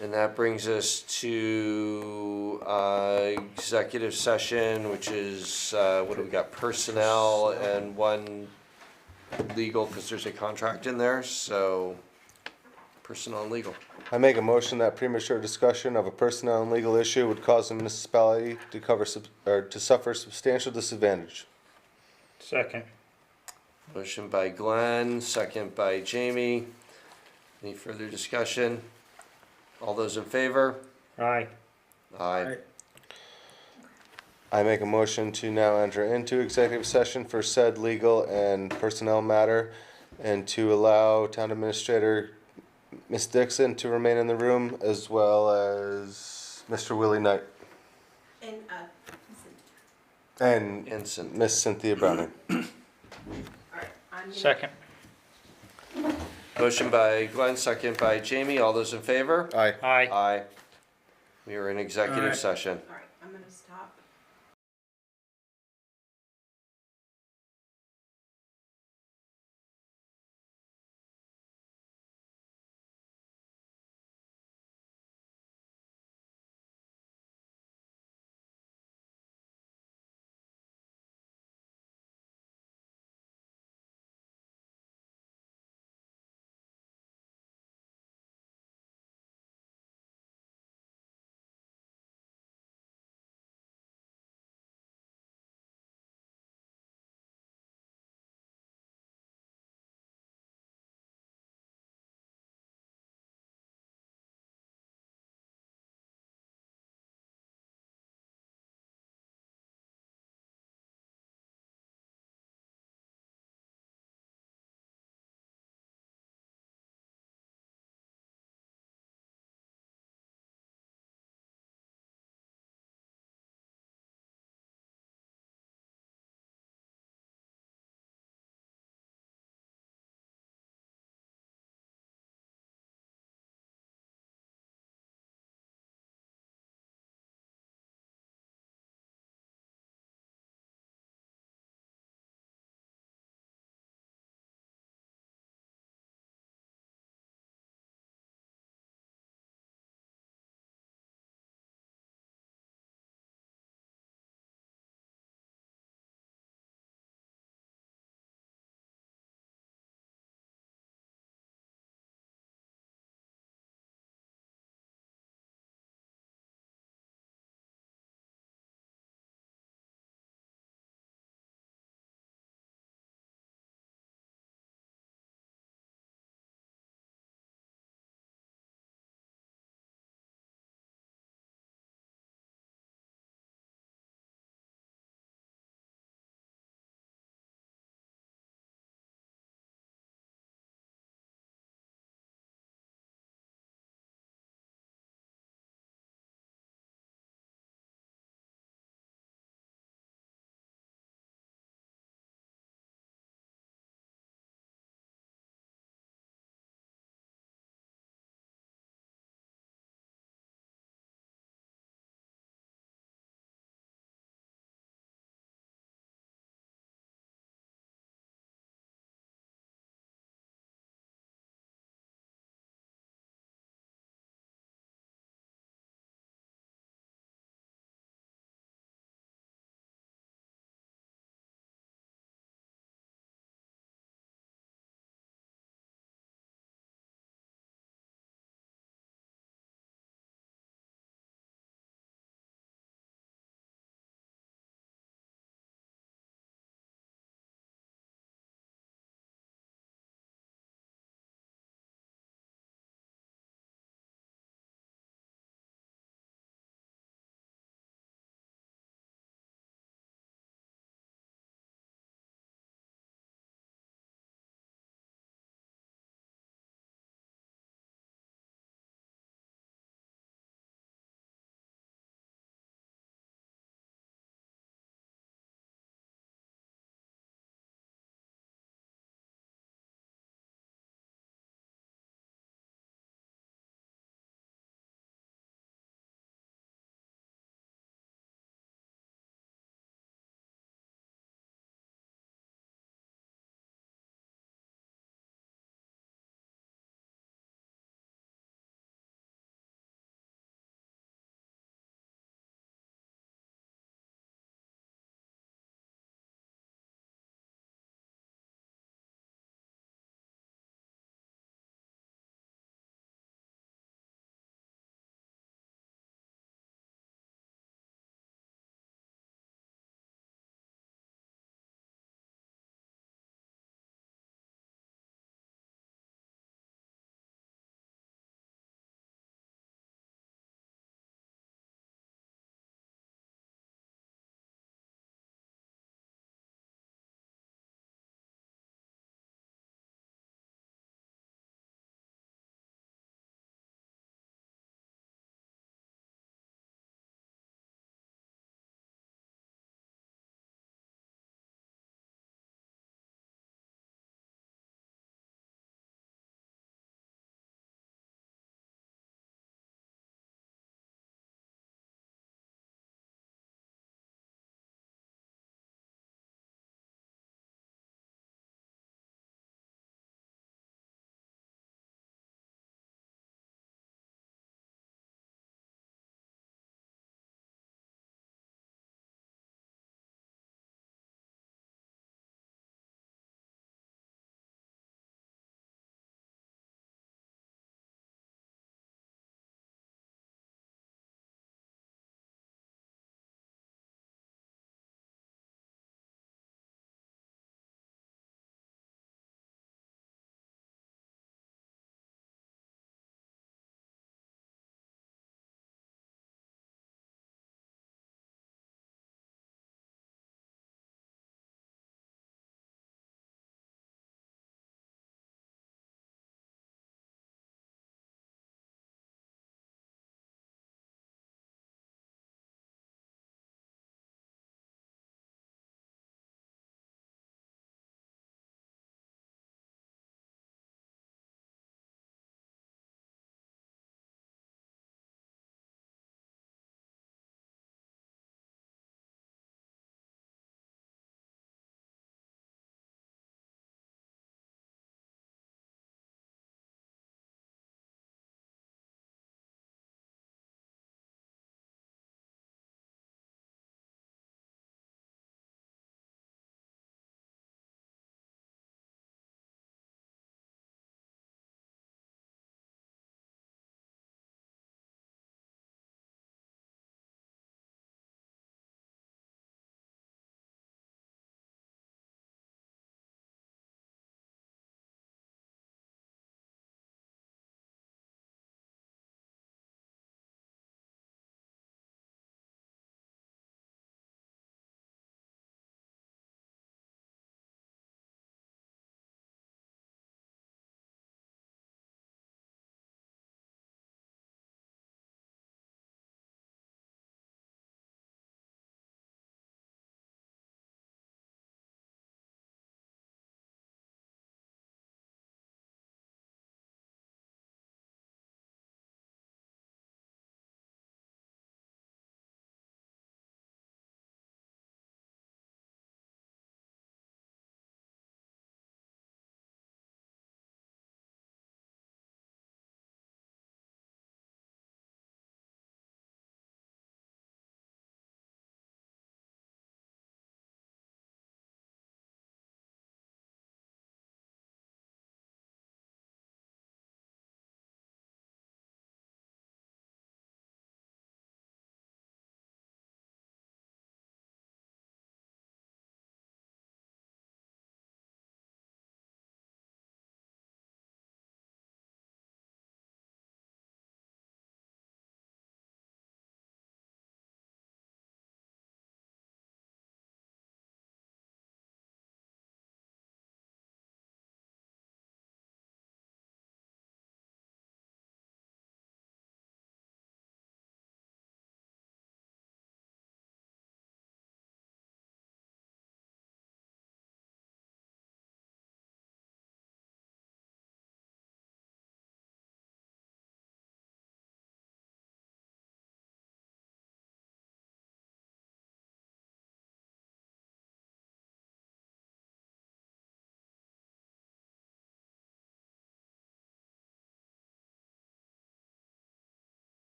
And that brings us to executive session, which is, what do we got, personnel and one legal, because there's a contract in there, so personnel and legal. I make a motion that premature discussion of a personnel and legal issue would cause the municipality to to suffer substantial disadvantage. Second. Motion by Glenn, second by Jamie. Any further discussion? All those in favor? Aye. Aye. I make a motion to now enter into executive session for said legal and personnel matter and to allow town administrator Ms. Dixon to remain in the room as well as Mr. Willie Knight And, and Instant. Miss Cynthia Browning. alright, I'm gonna. Second. Motion by Glenn, second by Jamie. All those in favor? Aye. Aye. Aye. We are in executive Aye. session. Alright, I'm gonna stop.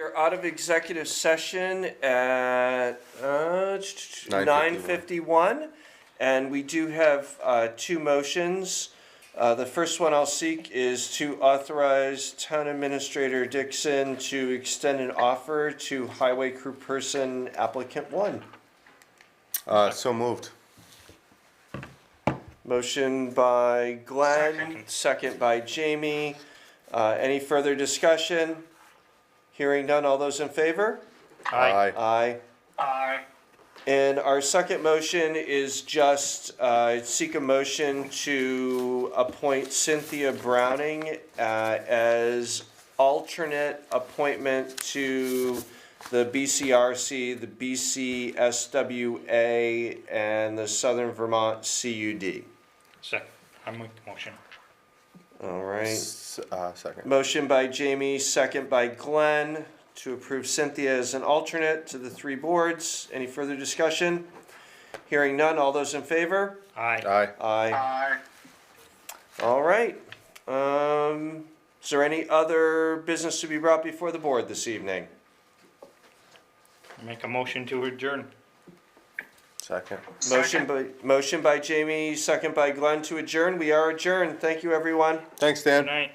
We're out of executive session at 9:51, and we do have two motions. The first one I'll seek is to authorize Town Administrator Dixon to extend an offer to Highway Crew Person Applicant 1. So moved. Motion by Glenn, second by Jamie. Any further discussion? Hearing none, all those in favor? Aye. Aye. Aye. And our second motion is just seek a motion to appoint Cynthia Browning as alternate appointment to the BCRC, the BCSWA, and the Southern Vermont CUD. Second, I make the motion. All right. Second. Motion by Jamie, second by Glenn, to approve Cynthia as an alternate to the three boards. Any further discussion? Hearing none, all those in favor? Aye. Aye. Aye. All right. Is there any other business to be brought before the board this evening? Make a motion to adjourn. Second. Motion by Jamie, second by Glenn to adjourn. We are adjourned. Thank you, everyone. Thanks, Good Dan. night.